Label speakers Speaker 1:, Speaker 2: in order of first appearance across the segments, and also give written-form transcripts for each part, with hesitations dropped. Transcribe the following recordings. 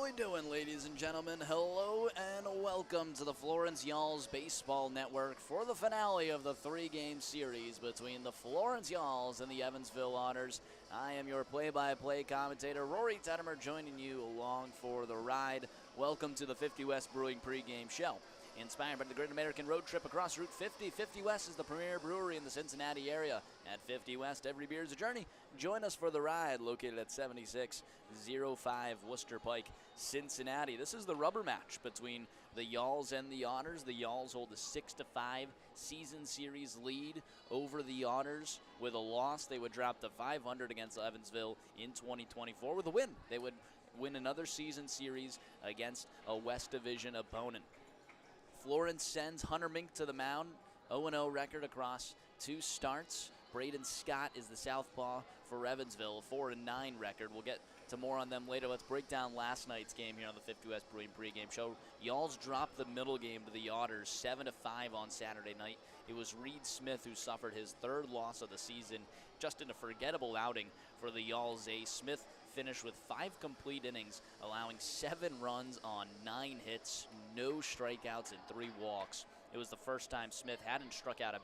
Speaker 1: we doing, ladies and gentlemen? Hello and welcome to the Florence Y'alls Baseball Network for the finale of the three-game series between the Florence Y'alls and the Evansville Otters. I am your play-by-play commentator, Rory Tettemer, joining you along for the ride. Welcome to the 50 West Brewing pregame show. Inspired by the Great American Road Trip across Route 50, 50 West is the premier brewery in the Cincinnati area. At 50 West, every beer is a journey. Join us for the ride, located at 7605 Worcester Pike, Cincinnati. This is the rubber match between the Y'alls and the Otters. The Y'alls hold a 6-5 season series lead over the Otters. With a loss, they would drop to 500 against Evansville in 2024. With a win, they would win another season series against a West Division opponent. Florence sends Hunter Mink to the mound. 0-0 record across two starts. Braden Scott is the southpaw for Evansville, a 4-9 record. We'll get to more on them later. Let's break down last night's game here on the 50 West Brewing pregame show. Y'alls dropped the middle game to the Otters, 7-5 on Saturday night. It was Reed Smith who suffered his third loss of the season, just in a forgettable outing for the Y'alls ace. Smith finished with 5 complete innings, allowing 7 runs on 9 hits, no strikeouts, and 3 walks. It was the first time Smith hadn't struck out a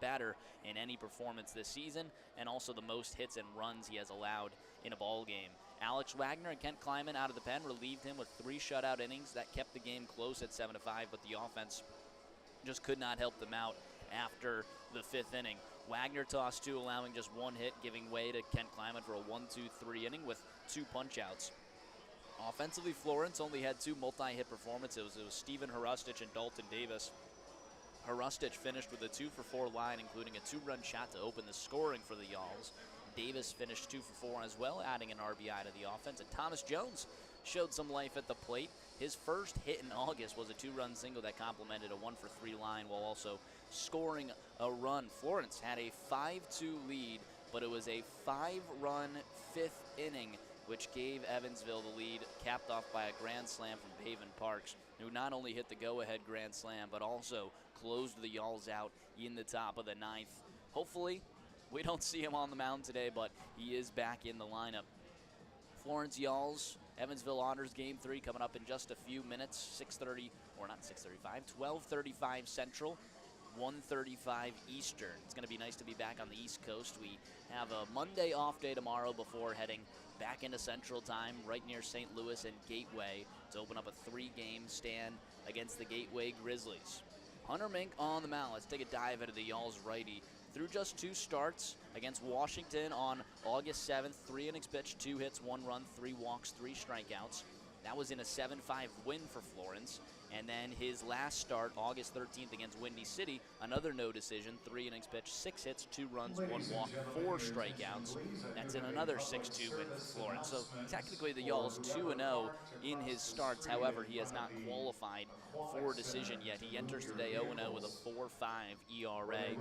Speaker 1: batter in any performance this season, and also the most hits and runs he has allowed in a ball game. Alex Wagner and Kent Kleiman out of the pen relieved him with 3 shutout innings. That kept the game close at 7-5, but the offense just could not help them out after the 5th inning. Wagner tossed 2, allowing just 1 hit, giving way to Kent Kleiman for a 1-2-3 inning with 2 punch-outs. Offensively, Florence only had 2 multi-hit performances. It was Steven Hrustich and Dalton Davis. Hrustich finished with a 2-for-4 line, including a 2-run shot to open the scoring for the Y'alls. Davis finished 2-for-4 as well, adding an RBI to the offense. And Thomas Jones showed some life at the plate. His first hit in August was a 2-run single that complemented a 1-for-3 line while also scoring a run. Florence had a 5-2 lead, but it was a 5-run 5th inning, which gave Evansville the lead, capped off by a grand slam from Paven Parks, who not only hit the go-ahead grand slam, but also closed the Y'alls out in the top of the 9th. Hopefully, we don't see him on the mound today, but he is back in the lineup. Florence Y'alls, Evansville Otters Game 3 coming up in just a few minutes. 12:35 Central, 1:35 Eastern. It's going to be nice to be back on the East Coast. We have a Monday off day tomorrow before heading back into Central Time right near St. Louis and Gateway to open up a 3-game stand against the Gateway Grizzlies. Hunter Mink on the mound. Let's take a dive into the Y'alls righty. Through just 2 starts against Washington on August 7th, 3 innings pitched, 2 hits, 1 run, 3 walks, 3 strikeouts. That was in a 7-5 win for Florence. And then his last start, August 13th against Windy City, another no decision, 3 innings pitched, 6 hits, 2 runs, 1 walk, 4 strikeouts. That's in another 6-2 win for Florence. So technically the Y'alls 2-0 in his starts. However, he has not qualified for a decision yet. He enters today 0-0 with a 4.5 ERA.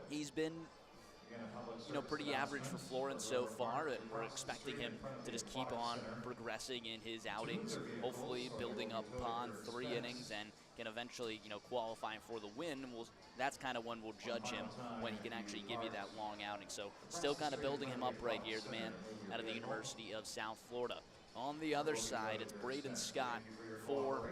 Speaker 1: He's been pretty average for Florence so far, and we're expecting him to just keep on progressing in his outings, hopefully building up upon 3 innings and can eventually, qualify for the win. That's kind of when we'll judge him, when he can actually give you that long outing. So still kind of building him up right here, the man out of the University of South Florida. On the other side, it's Braden Scott for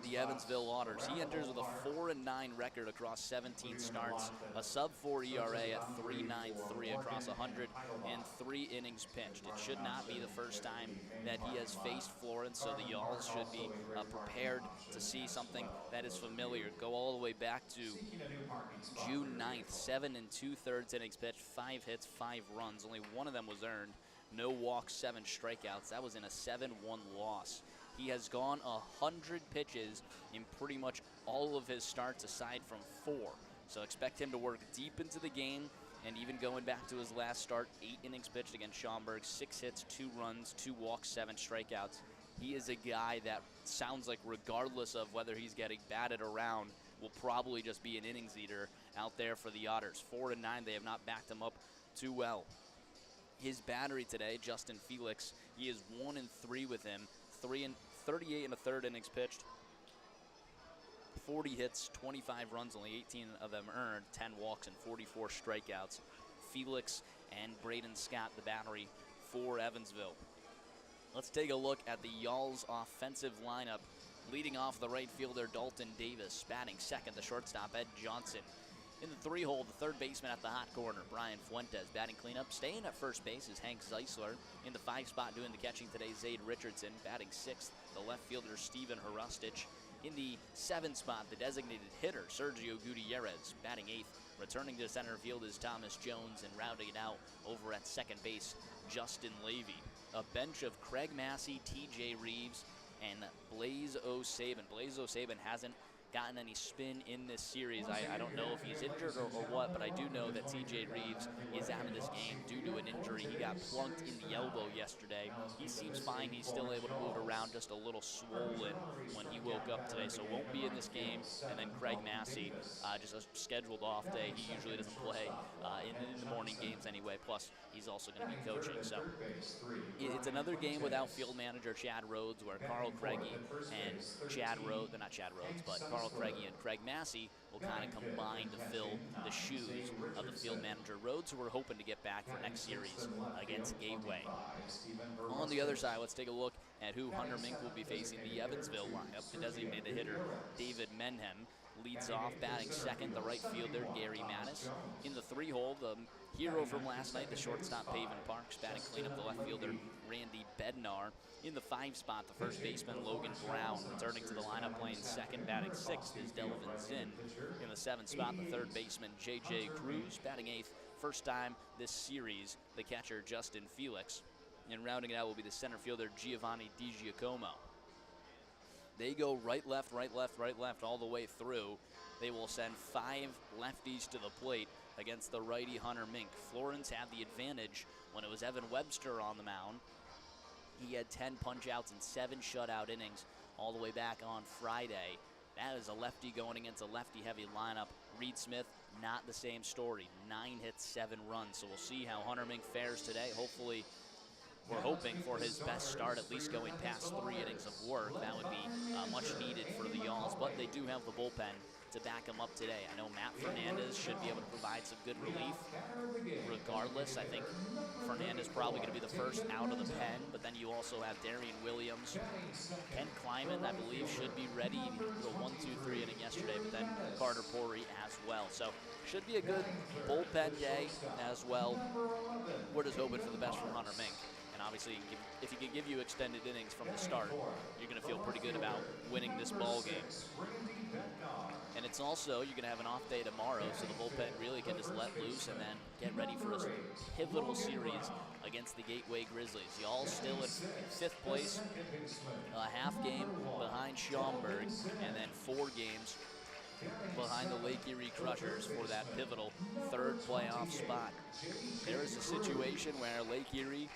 Speaker 1: the Evansville Otters. He enters with a 4-9 record across 17 starts, a sub-4 ERA at 3.93 across 103 innings pitched. It should not be the first time that he has faced Florence, so the Y'alls should be prepared to see something that is familiar. Go all the way back to June 9th, 7 2/3 innings pitched, 5 hits, 5 runs. Only 1 of them was earned. No walks, 7 strikeouts. That was in a 7-1 loss. He has gone 100 pitches in pretty much all of his starts aside from 4. So expect him to work deep into the game, and even going back to his last start, 8 innings pitched against Schaumburg, 6 hits, 2 runs, 2 walks, 7 strikeouts. He is a guy that sounds like, regardless of whether he's getting batted around, will probably just be an innings eater out there for the Otters. 4-9, they have not backed him up too well. His battery today, Justin Felix, he is 1-3 with him. 38 1/3 innings pitched, 40 hits, 25 runs, only 18 of them earned, 10 walks, and 44 strikeouts. Felix and Braden Scott, the battery for Evansville. Let's take a look at the Y'all's offensive lineup. Leading off the right fielder, Dalton Davis. Batting second, the shortstop, Ed Johnson. In the three-hole, the third baseman at the hot corner, Brian Fuentes. Batting cleanup, staying at first base is Hank Zeisler. In the five spot, doing the catching today, Zaid Richardson. Batting sixth, the left fielder, Steven Hrustic. In the seventh spot, the designated hitter, Sergio Gutierrez. Batting eighth, returning to center field is Thomas Jones, and rounding it out over at second base, Justin Levy. A bench of Craig Massey, TJ Reeves, and Blaze O'Saban. Blaze O'Saban hasn't gotten any spin in this series. I don't know if he's injured or what, but I do know that TJ Reeves is out of this game due to an injury. He got plunked in the elbow yesterday. He seems fine. He's still able to move around, just a little swollen when he woke up today, so won't be in this game. And then Craig Massey, just a scheduled off day. He usually doesn't play in the morning games anyway, plus he's also going to be coaching. So it's another game without field manager Chad Rhodes, where Carl Craigie and Carl Craigie and Craig Massey will kind of combine to fill the shoes of the field manager Rhodes, who we're hoping to get back for next series against Gateway. On the other side, let's take a look at who Hunter Mink will be facing. The Evansville lineup, the designated hitter David Menhem leads off, batting second, the right fielder Gary Mattis. In the three-hole, the hero from last night, the shortstop Paven Parks. Batting cleanup, the left fielder Randy Bednar. In the five spot, the first baseman Logan Brown. Returning to the lineup, playing second, batting sixth is Delvin Zinn. In the seventh spot, the third baseman J.J. Cruz. Batting eighth, first time this series, the catcher Justin Felix. And rounding it out will be the center fielder Giovanni DiGiacomo. They go right, left, right, left, right, left all the way through. They will send five lefties to the plate against the righty Hunter Mink. Florence had the advantage when it was Evan Webster on the mound. He had 10 punch-outs and 7 shutout innings all the way back on Friday. That is a lefty going against a lefty-heavy lineup. Reed Smith, not the same story. 9 hits, 7 runs. So we'll see how Hunter Mink fares today. Hopefully, we're hoping for his best start, at least going past 3 innings of work. That would be much needed for the Y'alls, but they do have the bullpen to back him up today. I know Matt Fernandez should be able to provide some good relief. Regardless, I think Fernandez probably going to be the first out of the pen, but then you also have Darian Williams. Ken Kleiman, I believe, should be ready. He threw a 1-2-3 inning yesterday, but then Carter Pori as well. So should be a good bullpen day as well. We're just hoping for the best from Hunter Mink. And obviously, if he can give you extended innings from the start, you're going to feel pretty good about winning this ball game. And it's also, you're going to have an off day tomorrow, so the bullpen really can just let loose and then get ready for a pivotal series against the Gateway Grizzlies. Y'all still in 5th place, a half game behind Schaumburg, and then 4 games behind the Lake Erie Crushers for that pivotal 3rd playoff spot. There is a situation where Lake Erie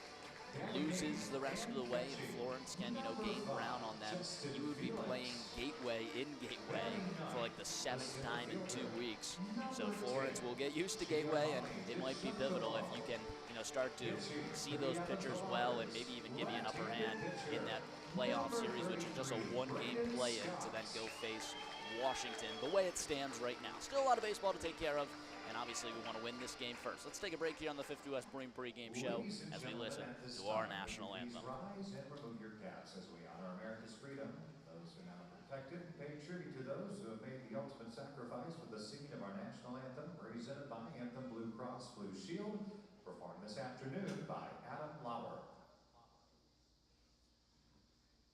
Speaker 1: loses the rest of the way and Florence can, gain ground on them. You would be playing Gateway in Gateway for like the 7th time in 2 weeks. So Florence will get used to Gateway, and it might be pivotal if you can, start to see those pitchers well and maybe even give you an upper hand in that playoff series, which is just a 1-game play-in to then go face Washington, the way it stands right now. Still a lot of baseball to take care of, and obviously we want to win this game first. Let's take a break here on the 50 West Marine pregame show as we listen to our national anthem.
Speaker 2: Rise and remove your caps as we honor America's freedom. Those who now protected, pay tribute to those who have made the ultimate sacrifice with the singing of our national anthem, presented by Anthem Blue Cross Blue Shield, performed this afternoon by Adam Lauer.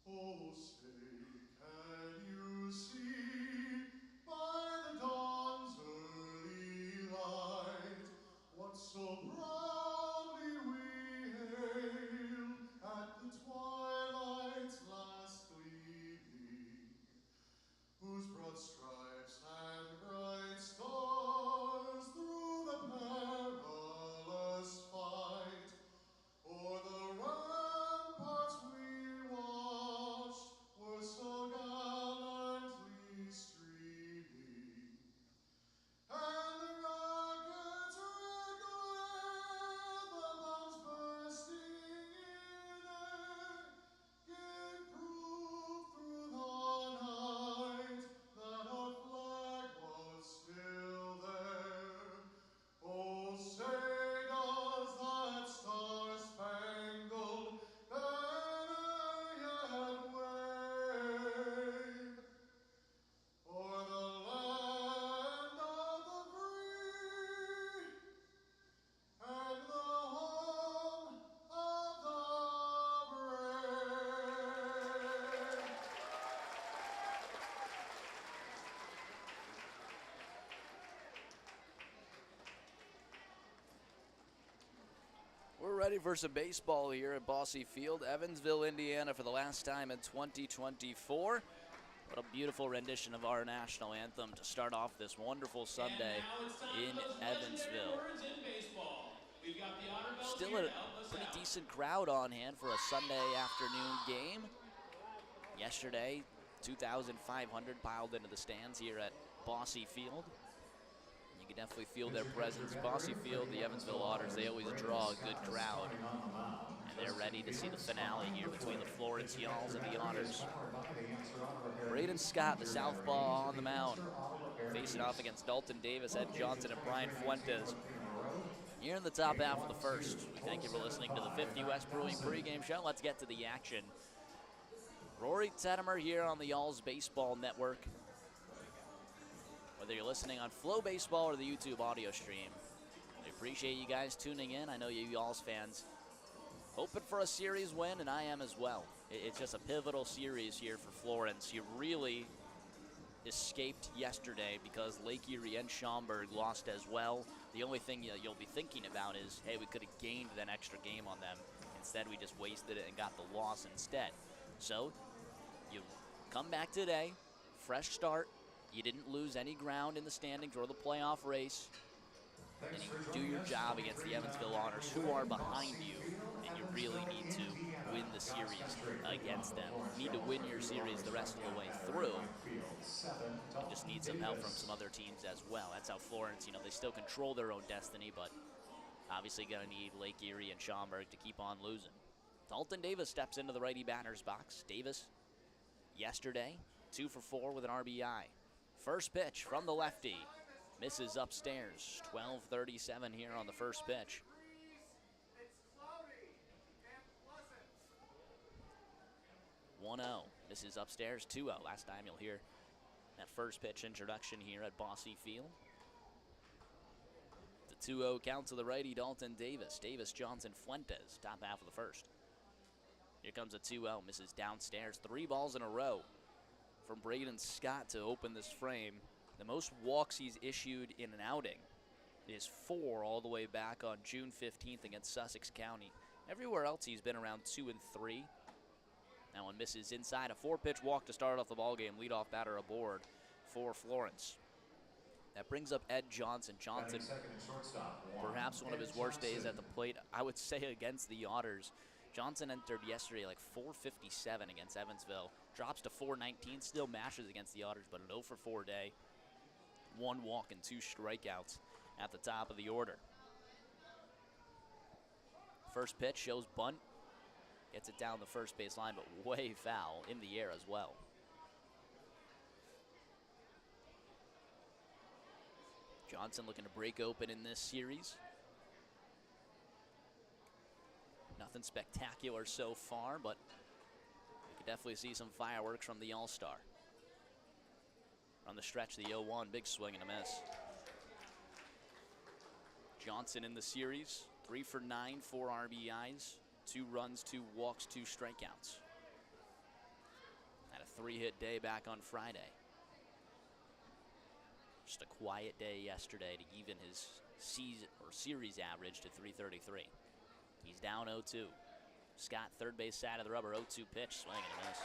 Speaker 3: Oh, say, can you see by the dawn's early light what so proudly we hailed at the twilight's last gleaming, whose broad stripes and bright stars through the perilous fight o'er the
Speaker 1: ready for some baseball here at Bosse Field, Evansville, Indiana, for the last time in 2024. What a beautiful rendition of our national anthem to start off this wonderful Sunday in Evansville.
Speaker 4: We've got the Otter Bells
Speaker 1: Still
Speaker 4: here
Speaker 1: a
Speaker 4: to help us
Speaker 1: pretty
Speaker 4: out.
Speaker 1: decent crowd on hand for a Sunday afternoon game. Yesterday, 2,500 piled into the stands here at Bosse Field. You can definitely feel their presence. Bosse Field, the Evansville Otters, they always draw a good crowd. And they're ready to see the finale here between the Florence Yalls and the Otters. Braden Scott, the southpaw, on the mound, facing off against Dalton Davis, Ed Johnson, and Brian Fuentes. Here in the top half of the first, we thank you for listening to the 50 West Brewing pregame show. Let's get to the action. Rory, Tettemer here on the Yalls Baseball Network. Whether you're listening on Flow Baseball or the YouTube audio stream, I appreciate you guys tuning in. I know you Yalls fans hoping for a series win, and I am as well. It's just a pivotal series here for Florence. You really escaped yesterday because Lake Erie and Schaumburg lost as well. The only thing you'll be thinking about is, hey, we could have gained that extra game on them. Instead, we just wasted it and got the loss instead. So, you come back today, fresh start. You didn't lose any ground in the standings or the playoff race. And you do your job against the Evansville Otters, who are behind you, and you really need to win the series against them. You need to win your series the rest of the way through. You just need some help from some other teams as well. That's how Florence, they still control their own destiny, but obviously going to need Lake Erie and Schaumburg to keep on losing. Dalton Davis steps into the righty batter's box. Davis, yesterday, 2 for 4 with an RBI. First pitch from the lefty. Misses upstairs. 12:37 here on the first pitch. 1-0. Misses upstairs. 2-0. Last time you'll hear that first pitch introduction here at Bosse Field. The 2-0 count to the righty, Dalton Davis. Davis, Johnson, Fuentes. Top half of the first. Here comes a 2-0. Misses downstairs. 3 balls in a row from Braden Scott to open this frame. The most walks he's issued in an outing is 4 all the way back on June 15th against Sussex County. Everywhere else he's been around 2 and 3. That one misses inside. A 4-pitch walk to start off the ballgame. Leadoff batter aboard for Florence. That brings up Ed Johnson. Johnson, perhaps one of his worst days at the plate, I would say, against the Otters. Johnson entered yesterday like 457 against Evansville. Drops to 419, still mashes against the Otters, but an 0 for 4 day. 1 walk and 2 strikeouts at the top of the order. First pitch shows bunt. Gets it down the first base line, but way foul in the air as well. Johnson looking to break open in this series. Nothing spectacular so far, but you can definitely see some fireworks from the All-Star. On the stretch, the 0-1, big swing and a miss. Johnson in the series, 3 for 9, 4 RBIs, 2 runs, 2 walks, 2 strikeouts. Had a 3-hit day back on Friday. Just a quiet day yesterday to even his season or series average to 333. He's down 0-2. Scott, third base side of the rubber, 0-2 pitch, swing and a miss.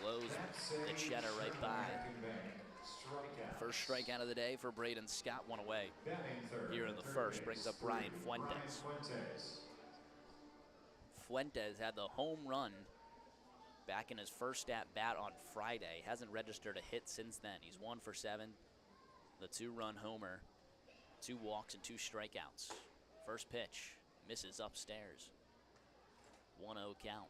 Speaker 1: Blows the cheddar right by. First strikeout of the day for Braden Scott, 1 away. Here in the first, brings up Brian Fuentes. Fuentes had the home run back in his first at-bat on Friday. Hasn't registered a hit since then. He's 1 for 7. The 2-run homer, 2 walks and 2 strikeouts. First pitch, misses upstairs. 1-0 count.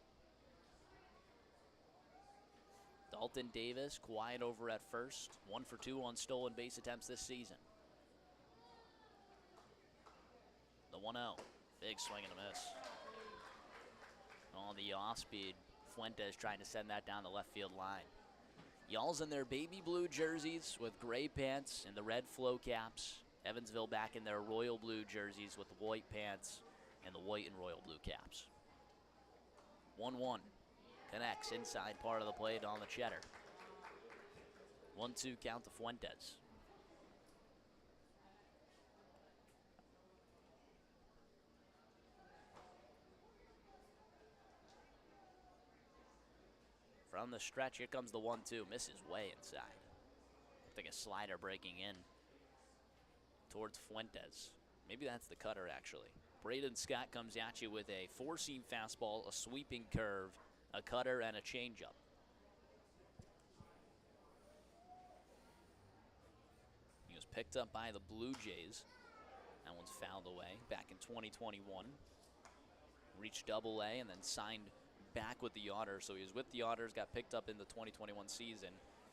Speaker 1: Dalton Davis, quiet over at first. 1 for 2 on stolen base attempts this season. The 1-0. Big swing and a miss. On the off-speed, Fuentes trying to send that down the left field line. Y'all's in their baby blue jerseys with gray pants and the red flow caps. Evansville back in their royal blue jerseys with the white pants and the white and royal blue caps. 1-1. Connects inside part of the plate on the cheddar. 1-2 count to Fuentes. From the stretch, here comes the 1-2. Misses way inside. Looked like a slider breaking in towards Fuentes. Maybe that's the cutter, actually. Braden Scott comes at you with a four-seam fastball, a sweeping curve, a cutter, and a changeup. He was picked up by the Blue Jays. That one's fouled away back in 2021. Reached Double-A and then signed back with the Otters. So he was with the Otters, got picked up in the 2021 season,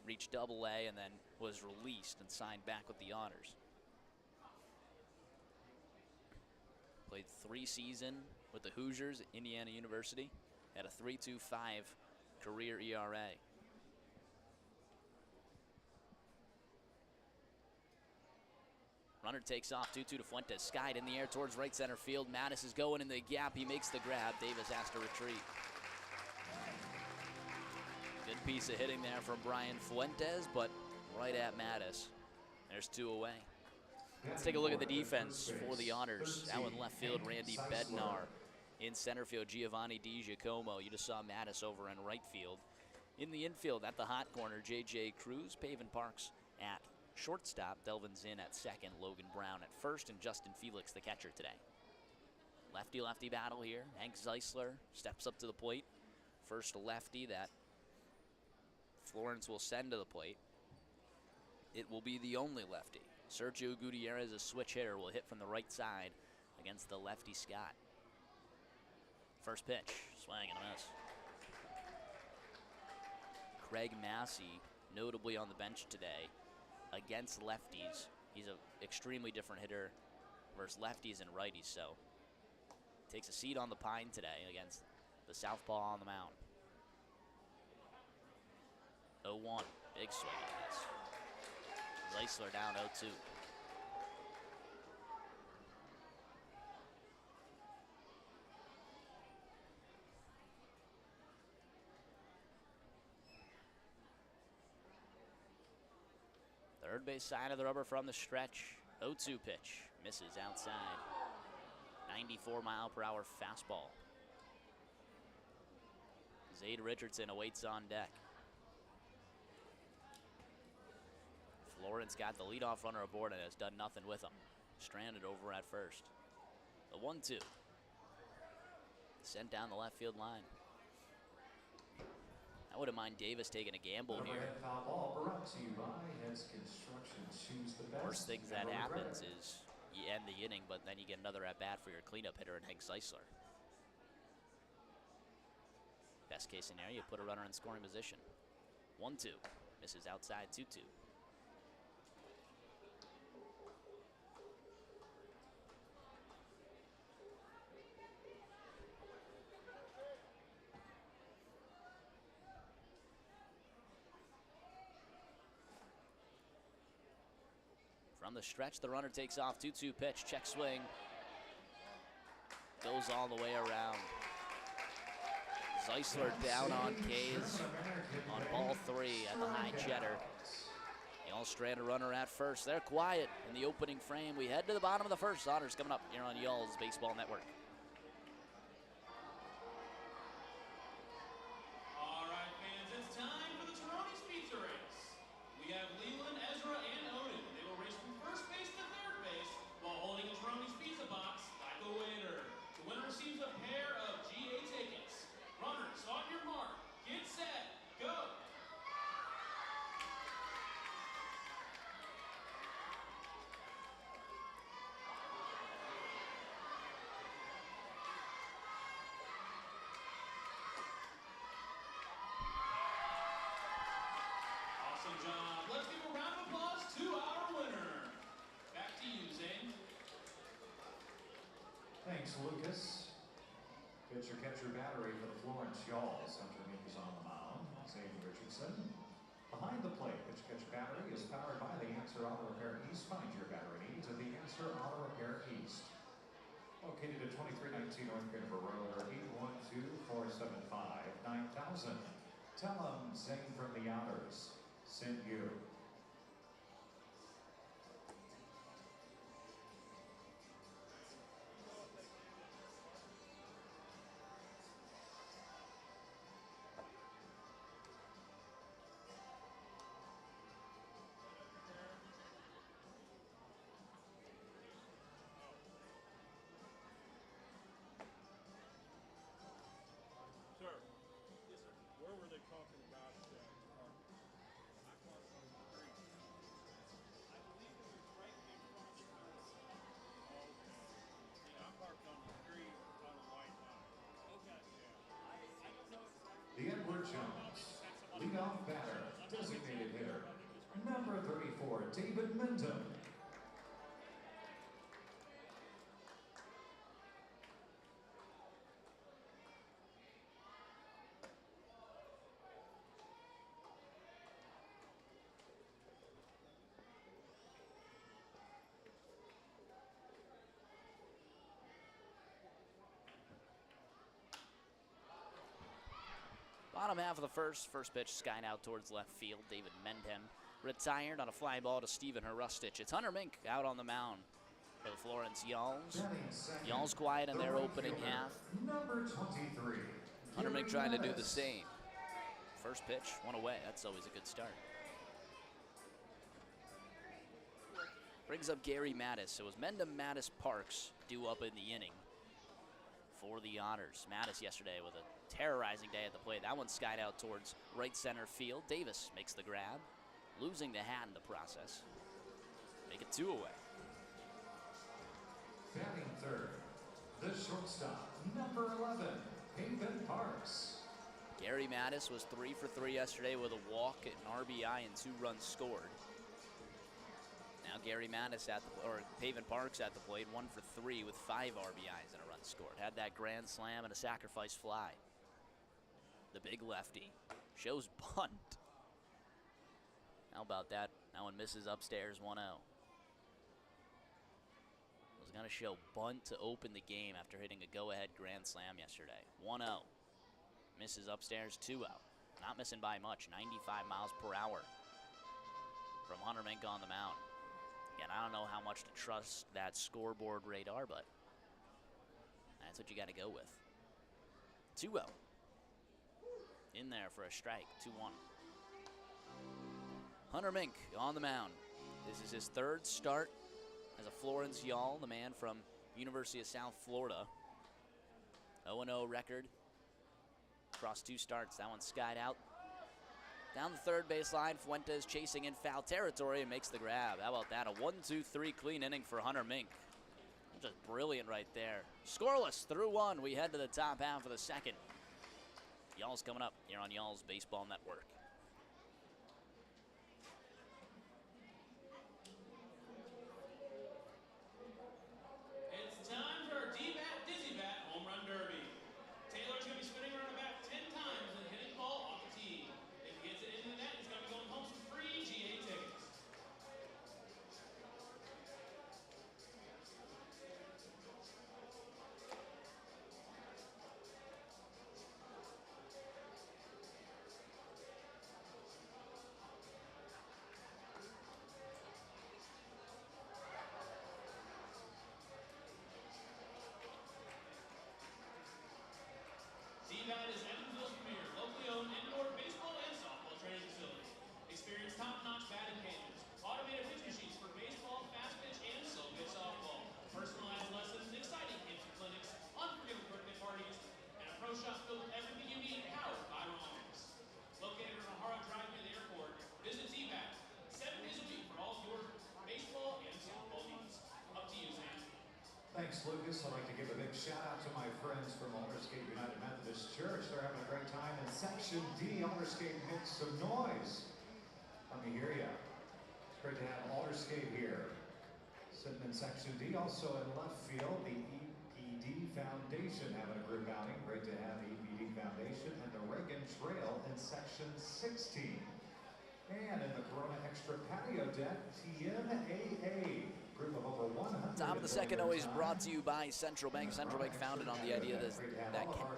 Speaker 1: reached Double-A, and then was released and signed back with the Otters. Played 3 seasons with the Hoosiers at Indiana University. Had a 3.25 career ERA. Runner takes off, 2-2 to Fuentes. Skied in the air towards right center field. Mattis is going in the gap. He makes the grab. Davis has to retreat. Good piece of hitting there from Brian Fuentes, but right at Mattis. There's 2 away. Let's take a look at the defense for the Otters. Out in left field, Randy Bednar. In center field, Giovanni DiGiacomo. You just saw Mattis over in right field. In the infield, at the hot corner, J.J. Cruz. Pavin Parks at shortstop. Delvin Zinn at second. Logan Brown at first. And Justin Felix, the catcher today. Lefty-lefty battle here. Hank Zeisler steps up to the plate. First lefty that Florence will send to the plate. It will be the only lefty. Sergio Gutierrez, a switch hitter, will hit from the right side against the lefty Scott. First pitch, swing and a miss. Craig Massey, notably on the bench today, against lefties. He's an extremely different hitter versus lefties and righties, so takes a seat on the pine today against the southpaw on the mound. 0-1, big swing and a miss. Zeisler down 0-2. Third base side of the rubber from the stretch. 0-2 pitch. Misses outside. 94-mile-per-hour fastball. Zade Richardson awaits on deck. Florence got the leadoff runner aboard and has done nothing with him. Stranded over at first. The 1-2. Sent down the left field line. I wouldn't mind Davis taking a gamble here. Worst things that happens is you end the inning, but then you get another at-bat for your cleanup hitter in Hank Zeisler. Best case scenario, you put a runner in scoring position. 1-2. Misses outside, 2-2. From the stretch, the runner takes off, 2-2 pitch, check swing. Goes all the way around. Zeisler down on K's on ball 3 at the high cheddar. The all-stranded runner at first. They're quiet in the opening frame. We head to the bottom of the first. Otters coming up here on Y'all's Baseball Network.
Speaker 4: All right, fans, it's time for the Toronto's Pizza Race. We have Leland, Ezra, and Odin. They will race from first base to third base while holding a Toronto's Pizza box like a winner. The winner receives a pair of GA tickets. Runners, on your mark, get set, go! Awesome job. Let's give a round of applause to our winner. Back to you, Zane.
Speaker 2: Thanks, Lucas. Pitcher-catcher battery for the Florence Y'alls. Underneath is on the mound, Zane Richardson. Behind the plate, pitcher-catcher battery is powered by the Answer Auto Repair East. Find your battery needs at the Answer Auto Repair East. Located at 2319 North Greenover Road, or 812-475-9000. Tell them Zane from the Otters sent you. leadoff batter, designated hitter, number 34, David Mendham.
Speaker 1: Bottom half of the first pitch skied out towards left field. David Mendham retired on a fly ball to Stephen Hrustich. It's Hunter Mink out on the mound for the Florence Yalls. Yalls quiet in their opening half.
Speaker 2: Number 23.
Speaker 1: Hunter Mink trying to do the same. First pitch, one away. That's always a good start. Brings up Gary Mattis. It was Mendham, Mattis, Parks due up in the inning for the Otters. Mattis yesterday with a terrorizing day at the plate. That one skied out towards right center field. Davis makes the grab, losing the hat in the process. Make it 2 away.
Speaker 2: Batting third, the shortstop, number 11, Haven Parks.
Speaker 1: Gary Mattis was 3 for 3 yesterday with a walk, an RBI, and 2 runs scored. Now Gary Mattis Haven Parks at the plate, 1 for 3 with 5 RBIs and a run scored. Had that grand slam and a sacrifice fly. The big lefty shows bunt. How about that? That one misses upstairs 1-0. Was going to show bunt to open the game after hitting a go-ahead grand slam yesterday. 1-0. Misses upstairs 2-0. Not missing by much. 95 miles per hour from Hunter Mink on the mound. Again, I don't know how much to trust that scoreboard radar, but that's what you got to go with. 2-0. In there for a strike, 2-1. Hunter Mink on the mound. This is his 3rd start as a Florence Yall, the man from University of South Florida. 0-0 record across 2 starts. That one skied out. Down the third baseline, Fuentes chasing in foul territory and makes the grab. How about that? A 1-2-3 clean inning for Hunter Mink. Just brilliant right there. Scoreless through 1. We head to the top half of the second. Y'all's coming up here on Y'all's Baseball Network.
Speaker 4: It's time for our D-Bat Dizzy Bat Home Run Derby. Taylor's going to be spinning around the bat 10 times and hitting the ball off the tee. If he gets it into the net, he's going to be going home some free GA tickets. D-Bat is Evansville's premier, locally owned indoor baseball and softball training facility. Experience top-notch batting cages, automated pitch machines for baseball, fast pitch, and slow pitch softball, personalized lessons, exciting kids and clinics, unforgettable birthday parties, and a pro shop filled with everything you need powered by Rollins. Located on O'Hara Drive near the airport, visit D-Bat 7 days a week for all of your baseball and softball needs. Up to you, Sam.
Speaker 2: Thanks, Lucas. I'd like to give a big shout out to my friends from Aldersgate United Methodist Church. They're having a great time in Section D. Aldersgate, make some noise. Let me hear ya. It's great to have Aldersgate here. Sitting in Section D. Also in left field, the EPD Foundation having a group outing. Great to have the EPD Foundation and the Reagan Trail in Section 16. And in the Corona Extra Patio Deck, TNAA. Group of over 100.
Speaker 1: Top of the second always brought to you by Central Bank. Central Bank founded on the idea that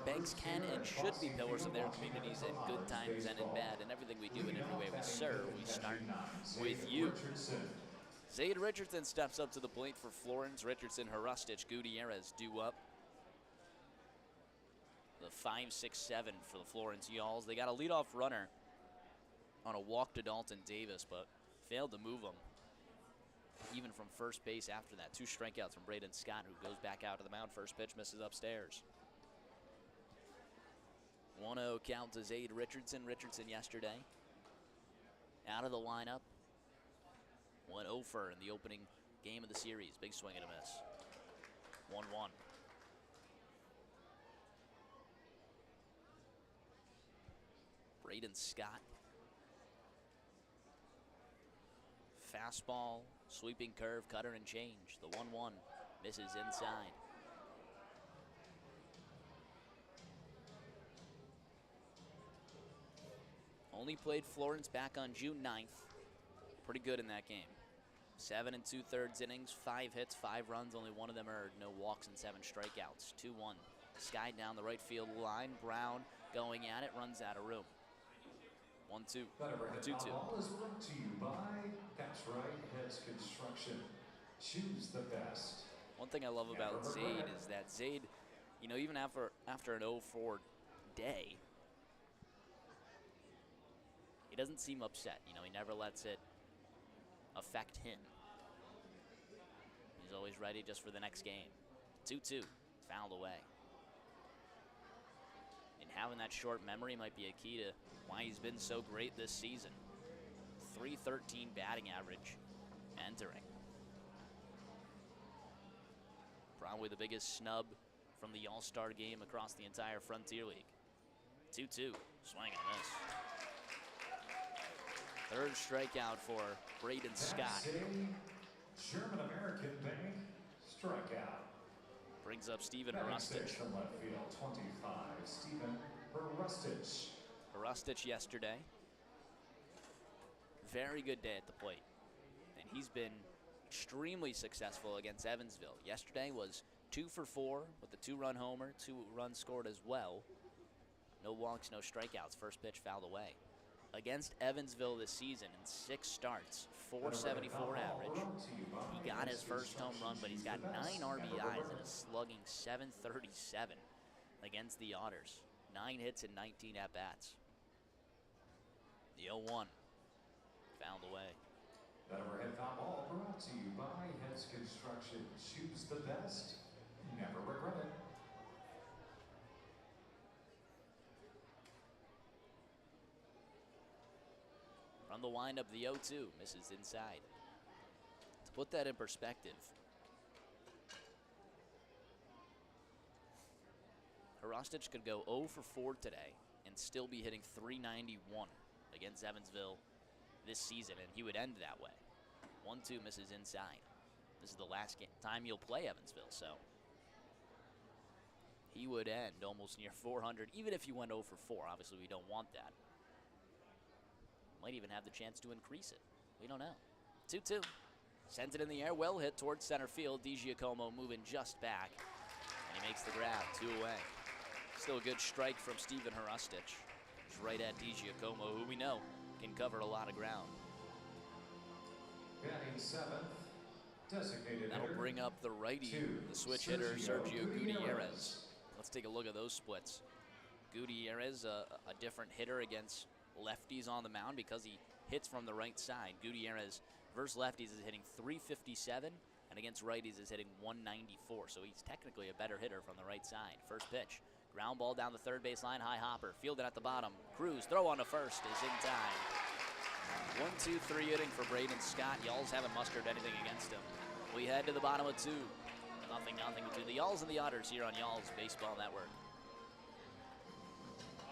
Speaker 1: banks can and should be pillars of their communities in good times and in bad. And everything we do and every way we serve, we start with you. Zaid Richardson steps up to the plate for Florence. Richardson, Hrustich, Gutierrez due up. The 5-6-7 for the Florence Yalls. They got a leadoff runner on a walk to Dalton Davis, but failed to move him. Even from first base after that. 2 strikeouts from Braden Scott, who goes back out to the mound. First pitch misses upstairs. 1-0 count to Zaid Richardson. Richardson yesterday out of the lineup. 1-0 in the opening game of the series. Big swing and a miss. 1-1. Braden Scott fastball, sweeping curve, cutter, and change. The 1-1 misses inside. Only played Florence back on June 9th. Pretty good in that game. 7 2/3 innings, 5 hits, 5 runs, only one of them earned. No walks and 7 strikeouts. 2-1. Sky down the right field line. Brown going at it, runs out of room. 1-2.
Speaker 2: That overhead
Speaker 1: 2-2.
Speaker 2: ball is brought to you by, that's right, Heads Construction. Choose the best.
Speaker 1: One thing I love about Zaid is that Zaid, you know, even after an 0-4 day, he doesn't seem upset. You know, he never lets it affect him. He's always ready just for the next game. 2-2, fouled away. And having that short memory might be a key to why he's been so great this season. 313 batting average entering. Probably the biggest snub from the All-Star game across the entire Frontier League. 2-2, swing and a miss. Third strikeout for Braden Scott.
Speaker 2: That's a German-American Bank strikeout.
Speaker 1: Brings up Steven
Speaker 2: Batting
Speaker 1: Hrustich.
Speaker 2: sixth from left field, 25, Steven Hrustich.
Speaker 1: Hrustich yesterday. Very good day at the plate. And he's been extremely successful against Evansville. Yesterday was 2 for 4 with a 2-run homer, 2 runs scored as well. No walks, no strikeouts. First pitch fouled away. Against Evansville this season in 6 starts, 474 average. He got his first home run, but he's got 9 RBIs and is slugging .737 against the Otters. 9 hits and 19 at-bats. The 0-1 fouled away.
Speaker 2: That overhead foul ball brought to you by Heads Construction. Choose the best, never regret it.
Speaker 1: From the windup, the 0-2 misses inside. To put that in perspective, Hrustich could go 0 for 4 today and still be hitting .391 against Evansville this season, and he would end that way. 1-2 misses inside. This is the last time you'll play Evansville, so he would end almost near 400, even if he went 0 for 4. Obviously, we don't want that. Might even have the chance to increase it. We don't know. 2-2. Sends it in the air. Well hit towards center field. DiGiacomo moving just back. And he makes the grab. 2 away. Still a good strike from Steven Hrustich. He's right at DiGiacomo, who we know can cover a lot of ground.
Speaker 2: Batting seventh, designated
Speaker 1: That'll
Speaker 2: hitter,
Speaker 1: bring up the righty, the switch hitter, Sergio Gutierrez. Let's take a look at those splits. Gutierrez, a different hitter against lefties on the mound because he hits from the right side. Gutierrez versus lefties is hitting .357, and against righties is hitting .194. So he's technically a better hitter from the right side. First pitch, ground ball down the third base line, high hopper, fielded at the bottom. Cruz, throw on to first is in time. 1-2-3 inning for Braden Scott. Y'alls haven't mustered anything against him. We head to the bottom of 2. 0-0 between the Y'alls and the Otters here on Y'alls Baseball Network.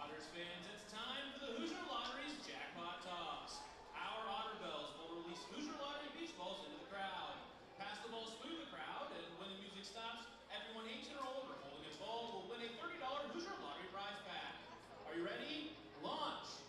Speaker 4: Otters fans, it's time for the Hoosier Lottery's Jackpot Toss. Our Otter Bells will release Hoosier Lottery beach balls into the crowd. Pass the balls through the crowd, and when the music stops, everyone 18 or older holding its ball will win a $30 Hoosier Lottery prize pack. Are you ready? Launch!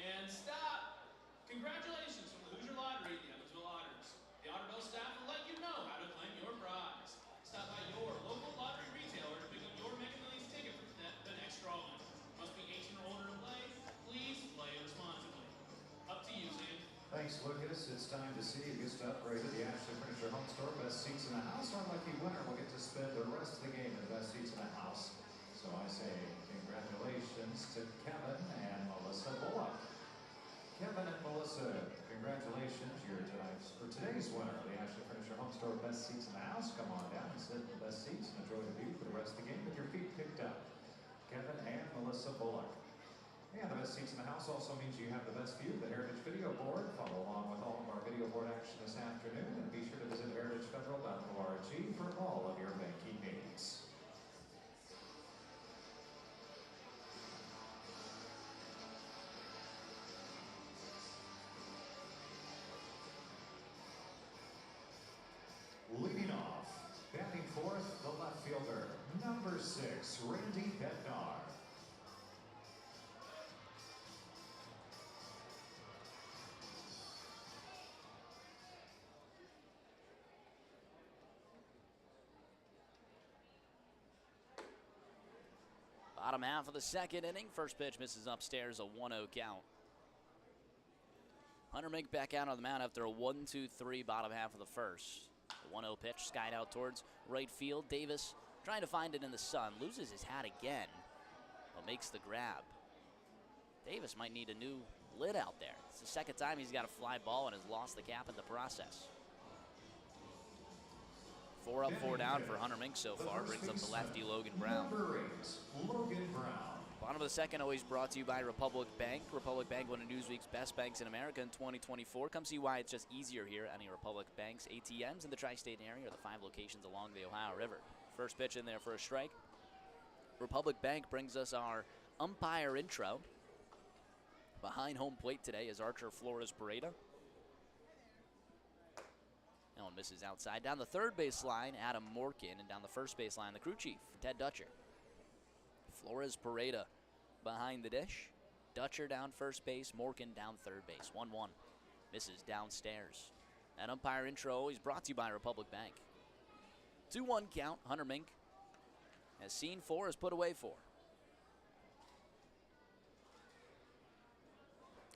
Speaker 4: And stop! Congratulations from the Hoosier Lottery, the Evansville Otters. The Otter Bell staff will let you know how to claim your prize. Stop by your local lottery retailer to pick up your Mega Millions ticket for the next drawing. Must be 18 or older to play. Please play responsibly. Up to you, Sam.
Speaker 2: Thanks, Lucas. It's time to see who gets to upgrade to the Ashley Furniture Home Store. Best seats in the house. Our lucky winner will get to spend the rest of the game in the best seats in the house. So I say congratulations to Kevin and Melissa Bullock. Kevin and Melissa, congratulations. You're for today's winner of the Ashley Furniture Home Store Best Seats in the House. Come on down and sit in the best seats and enjoy the view for the rest of the game with your feet picked up. Kevin and Melissa Bullock. And the best seats in the house also means you have the best view of the Heritage Video Board. Follow along with all of our video board action this afternoon, and be sure to visit heritagefederal.org for all of your banking needs. Leading off, batting fourth, the left fielder, number 6, Randy Bednar.
Speaker 1: Bottom half of the second inning. First pitch misses upstairs, a 1-0 count. Hunter Mink back out on the mound after a 1-2-3 bottom half of the first. The 1-0 pitch skied out towards right field. Davis trying to find it in the sun. Loses his hat again, but makes the grab. Davis might need a new lid out there. It's the second time he's got a fly ball and has lost the cap in the process. 4 up, 4 down for Hunter Mink so far. Brings up the lefty Logan Brown.
Speaker 2: Number 8, Logan Brown.
Speaker 1: Bottom of the second, always brought to you by Republic Bank. Republic Bank, one of Newsweek's best banks in America in 2024. Come see why it's just easier here at any Republic Bank's ATMs in the tri-state area or the 5 locations along the Ohio River. First pitch in there for a strike. Republic Bank brings us our umpire intro. Behind home plate today is Archer Flores Pareda. That one misses outside. Down the third base line, Adam Morkin, and down the first base line, the crew chief, Ted Dutcher. Flores Pareda behind the dish. Dutcher down first base, Morkin down third base. 1-1. Misses downstairs. That umpire intro always brought to you by Republic Bank. 2-1 count. Hunter Mink has seen 4, has put away 4.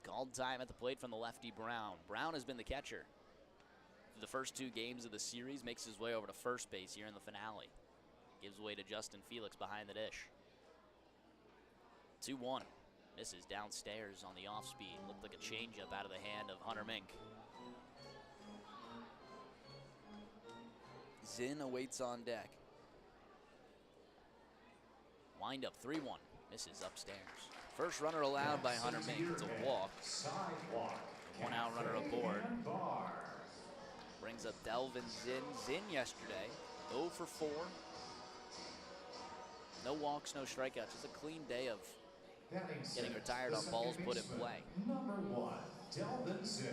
Speaker 1: Called time at the plate from the lefty Brown. Brown has been the catcher for the first 2 games of the series. Makes his way over to first base here in the finale. Gives way to Justin Felix behind the dish. 2-1. Misses downstairs on the off speed. Looked like a changeup out of the hand of Hunter Mink. Zinn awaits on deck. Wind up 3-1. Misses upstairs. First runner allowed by Hunter Mink. It's a walk. One out runner aboard. Brings up Delvin Zinn. Zinn yesterday, 0 for 4. No walks, no strikeouts. Just a clean day of getting retired on balls put in play.
Speaker 2: Number 1, Delvin Zinn.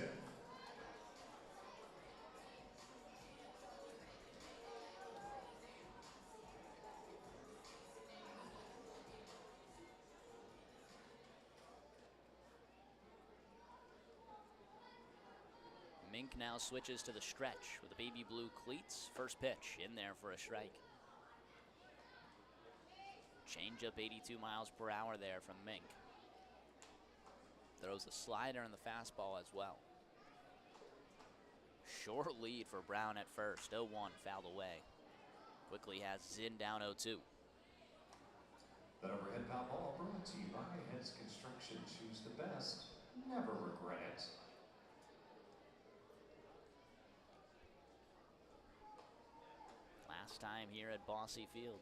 Speaker 1: Mink now switches to the stretch with the baby blue cleats. First pitch in there for a strike. Change up 82 miles per hour there from Mink. Throws the slider and the fastball as well. Short lead for Brown at first. 0-1, fouled away. Quickly has Zinn down 0-2.
Speaker 2: That overhead foul ball brought to you by Heads Construction. Choose the best. Never regret it.
Speaker 1: Last time here at Bossy Field.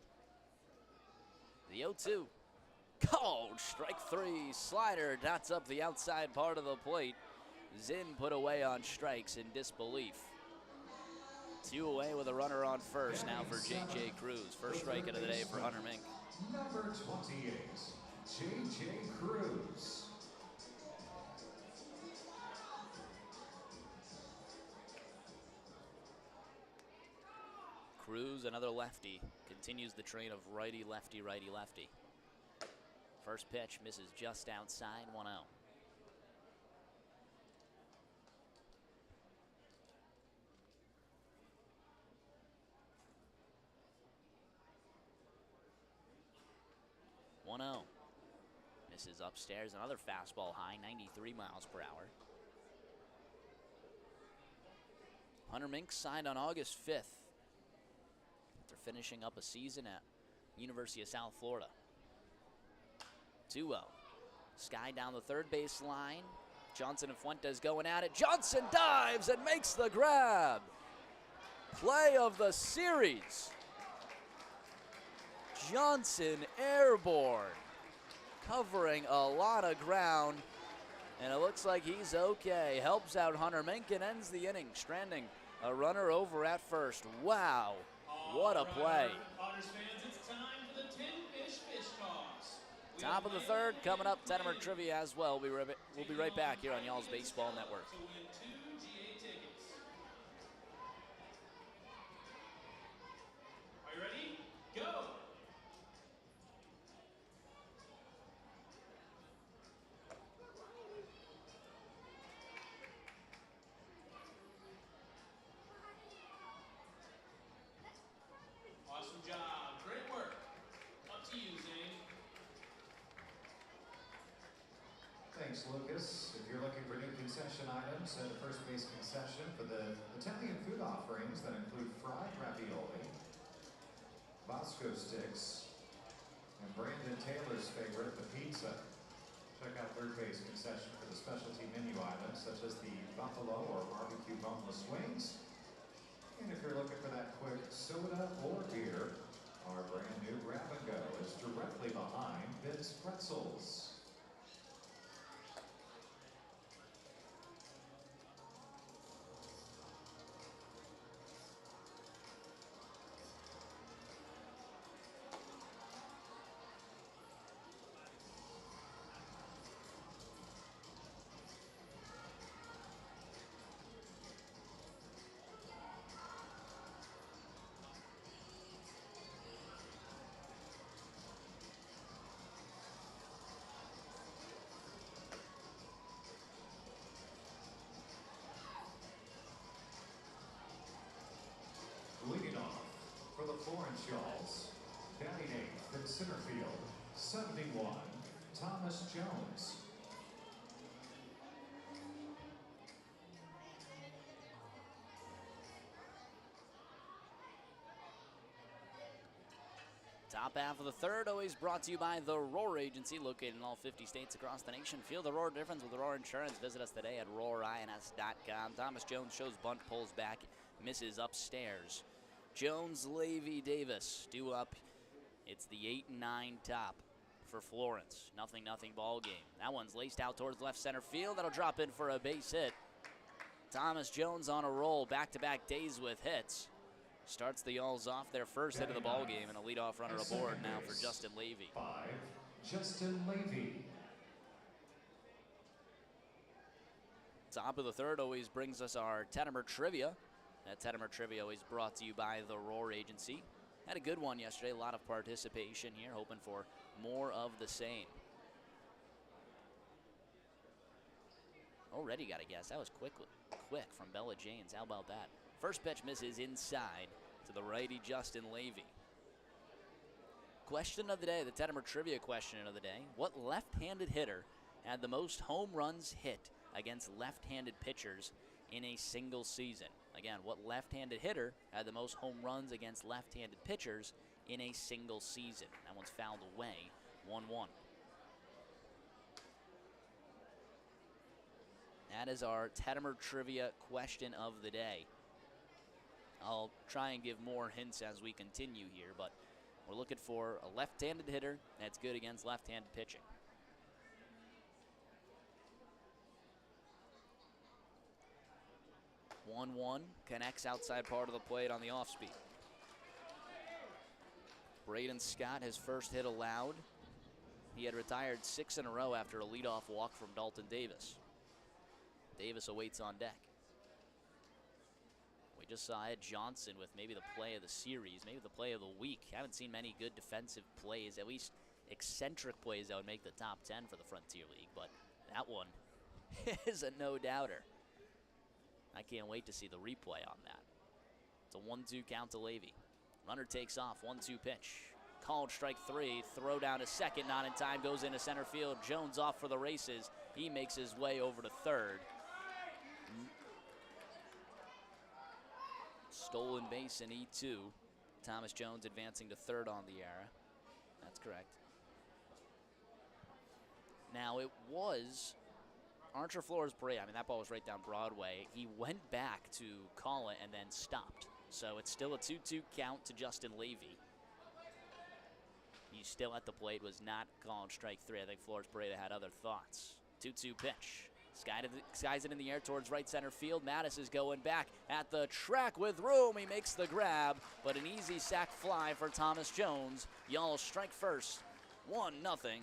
Speaker 1: The 0-2. Called strike 3. Slider dots up the outside part of the plate. Zinn put away on strikes in disbelief. 2 away with a runner on first now for J.J. Cruz. First strikeout of the day for Hunter Mink.
Speaker 2: Number 28, J.J. Cruz.
Speaker 1: Cruz, another lefty, continues the train of righty, lefty, righty, lefty. First pitch misses just outside, 1-0. Misses upstairs, another fastball high, 93 miles per hour. Hunter Mink signed on August 5th. After finishing up a season at University of South Florida. 2-0. Sky down the third base line. Johnson and Fuentes going at it. Johnson dives and makes the grab. Play of the series. Johnson airborne. covering a lot of ground, and it looks like he's okay. Helps out Hunter Minkin, ends the inning, stranding a runner over at first. Wow, what a play.
Speaker 4: Otters fans, it's time for the 10-fish fish toss.
Speaker 1: Top of the third, coming up, Tettemer trivia as well. We'll be right back here on Y'all's Baseball Network.
Speaker 4: To win 2 GA tickets. Are you ready? Go! Awesome job. Great work. Up to you, Zane.
Speaker 2: Thanks, Lucas. If you're looking for new concession items at a first base concession for the Italian food offerings that include fried ravioli, Bosco sticks, and Brandon Taylor's favorite, the pizza. Check out third base concession for the specialty menu items such as the buffalo or barbecue boneless wings. And if you're looking for that quick soda or beer, our brand new Grab and Go is directly behind Vince Pretzels. Leading off for the Florence Y'alls, batting eighth in center field, 71, Thomas Jones.
Speaker 1: Top half of the third, always brought to you by the Rory Agency, located in all 50 states across the nation. Feel the Roar difference with Roar Insurance. Visit us today at roarins.com. Thomas Jones shows bunt, pulls back, misses upstairs. Jones, Levy, Davis due up. It's the 8-9 top for Florence. 0-0 ball game. That one's laced out towards left center field. That'll drop in for a base hit. Thomas Jones on a roll, back-to-back days with hits. Starts the Y'alls off their first hit of the ball game, and a leadoff runner aboard now for Justin Levy.
Speaker 2: 5, Justin Levy.
Speaker 1: Top of the third always brings us our Tettemer trivia. That Tettemer trivia always brought to you by the Roar Agency. Had a good one yesterday, a lot of participation here, hoping for more of the same. Already got a guess. That was quick from Bella Janes. How about that? First pitch misses inside to the righty Justin Levy. Question of the day, the Tettemer trivia question of the day. What left-handed hitter had the most home runs hit against left-handed pitchers in a single season? Again, what left-handed hitter had the most home runs against left-handed pitchers in a single season? That one's fouled away, 1-1. That is our Tettemer trivia question of the day. I'll try and give more hints as we continue here, but we're looking for a left-handed hitter that's good against left-handed pitching. 1-1, connects outside part of the plate on the off-speed. Braden Scott, his first hit allowed. He had retired 6 in a row after a leadoff walk from Dalton Davis. Davis awaits on deck. We just saw Ed Johnson with maybe the play of the series, maybe the play of the week. Haven't seen many good defensive plays, at least eccentric plays that would make the top 10 for the Frontier League, but that one is a no-doubter. I can't wait to see the replay on that. It's a 1-2 count to Levy. Runner takes off, 1-2 pitch. Called strike 3, throw down to second, not in time, goes into center field. Jones off for the races. He makes his way over to third. Stolen base in E2. Thomas Jones advancing to third on the error. That's correct. Now it was Archer Flores Parade. I mean, that ball was right down Broadway. He went back to call it and then stopped. So it's still a 2-2 count to Justin Levy. He's still at the plate, was not calling strike three. I think Florence Pareda had other thoughts. 2-2 pitch. Skies it in the air towards right center field. Mattis is going back at the track with room. He makes the grab, but an easy sac fly for Thomas Jones. Y'all strike first. 1-0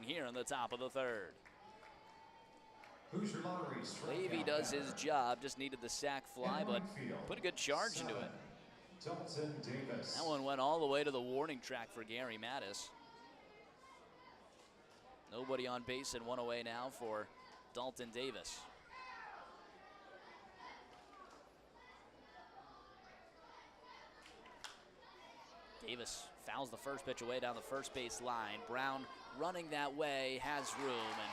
Speaker 1: here in the top of the third.
Speaker 2: Hoosier Lottery
Speaker 1: Levy does his job, just needed the sac fly, but put a good charge into it.
Speaker 2: Dalton Davis.
Speaker 1: That one went all the way to the warning track for Gary Mattis. Nobody on base and one away now for Dalton Davis. Davis fouls the first pitch away down the first base line. Brown running that way, has room, and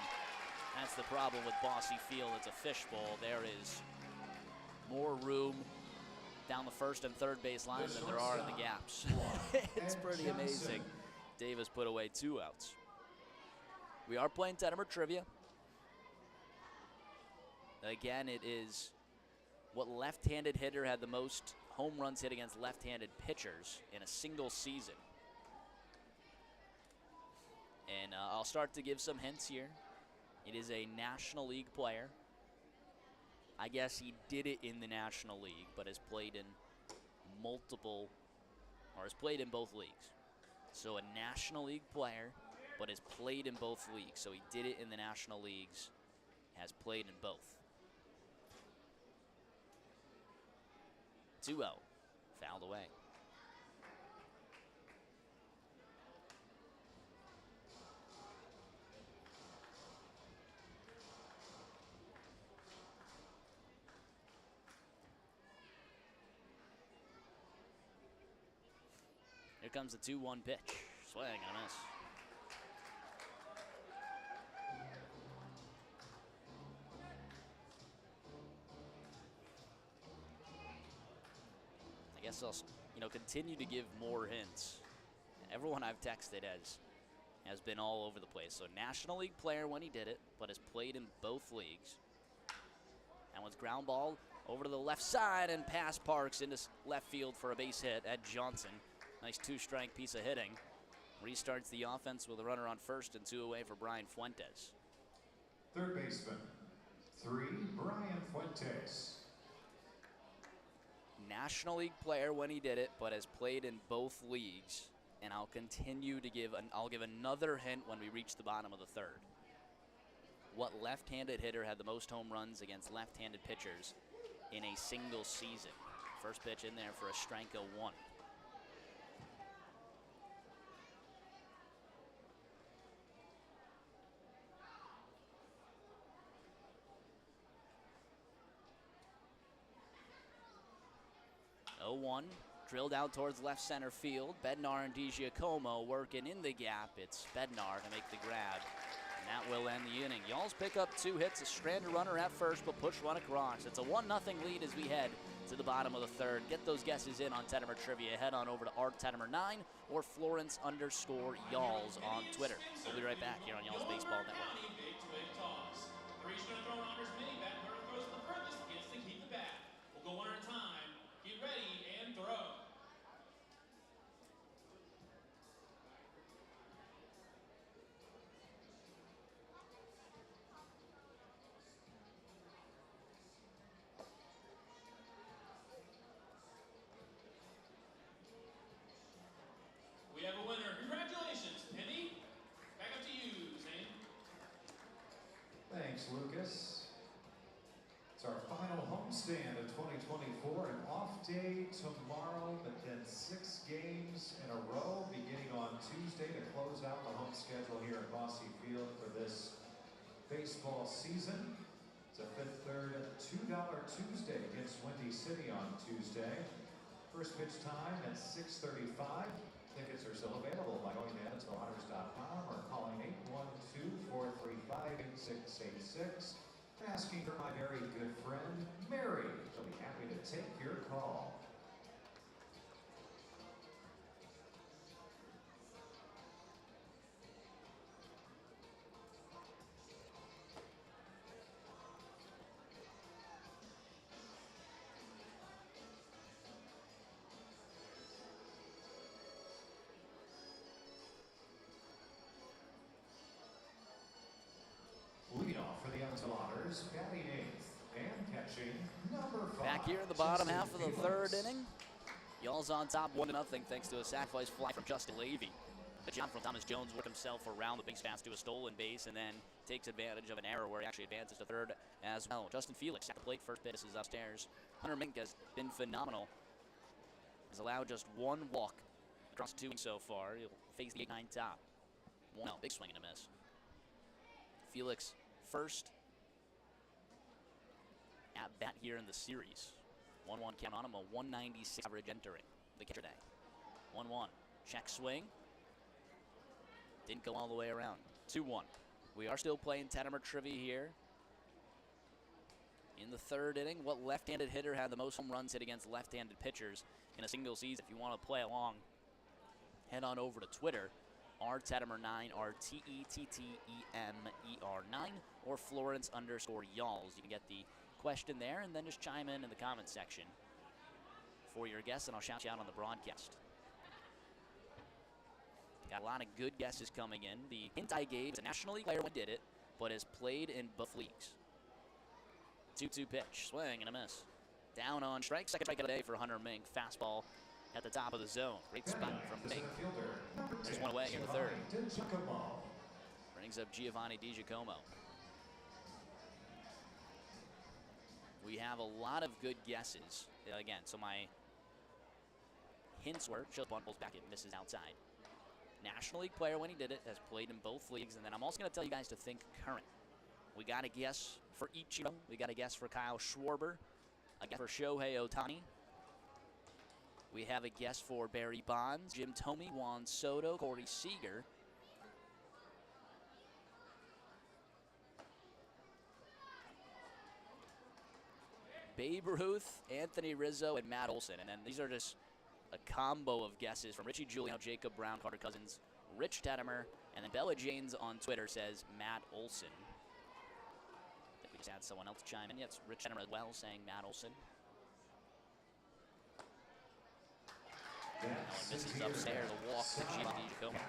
Speaker 1: that's the problem with Bosse Field. It's a fishbowl. There is more room down the first and third base lines than there are in the gaps. It's pretty amazing. Davis put away 2 outs. We are playing Tettemer trivia. Again, it is what left-handed hitter had the most home runs hit against left-handed pitchers in a single season. And I'll start to give some hints here. It is a National League player. I guess he did it in the National League, but has played in both leagues. So a National League player, but has played in both leagues. So he did it in the National Leagues, has played in both. 2-0, fouled away. Here comes the 2-1 pitch. Swing and a miss. I guess I'll continue to give more hints. Everyone I've texted has been all over the place. So National League player when he did it, but has played in both leagues. That one's ground ball over to the left side and past Parks into left field for a base hit at Johnson. Nice 2-strike piece of hitting. Restarts the offense with a runner on first and 2 away for Brian Fuentes.
Speaker 2: Third baseman, 3, Brian Fuentes.
Speaker 1: National League player when he did it, but has played in both leagues. And I'll continue to give another hint when we reach the bottom of the third. What left-handed hitter had the most home runs against left-handed pitchers in a single season? First pitch in there for a strike 1. Drilled out towards left center field. Bednar and DiGiacomo working in the gap. It's Bednar to make the grab, and that will end the inning. Y'all's pick up 2 hits, a stranded runner at first, but push one across. It's a 1-0 lead as we head to the bottom of the third. Get those guesses in on Tettemer Trivia. Head on over to @Tettemer9 or Florence_Y'alls on Twitter. We'll be right back here on Y'all's Baseball Network.
Speaker 4: We'll go one at a time. Get ready and throw. We have a winner. Congratulations, Penny. Back up to you, Zane.
Speaker 2: Thanks, Lucas. It's our final homestand of 2024, an off day tomorrow, but then 6 games in a row beginning on Tuesday to close out the home schedule here at Bosse Field for this baseball season. It's a fifth third $2 Tuesday against Windy City on Tuesday. First pitch time at 6:35. Tickets are still available by going to EvansvilleOtters.com or calling 812-435-8686. Asking for my very good friend, Mary. She'll be happy to take your call. Otters batting eighth and catching number 5.
Speaker 1: Back here in the bottom half of the third inning. Y'all's on top 1-0 thanks to a sacrifice fly from Justin Levy. The jump from Thomas Jones worked himself around the base pass to a stolen base and then takes advantage of an error where he actually advances to third as well. Justin Felix at the plate, first pitch is upstairs. Hunter Mink has been phenomenal. Has allowed just one walk across 2 innings so far. He'll face the 8-9 top. 1-0, big swing and a miss. Felix first at bat here in the series. 1-1 count on him, a 196 average entering the catcher day. 1-1, check swing. Didn't go all the way around. 2-1. We are still playing Tettemer trivia here. In the third inning, what left-handed hitter had the most home runs hit against left-handed pitchers in a single season? If you want to play along, head on over to Twitter, rtettemer9, RTETTEMER9, or Florence_y'alls. You can get the question there and then just chime in the comment section for your guess, and I'll shout you out on the broadcast. Got a lot of good guesses coming in. The hint I gave is a National League player who did it, but has played in both leagues. 2-2 pitch, swing and a miss. Down on strike, second strike of the day for Hunter Mink. Fastball at the top of the zone. Great spot from Mink. There's one away in the third. Brings up Giovanni DiGiacomo. We have a lot of good guesses. Again, so my hints were, show the bunt pulls back, it misses outside. National League player when he did it, has played in both leagues, and then I'm also going to tell you guys to think current. We got a guess for Ichiro. We got a guess for Kyle Schwarber. A guess for Shohei Ohtani. We have a guess for Barry Bonds, Jim Thome, Juan Soto, Corey Seager. Babe Ruth, Anthony Rizzo, and Matt Olson. And then these are just a combo of guesses from Richie Giuliano, Jacob Brown, Carter Cousins, Rich Tettemer, and then Bella Janes on Twitter says Matt Olson. I think we just had someone else chime in. Yeah, it's Rich Tettemer as well saying Matt Olson. Now it misses upstairs, a walk to Giovanni DiGiacomo.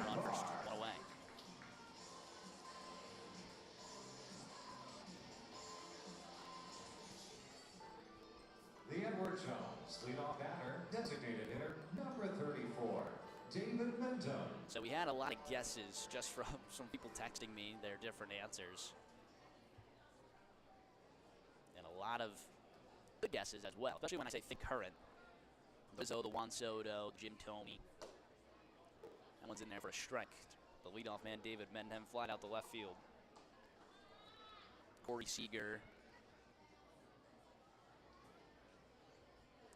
Speaker 1: Run first, one away.
Speaker 2: The Edward Jones leadoff batter, designated hitter, number 34, David Menton.
Speaker 1: So we had a lot of guesses just from some people texting me their different answers. And a lot of good guesses as well, especially when I say think current. Rizzo, the Juan Soto, Jim Thome. That one's in there for a strike. The leadoff man, David Menton, flied out the left field. Corey Seager.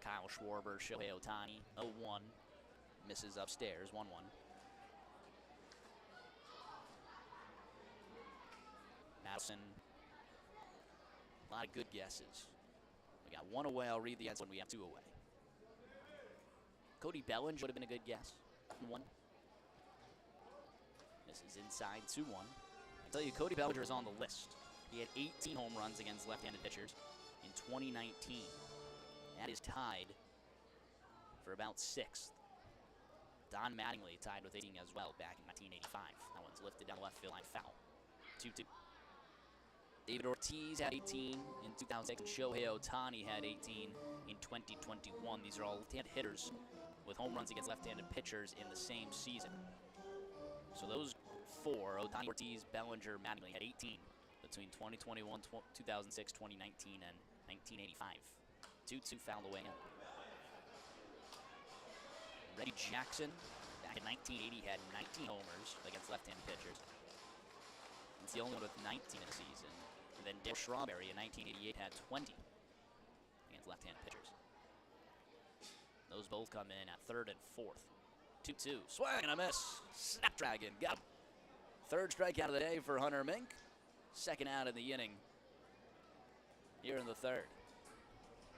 Speaker 1: Kyle Schwarber, Shohei Ohtani, 0-1. Misses upstairs, 1-1. Madison. A lot of good guesses. We got one away. I'll read the answer when we have two away. Cody Bellinger would have been a good guess. 1. This is inside 2-1. I tell you, Cody Bellinger is on the list. He had 18 home runs against left-handed pitchers in 2019. That is tied for about 6th. Don Mattingly tied with 18 as well back in 1985. That one's lifted down the left field line, foul. 2-2. David Ortiz had 18 in 2006, and Shohei Ohtani had 18 in 2021. These are all left-handed hitters with home runs against left-handed pitchers in the same season. So those 4, Ohtani, Ortiz, Bellinger, Mattingly, had 18 between 2021, 2006, 2019, and 1985. 2-2 fouled away in. Reggie Jackson, back in 1980, had 19 homers against left-handed pitchers. It's the only one with 19 in a season. And then Dale Strawberry in 1988 had 20 against left-handed pitchers. Those both come in at 3rd and 4th. 2-2, swing and a miss. Snapdragon, got him. 3rd strikeout of the day for Hunter Mink. 2nd out of the inning here in the 3rd.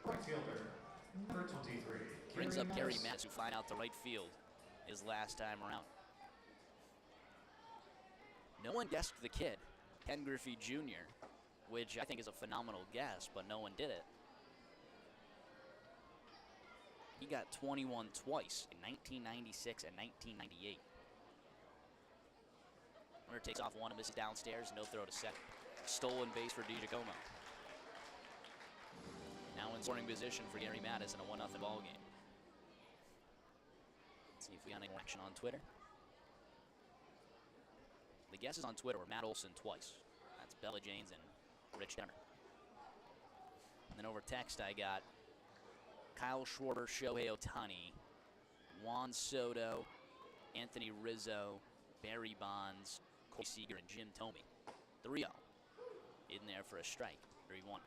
Speaker 2: Right fielder, number 23.
Speaker 1: Brings up Gary Matz, who flied out to right field his last time around. No one guessed the kid, Ken Griffey Jr., which I think is a phenomenal guess, but no one did it. He got 21 twice in 1996 and 1998. Runner takes off one and misses downstairs, no throw to second. stolen base for DiGiacomo. Now in scoring position for Gary Mattis in a 1-0 ball game. Let's see if we got any action on Twitter. The guesses on Twitter were Matt Olson twice. That's Bella Janes and Rich Tettemer. And then over text I got Kyle Schwarber, Shohei Ohtani, Juan Soto, Anthony Rizzo, Barry Bonds, Corey Seager, and Jim Thome. 3-0 in there for a strike. 3-1.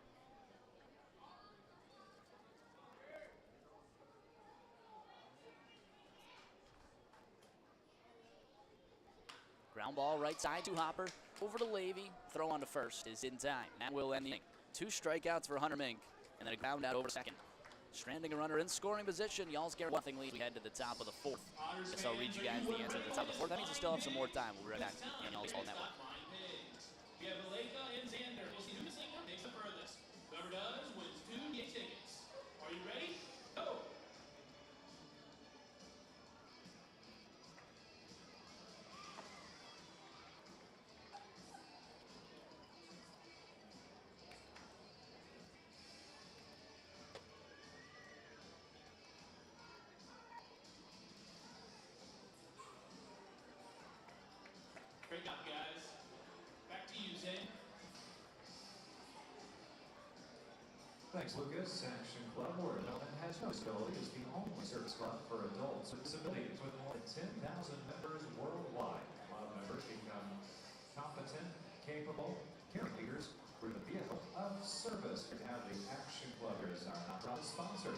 Speaker 1: Ground ball right side to Hopper. Over to Levy. Throw on to first is in time. That will end the inning. 2 strikeouts for Hunter Mink. And then a ground out over second. Stranding a runner in scoring position. Y'all's get 1-0 lead. We head to the top of the 4th. Guess I'll read you guys the answer at the top of the 4th. That means we still have some more time. We'll be right back on Y'all's Baseball Network.
Speaker 4: We have Maleka and Xander. We'll see who the single takes the furthest. Whoever does wins 2 gate tickets. Are you ready? Go! Great job, guys. Back to you, Zane.
Speaker 2: Thanks, Lucas. Action Club, where development has no disability, is the only service club for adults with disabilities with more than 10,000 members worldwide. Club members become competent, capable caring leaders through the vehicle of service. We have the Action Club here as our nonprofit sponsor.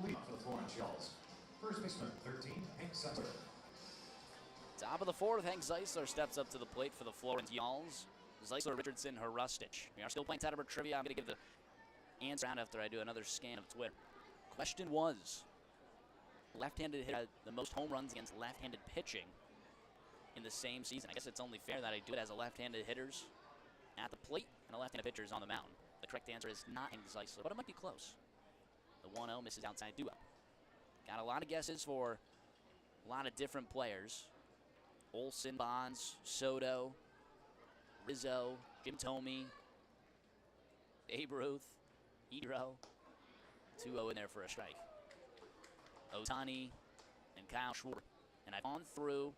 Speaker 2: Lead off for the Florence Y'alls. First baseman, 13, Hank Zeisler.
Speaker 1: Top of the 4th, Hank Zeisler steps up to the plate for the Florence Y'alls. Zeisler, Richardson, Hrustich. We are still playing Tettemer trivia. I'm going to give the answer out after I do another scan of Twitter. Question was, left-handed hitter had the most home runs against left-handed pitching in the same season. I guess it's only fair that I do it as a left-handed hitters at the plate and a left-handed pitchers on the mound. The correct answer is not Hank Zeisler, but it might be close. The 1-0 misses outside duo. Got a lot of guesses for a lot of different players. Olson, Bonds, Soto, Rizzo, Jim Thome, Babe Ruth, Hero. 2-0 in there for a strike. Ohtani and Kyle Schwarber. And I've gone through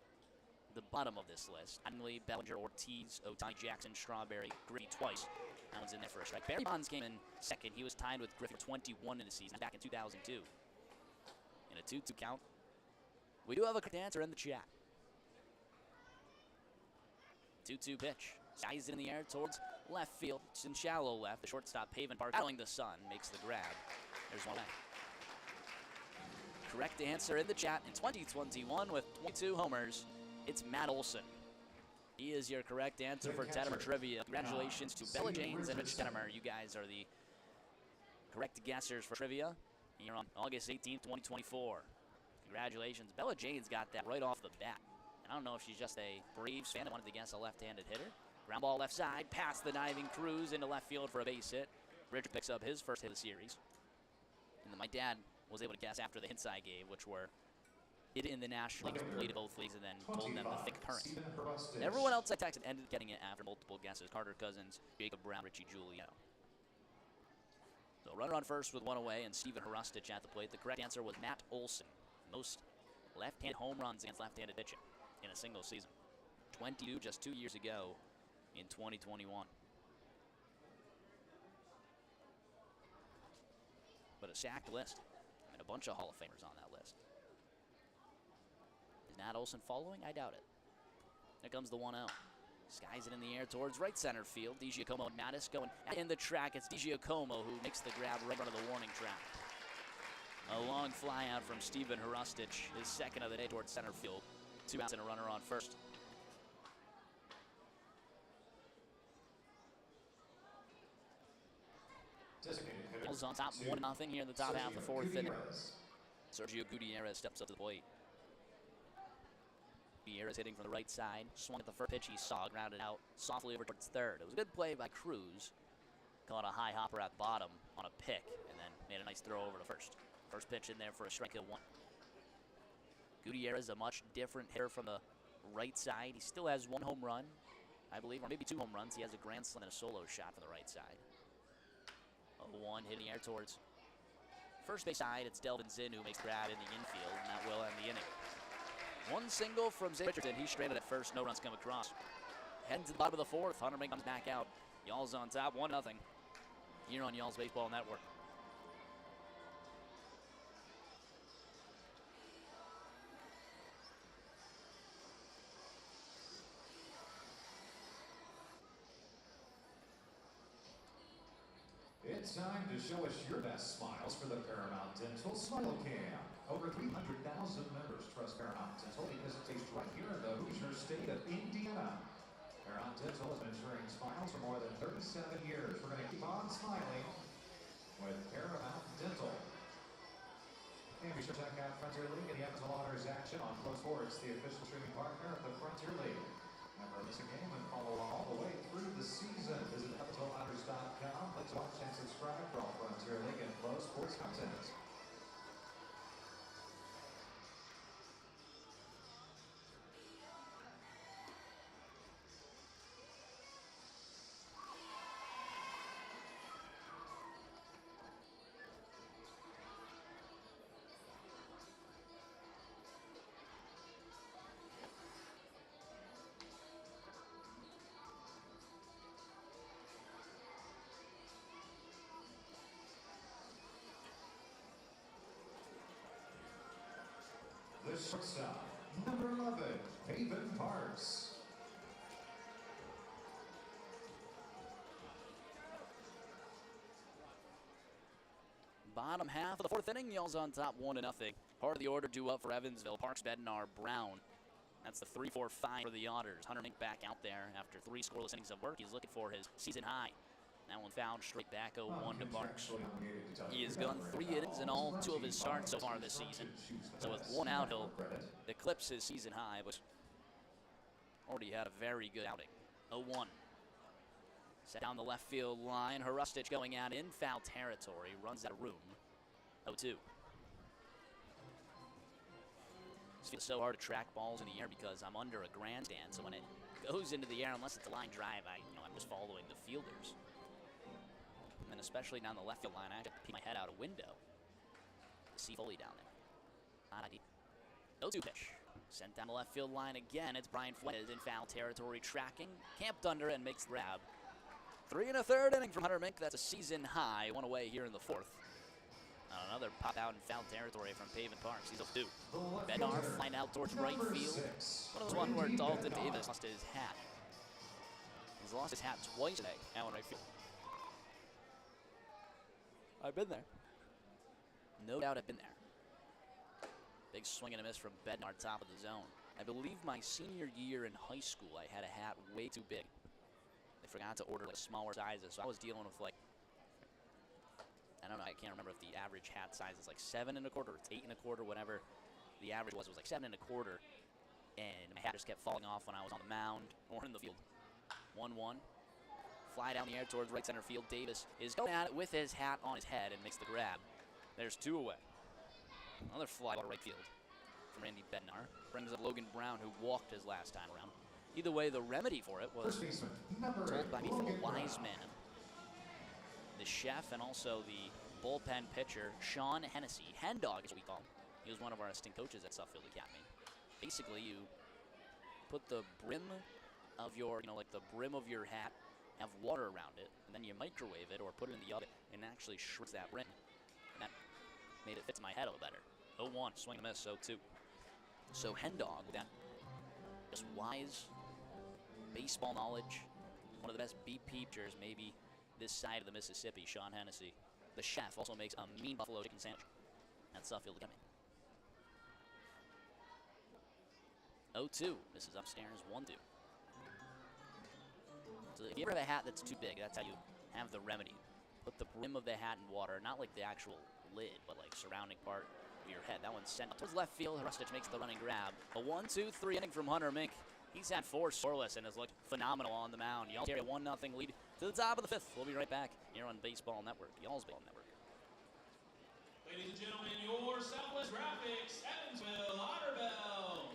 Speaker 1: the bottom of this list. Adley, Bellinger, Ortiz, Ohtani, Jackson, Strawberry, Griffey twice. That one's in there for a strike. Barry Bonds came in second. He was tied with Griffey for 21 in the season back in 2002. In a 2-2 count. We do have a correct answer in the chat. 2-2 pitch. Skies it in the air towards left field. It's in shallow left. The shortstop, Paven Park, battling the sun, makes the grab. There's one back. Correct answer in the chat in 2021 with 22 homers. It's Matt Olson. He is your correct answer for Tettemer Trivia. Congratulations to Bella Janes and Rich Tettemer. You guys are the correct guessers for trivia here on August 18th, 2024. Congratulations. Bella Janes got that right off the bat. I don't know if she's just a Braves fan that wanted to guess a left-handed hitter. Ground ball left side, past the diving Cruz into left field for a base hit. Richard picks up his first hit of the series. And then my dad was able to guess after the hints I gave, which were hit in the National League, played both leagues, and then told them the thick current. Everyone else I texted ended up getting it after multiple guesses. Carter Cousins, Jacob Brown, Richie Giuliano. So runner on first with 1 away, and Steven Hrustich at the plate. The correct answer was Matt Olson. Most left-handed home runs against left-handed pitching in a single season. 22 just 2 years ago in 2021. But a stacked list, and a bunch of Hall of Famers on that list. Is Matt Olson following? I doubt it. There comes the 1-0. Skies it in the air towards right center field. DiGiacomo and Mattis going in the track. It's DiGiacomo who makes the grab right under the warning track. A long fly out from Steven Hrustich, his second of the day towards center field. 2 outs and a runner on first. Y'all's on top 1-0 here in the top half of the fourth inning.
Speaker 2: Gutierrez.
Speaker 1: Sergio Gutierrez steps up to the plate. Gutierrez hitting from the right side. Swung at the first pitch he saw, grounded out softly over towards third. It was a good play by Cruz. Caught a high hopper at the bottom on a pick, and then made a nice throw over to first. First pitch in there for a strikeout 1. Gutierrez, a much different hitter from the right side. He still has 1 home run, I believe, or maybe 2 home runs. He has a grand slam and a solo shot from the right side. 0-1 hitting air towards first base side. It's Delvin Zinn who makes the grab in the infield, and that will end the inning. 1 single from Zay Richardson. He stranded at first. No runs come across. Heading to the bottom of the 4th. Hunter Mink comes back out. Y'all's on top 1-0 here on Y'all's Baseball Network.
Speaker 2: It's time to show us your best smiles for the Paramount Dental Smile Cam. Over 300,000 members trust Paramount Dental because it tastes right here in the Hoosier state of Indiana. Paramount Dental has been ensuring smiles for more than 37 years. We're going to keep on smiling with Paramount Dental. And be sure to check out Frontier League and the Evansville Otters action on Pro Sports, the official streaming partner of the Frontier League. Never miss a game and follow all the way through the season. Visit EvansvilleOtters.com. Click to watch and subscribe for all Frontier League and Pro Sports content. The shortstop, number 11, Pavin Parks.
Speaker 1: Bottom half of the 4th inning, Y'all's on top 1-0. Part of the order due up for Evansville. Parks, Bednar, Brown. That's the 3-4-5 for the Otters. Hunter Mink back out there after 3 scoreless innings of work. He's looking for his season high. That one fouled straight back 0-1 to Parks. He has gone 3 innings in all 2 of his starts so far this season. So with 1 out, he'll eclipse his season high, but already had a very good outing. 0-1. Set down the left field line. Harustich going out in foul territory. Runs out of room. 0-2. It feels so hard to track balls in the air because I'm under a grandstand. So when it goes into the air, unless it's a line drive, I'm just following the fielders. And especially down the left field line, I have to peek my head out a window. See Foley down there. Not ideal. 0-2 pitch. Sent down the left field line again. It's Brian Fuentes in foul territory, tracking, camped under, and makes the grab. 3 1/3 inning from Hunter Mink. That's a season high. 1 away here in the 4th. Another pop out in foul territory from Pavin Parks. He's 0-2. Bednar flying out towards right field. One of those ones where Dalton Davis lost his hat. He's lost his hat twice today out in right field. I've been there. No doubt I've been there. Big swing and a miss from Bednar, top of the zone. I believe my senior year in high school, I had a hat way too big. They forgot to order smaller sizes, so I was dealing with I don't know, I can't remember if the average hat size is 7 1/4 or it's 8 1/4, whatever the average was 7 1/4. And my hat just kept falling off when I was on the mound or in the field. 1-1. Fly down the air towards right center field. Davis is going at it with his hat on his head and makes the grab. There's 2 away. Another fly ball right field from Randy Bednar. Brings up Logan Brown, who walked his last time around. Either way, the remedy for it was told by me from a wise man. The chef and also the bullpen pitcher, Sean Hennessy. Hen Dog is what we call him. He was one of our assistant coaches at Suffield Academy. Basically, you put the brim of your, the brim of your hat, have water around it, and then you microwave it or put it in the oven, and it actually shrinks that rim. And that made it fit to my head a little better. 0-1, swing and miss, 0-2. So Hen Dog, with that just wise baseball knowledge, one of the best BP pitchers maybe this side of the Mississippi, Sean Hennessy. The chef also makes a mean buffalo chicken sandwich at Suffield Academy. 0-2, this is upstairs, 1-2. So if you ever have a hat that's too big, that's how you have the remedy. put the brim of the hat in water, not like the actual lid, but like surrounding part of your head. That one's sent towards left field. Hrustic makes the running grab. A 1-2-3 inning from Hunter Mink. He's had 4 scoreless and has looked phenomenal on the mound. Y'all carry a 1-0 lead to the top of the 5th. We'll be right back here on Baseball Network, Y'all's Baseball Network.
Speaker 4: Ladies and gentlemen, your Southwest Graphics Evansville Otter Bells.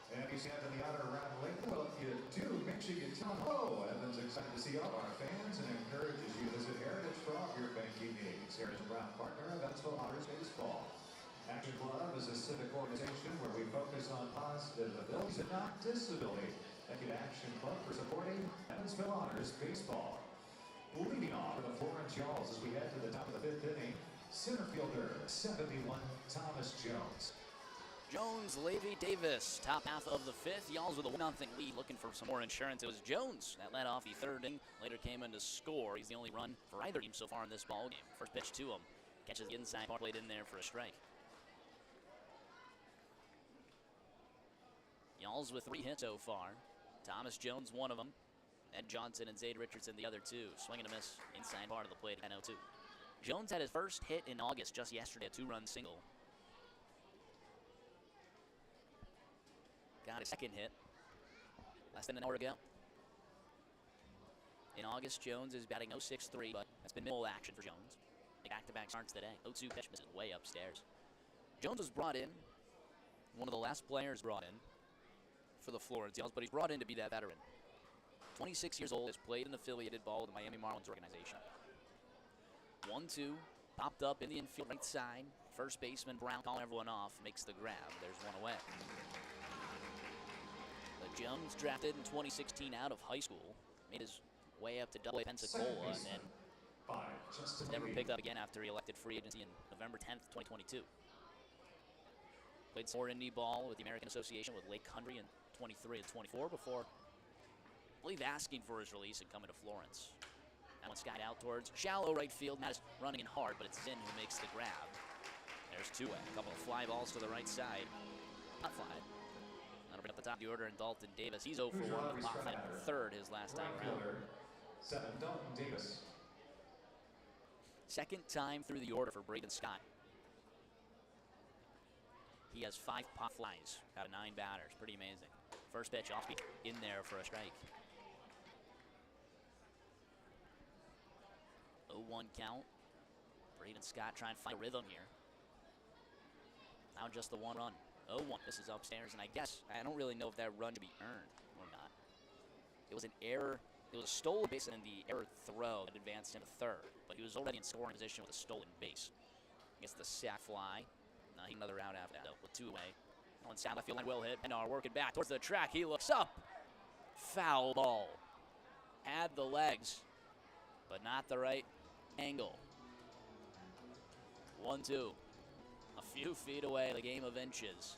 Speaker 2: And if you have the Otter around lately, well, if you do, make sure you tell them hello. Evan's excited to see all our fans and encourages you to visit Heritage for all your banking needs. Heritage Brown partner of Evansville Otters Baseball. Action Club is a civic organization where we focus on positive abilities and not disability. Thank you to Action Club for supporting Evansville Otters Baseball. Leading off for the Florence Y'alls as we head to the top of the 5th inning, center fielder 71, Thomas Jones.
Speaker 1: Jones, Levy, Davis, top half of the 5th. Y'alls with a 1-0 lead, looking for some more insurance. It was Jones that led off the 3rd inning. Later came in to score. He's the only run for either team so far in this ball game. First pitch to him. Catches the inside part, played in there for a strike. Y'alls with 3 hits so far. Thomas Jones, one of them. Ed Johnson and Zade Richardson, the other 2. Swing and a miss inside part of the plate at 10-2. Jones had his first hit in August, just yesterday, a 2-run single. Got his second hit less than an hour ago. In August, Jones is batting .063, but that's been minimal action for Jones. Back-to-back starts today. 0-2 pitch misses way upstairs. Jones was brought in, one of the last players brought in for the Florence Y'alls, but he's brought in to be that veteran. 26 years old, has played an affiliated ball with the Miami Marlins organization. 1-2, popped up in the infield right side. First baseman Brown calling everyone off, makes the grab. There's one away. Jones, drafted in 2016 out of high school, made his way up to Double-A Pensacola, and then never picked up again after he elected free agency in November 10th, 2022. Played some more indie ball with the American Association with Lake Country in 23 and 24 before, I believe, asking for his release and coming to Florence. That one skied out towards shallow right field. Matt is running in hard, but it's Zinn who makes the grab. There's 2 away. A couple of fly balls to the right side. Not fly. That'll bring up the top of the order, and Dalton Davis. He's 0 for 1. The pop fly 3rd his last time around.
Speaker 2: 7, Dalton Davis.
Speaker 1: Second time through the order for Braden Scott. He has 5 pop flies out of 9 batters. Pretty amazing. First pitch off speed in there for a strike. 0-1 count. Braden Scott trying to find a rhythm here. Now just the 1 run. 0-1. This is upstairs, and I guess I don't really know if that run should be earned or not. It was an error. It was a stolen base and the error throw that advanced him to 3rd, but he was already in scoring position with a stolen base. Gets the sac fly. Another out after that with 2 away. On south left field line, well hit. Bednar working back towards the track. He looks up. Foul ball. Had the legs, but not the right angle. 1-2. A few feet away, the game of inches.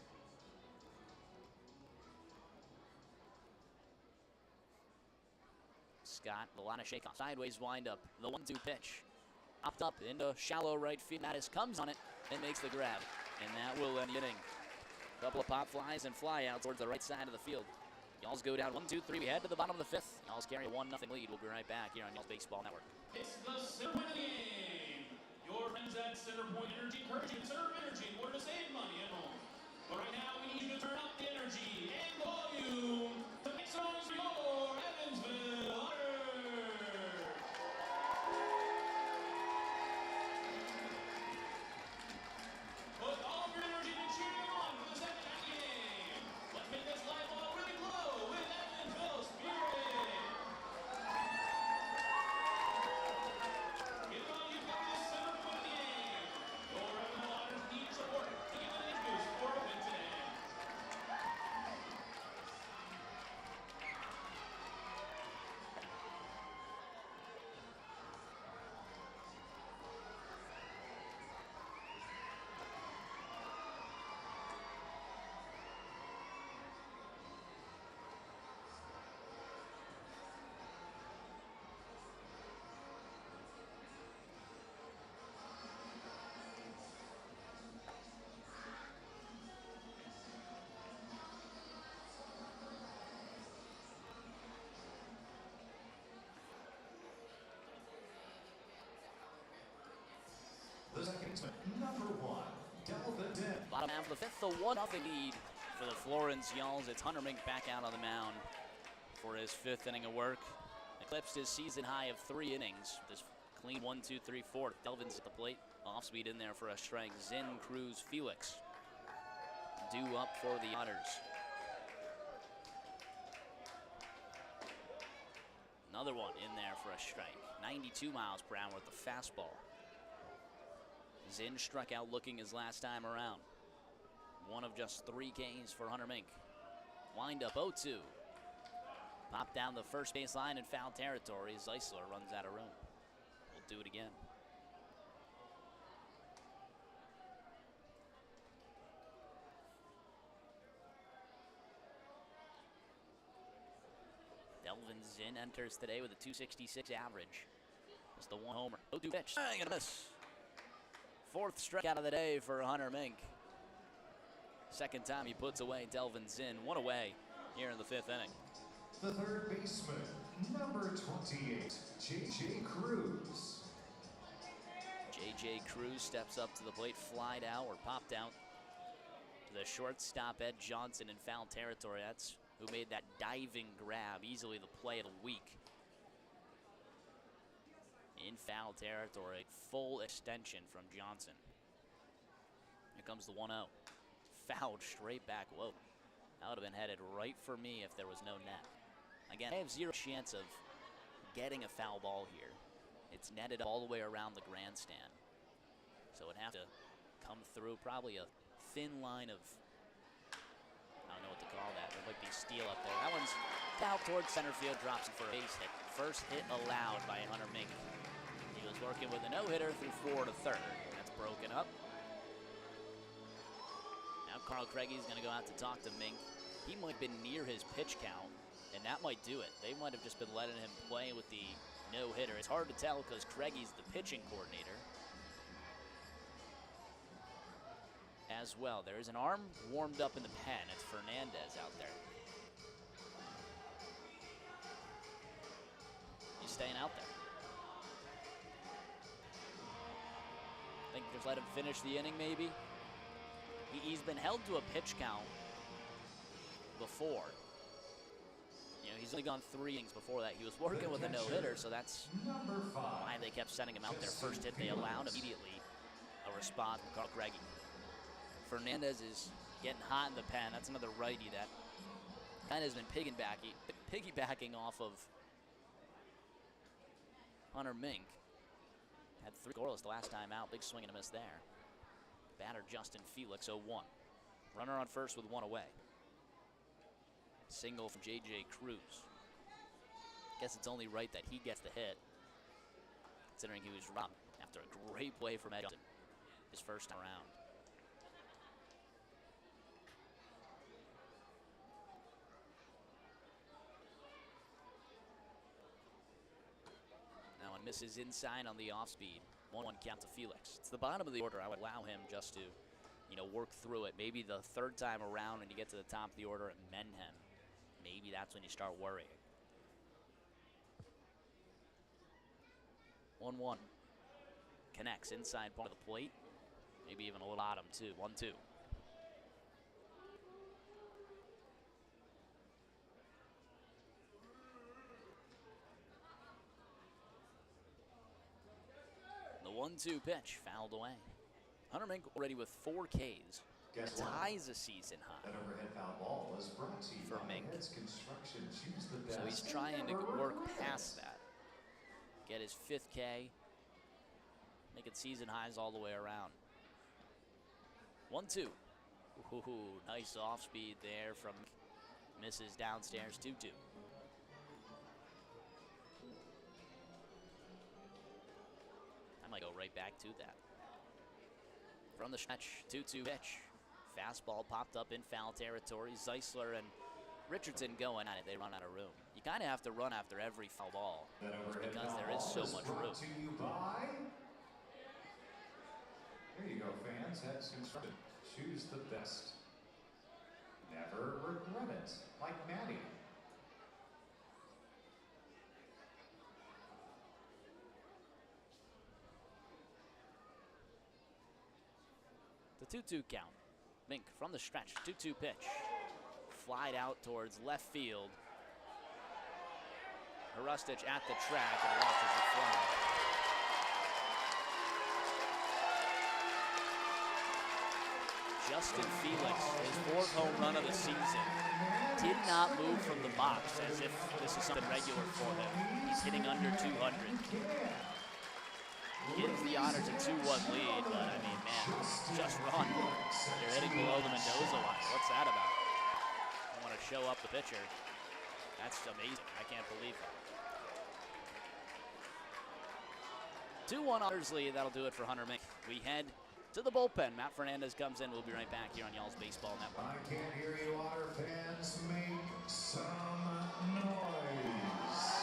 Speaker 1: Scott, a lot of shake-off. Sideways wind-up. The 1-2 pitch. Popped up into shallow right field. Mattis comes on it and makes the grab. And that will end the inning. Couple of pop flies and fly out towards the right side of the field. Y'alls go down 1-2-3. We head to the bottom of the 5th. Y'alls carry a 1-0 lead. We'll be right back here on Y'alls Baseball Network.
Speaker 4: It's the center point of the game. Your friends at Center Point Energy encourage you to conserve energy in order to save money at home. But right now, we need you to turn up the energy and volume to make some noise for your Evansville Otters. Put all of your energy into cheering on for the second half of the game. Let's make this
Speaker 2: baseman, number 1, Delvin Zinn.
Speaker 1: Bottom half of the fifth, the 1-0 lead for the Florence Yalls. It's Hunter Mink back out on the mound for his 5th inning of work. Eclipsed his season high of 3 innings. This clean 1, 2, 3, 4. Delvin's at the plate. Off speed in there for a strike. Zinn, Cruz, Felix due up for the Otters. Another one in there for a strike. 92 miles per hour with the fastball. Zinn struck out looking his last time around. One of just 3 Ks for Hunter Mink. Wind up 0-2. Pop down the first base line in foul territory. Zeisler runs out of room. We'll do it again. Delvin Zinn enters today with a .266 average. Just the 1 homer. 0-2 pitch. Swing and a miss. 4th strikeout of the day for Hunter Mink. 2nd time he puts away Delvin Zinn. 1 away here in the 5th inning.
Speaker 2: The 3rd baseman, number 28, J.J. Cruz.
Speaker 1: J.J. Cruz steps up to the plate, flied out or popped out to the shortstop Ed Johnson in foul territory. That's who made that diving grab, easily the play of the week. In foul territory, full extension from Johnson. Here comes the 1-0. Fouled straight back. Whoa. That would have been headed right for me if there was no net. Again, I have 0 chance of getting a foul ball here. It's netted all the way around the grandstand. So it'd have to come through probably a thin line of, I don't know what to call that. There might be steel up there. That one's out towards center field, drops it for a base hit. First hit allowed by Hunter Mink. He was working with a no-hitter through 4 to 3rd. That's broken up. Now Carl Craigy's going to go out to talk to Mink. He might have been near his pitch count, and that might do it. They might have just been letting him play with the no-hitter. It's hard to tell because Craigy's the pitching coordinator as well. There is an arm warmed up in the pen. It's Fernandez out there. He's staying out there. I think just let him finish the inning maybe. He's been held to a pitch count before. You know, he's only gone 3 innings before that. He was working with a no-hitter, so that's why they kept sending him out there. First hit, they allowed immediately a response from Carl Craigy. Fernandez is getting hot in the pen. That's another righty that kind of has been piggybacking off of Hunter Mink. Had 3 scoreless the last time out. Big swing and a miss there. Batter Justin Felix, 0-1. Runner on first with 1 away. Single from J.J. Cruz. Guess it's only right that he gets the hit, considering he was robbed after a great play from Ed Johnson his first time around. Now one misses inside on the off speed. 1-1 count to Felix. It's the bottom of the order. I would allow him just to, you know, work through it. Maybe the 3rd time around when you get to the top of the order at Menhem. Maybe that's when you start worrying. 1-1. Connects inside part of the plate. Maybe even a little bottom too. 1-2. The 1-2 pitch fouled away. Hunter Mink already with 4 Ks. That ties a season high.
Speaker 2: That overhead foul ball was brought to you
Speaker 1: for
Speaker 2: by
Speaker 1: Mink.
Speaker 2: Heads Construction. Choose the best.
Speaker 1: So he's trying to work past that. Get his 5th K. Make it season highs all the way around. 1-2. Ooh, nice off speed there from misses downstairs. 2-2. I might go right back to that. From the stretch, 2-2 pitch. Fastball popped up in foul territory. Zeisler and Richardson going at it. They run out of room. You kind of have to run after every foul ball because there is so much room.
Speaker 2: To you by... There you go, fans. Heads Construction. Choose the best. Never regret it. Like Maddie.
Speaker 1: The 2-2 count. Mink from the stretch, 2-2 pitch. Flied out towards left field. Hrustic at the track and watches it fly. Justin Felix, his 4th home run of the season, did not move from the box as if this is something regular for him. He's hitting under 200. Gives the Otters a 2-1 lead, but I mean, man, just run. They're hitting below the Mendoza line. What's that about? I want to show up the pitcher. That's amazing. I can't believe that. 2-1 Otters lead. That'll do it for Hunter Mink. We head to the bullpen. Matt Fernandez comes in. We'll be right back here on Y'all's Baseball Network.
Speaker 2: I can't hear you, Otter fans. Make some noise.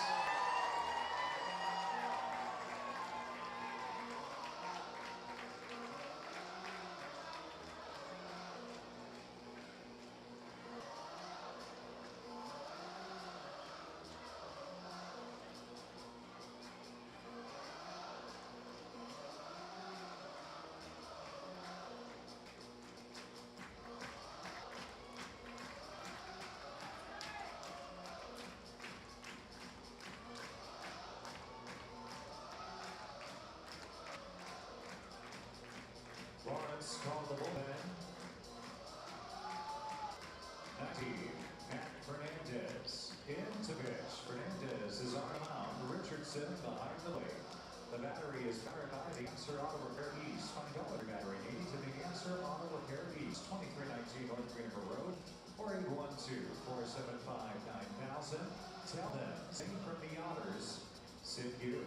Speaker 2: Florence called the bullpen. Matt Fernandez into pitch. Fernandez is on the mound. Richardson behind the plate. The battery is powered by the Answer Auto Repair East. Find all your battery needs at the Answer Auto Repair East, 2319 North Greenville Road, or 812-475-9000. Tell them, sing from the Otters, Sid Hugh.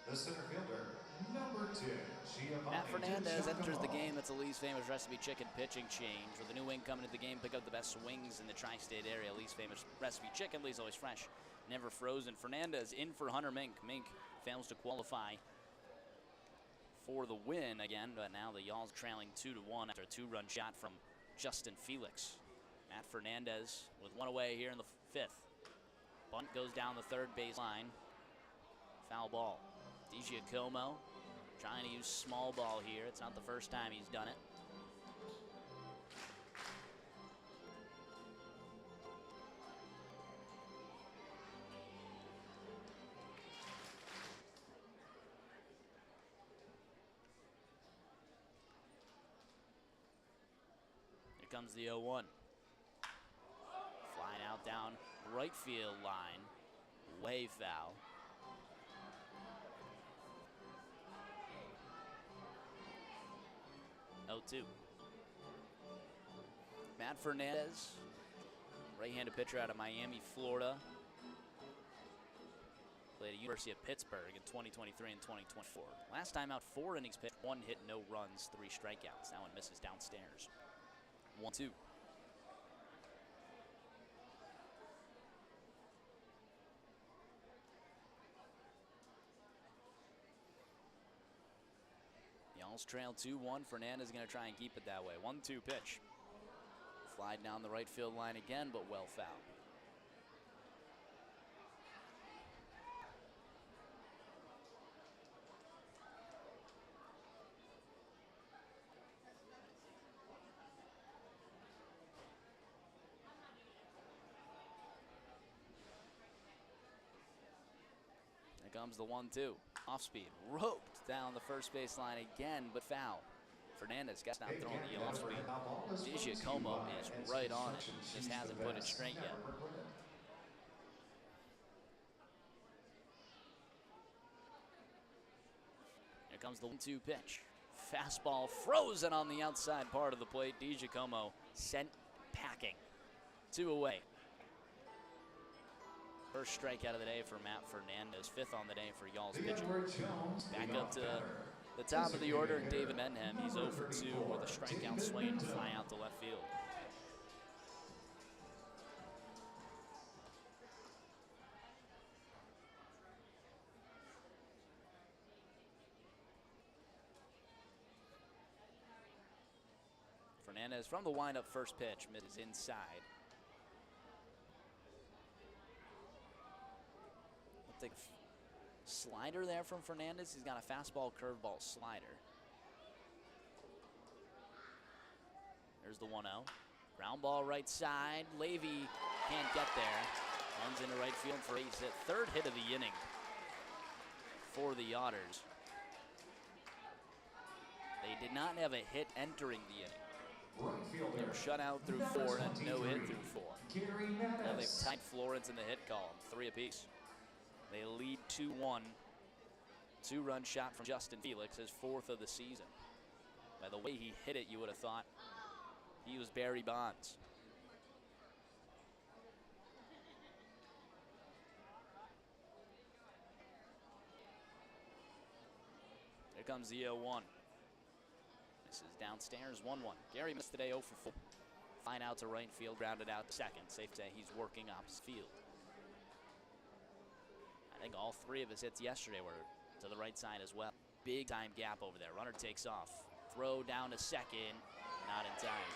Speaker 2: The center fielder, number 10,
Speaker 1: Matt Fernandez enters the game. That's the Lee's famous recipe chicken pitching change. With a new wing coming into the game, pick up the best swings in the tri-state area. Lee's famous recipe chicken. Lee's always fresh, never frozen. Fernandez in for Hunter Mink. Mink fails to qualify for the win again, but now the Y'alls trailing 2-1 after a 2-run shot from Justin Felix. Matt Fernandez with one away here in the 5th. Bunt goes down the third base line. Foul ball. DiGiacomo trying to use small ball here. It's not the first time he's done it. Here comes the 0-1. Flying out down right field line. Way foul. 0-2. Matt Fernandez, right-handed pitcher out of Miami, Florida. Played at University of Pittsburgh in 2023 and 2024. Last time out, 4 innings pitched, 1 hit, no runs, 3 strikeouts. That one misses downstairs. 1-2. Y'alls trail 2-1. Fernandez is going to try and keep it that way. 1-2 pitch. Fly down the right field line again, but well fouled. Here comes the 1-2. Off speed, roped down the first base line again, but foul. Fernandez got down throwing the off speed. DiGiacomo is right on it. Just hasn't put it straight yet. Here comes the 1-2 pitch. Fastball frozen on the outside part of the plate. DiGiacomo sent packing. 2 away. First strikeout of the day for Matt Fernandez, 5th on the day for Y'all's
Speaker 2: The
Speaker 1: pitching.
Speaker 2: Edward Jones
Speaker 1: Back up to
Speaker 2: batter.
Speaker 1: the top of the order, and
Speaker 2: Designated
Speaker 1: David Menhem. He's 0 for 2 with a strikeout
Speaker 2: David
Speaker 1: swing and a
Speaker 2: Menhem.
Speaker 1: fly out to left field. Fernandez from the windup, first pitch, misses inside. Looks like slider there from Fernandez. He's got a fastball, curveball, slider. There's the 1-0. Ground ball right side. Levy can't get there. Runs into right field for a base hit. Third hit of the inning for the Otters. They did not have a hit entering the inning.
Speaker 2: Right fielder.
Speaker 1: They were shut out through 4 and no hit through 4.
Speaker 2: Gary
Speaker 1: Now they've
Speaker 2: Mattis.
Speaker 1: tied Florence in the hit column, 3 apiece. They lead 2-1. 2-run shot from Justin Felix, his 4th of the season. By the way he hit it, you would have thought he was Barry Bonds. Here comes the 0-1. This is downstairs, 1-1. Gary missed today 0 for 4. Fine out to right field, grounded out to second. Safe to say he's working opposite field. I think all 3 of his hits yesterday were to the right side as well. Big time gap over there. Runner takes off. Throw down to second, not in time.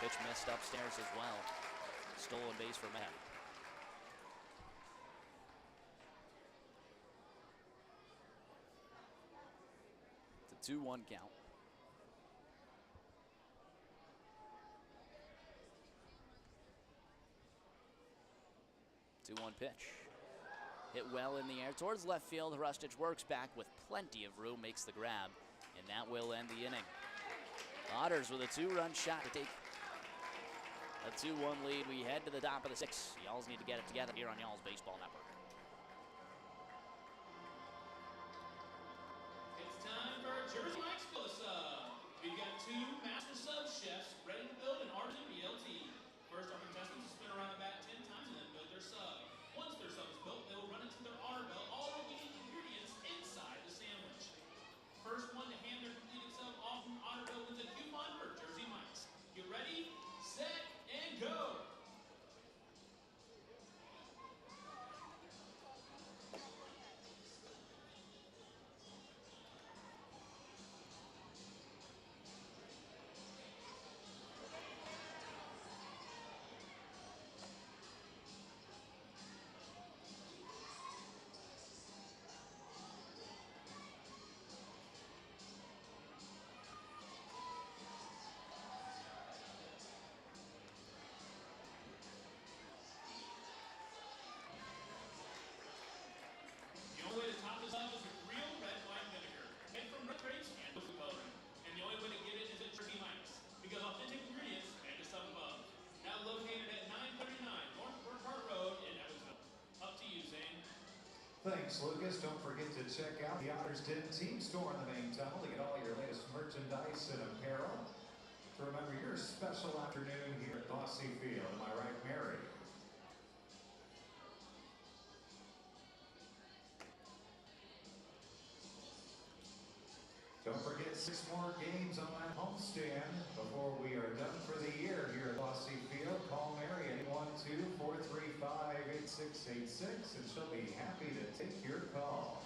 Speaker 1: Pitch missed upstairs as well. Stolen base for Matt. It's a 2-1 count. 2-1 pitch. Hit well in the air towards left field. Hrustich works back with plenty of room, makes the grab, and that will end the inning. Otters with a 2-run shot to take a 2-1 lead. We head to the top of the 6th. Y'alls need to get it together here on Y'all's Baseball Network.
Speaker 4: It's time for Jersey Mike's Fill Sub. We've got 2 master sub chefs ready to build an artisan BLT. First, our contestants will spin around the bat 10 times and then build their sub. Once their sub is built, they will run it to their honor bell, all the unique ingredients inside the sandwich. First one to hand their completed sub off from honor bell wins a coupon for Jersey Mike's. Get ready, set, and go. The only way to top this up is with real red wine vinegar, made from red grapes and food coloring. And the only way to get it is at Jersey Mike's, because authentic ingredients made us up above. Now located at 939 North Burke Park Road in Evansville. Up to you, Zane.
Speaker 2: Thanks, Lucas. Don't forget to check out the Otters Den Team Store in the main tunnel to get all your latest merchandise and apparel. To remember your special afternoon here at Bossy Field. Am I right, Mary? Don't forget 6 more games on that homestand before we are done for the year here at Bossy Field. Call Mary at 812-435-8686 and she'll be happy to take your call.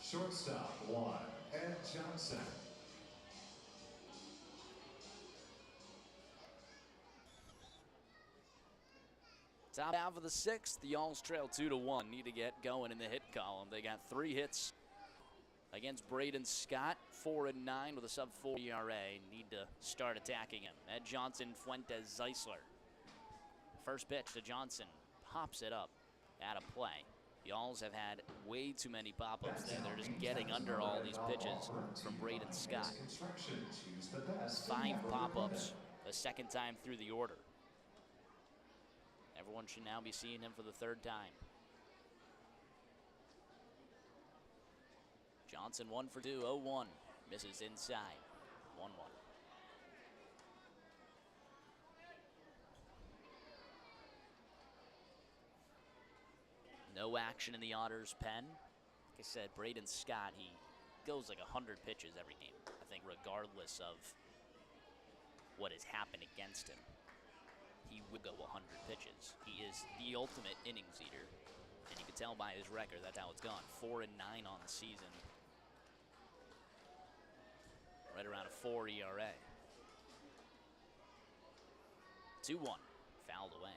Speaker 2: Shortstop 1, Ed Johnson.
Speaker 1: Top half of the 6th, the Y'alls trail 2-1. Need to get going in the hit column. They got 3 hits against Braden Scott, 4-9 with a sub-4 ERA. Need to start attacking him. Ed Johnson, Fuentes, Zeisler. First pitch to Johnson, pops it up out of play. Y'alls have had way too many pop-ups there. They're just getting under all these pitches from Braden Scott. 5 pop-ups, the 2nd time through the order. Everyone should now be seeing him for the 3rd time. Johnson 1 for 2, 0-1. Misses inside. 1-1. No action in the Otters' pen. Like I said, Braden Scott, he goes like 100 pitches every game, I think, regardless of what has happened against him. He would go 100 pitches. He is the ultimate innings eater, and you can tell by his record that's how it's gone. 4-9 on the season, right around a 4 ERA. 2-1, fouled away.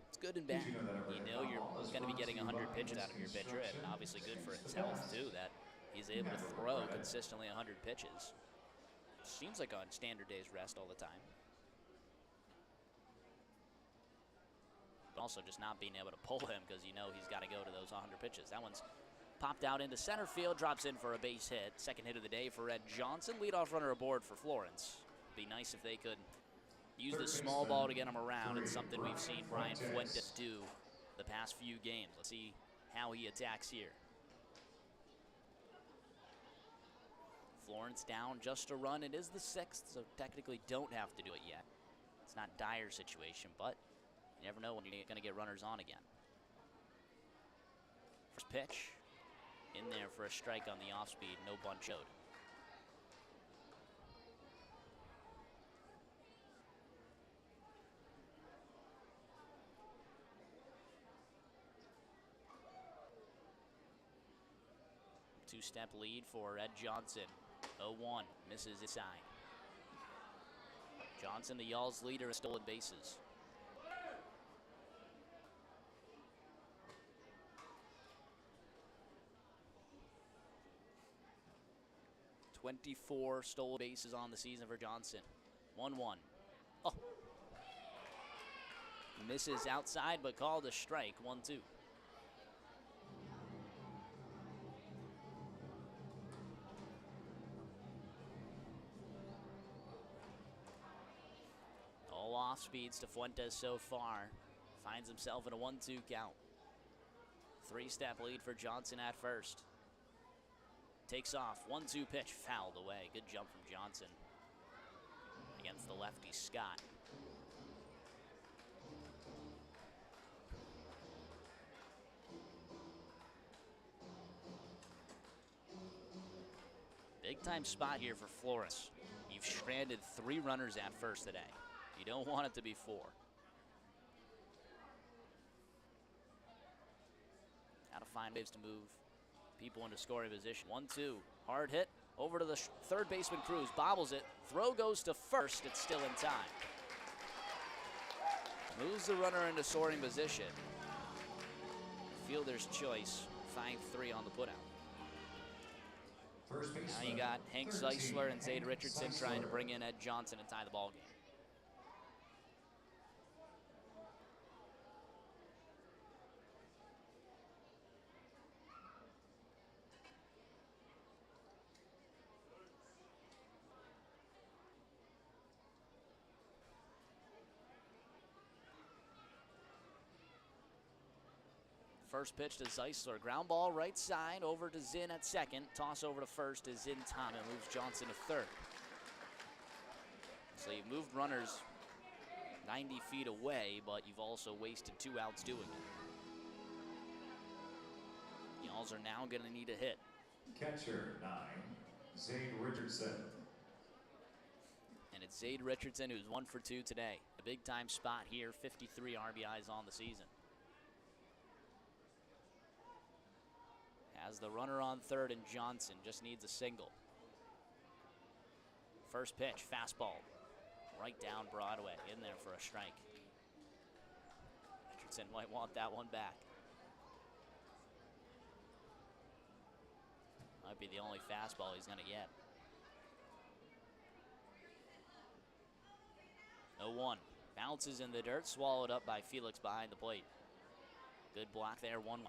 Speaker 1: It's good and bad. You know you're going to be getting 100 pitches out of your pitcher, and obviously good for his health too, that he's able to throw consistently 100 pitches. Seems like on standard days rest all the time. But also just not being able to pull him because you know he's got to go to those 100 pitches. That one's popped out into center field, drops in for a base hit. Second hit of the day for Ed Johnson. Leadoff runner aboard for Florence. Be nice if they could use the small ball to get him around. It's something we've seen Brian Fuentes do the past few games. Let's see how he attacks here. Florence down just a run. It is the 6th, so technically don't have to do it yet. It's not a dire situation, but you never know when you're going to get runners on again. First pitch, in there for a strike on the off speed. No bunt showed. Two-step lead for Ed Johnson. 0-1, misses inside. Johnson, the Y'all's leader in stolen bases. "24 stolen bases on the season for Johnson. 1-1. Oh. Misses outside, but called a strike. 1-2. Off speeds to Fuentes so far. Finds himself in a 1-2 count. Three-step lead for Johnson at first. Takes off. 1-2 pitch, fouled away. Good jump from Johnson against the lefty Scott. Big time spot here for Florence. You've stranded 3 runners at first today. You don't want it to be 4. Got to find ways to move people into scoring position. 1-2, hard hit over to the third baseman Cruz, bobbles it. Throw goes to first. It's still in time. Moves the runner into scoring position. Fielder's choice. 5-3 on the putout. Now you got Hank Zeisler and Zade Richardson trying to bring in Ed Johnson and tie the ball game. First pitch to Zeisler. Ground ball right side over to Zinn at second. Toss over to first as Zinn Tom and moves Johnson to third. So you've moved runners 90 feet away, but you've also wasted 2 outs doing it. Y'alls are now going to need a hit.
Speaker 2: Catcher 9, Zade Richardson.
Speaker 1: And it's Zade Richardson who's 1 for 2 today. A big time spot here, 53 RBIs on the season. Has the runner on third, and Johnson just needs a single. First pitch, fastball, right down Broadway, in there for a strike. Richardson might want that one back. Might be the only fastball he's gonna get. 0-1, bounces in the dirt, swallowed up by Felix behind the plate. Good block there, 1-1.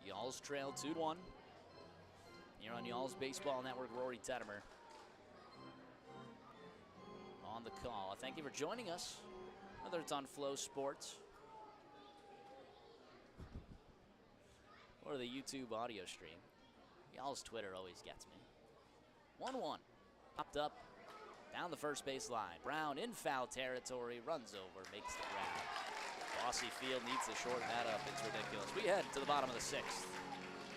Speaker 1: Y'all's trail 2-1. Here on Y'all's Baseball Network, Rory Tettemer on the call. Thank you for joining us, whether it's on Flow Sports or the YouTube audio stream. Y'all's Twitter always gets me. 1-1. Popped up down the first base line. Brown in foul territory, runs over, makes the grab. Bossy Field needs to shorten that up. It's ridiculous. We head to the bottom of the 6th.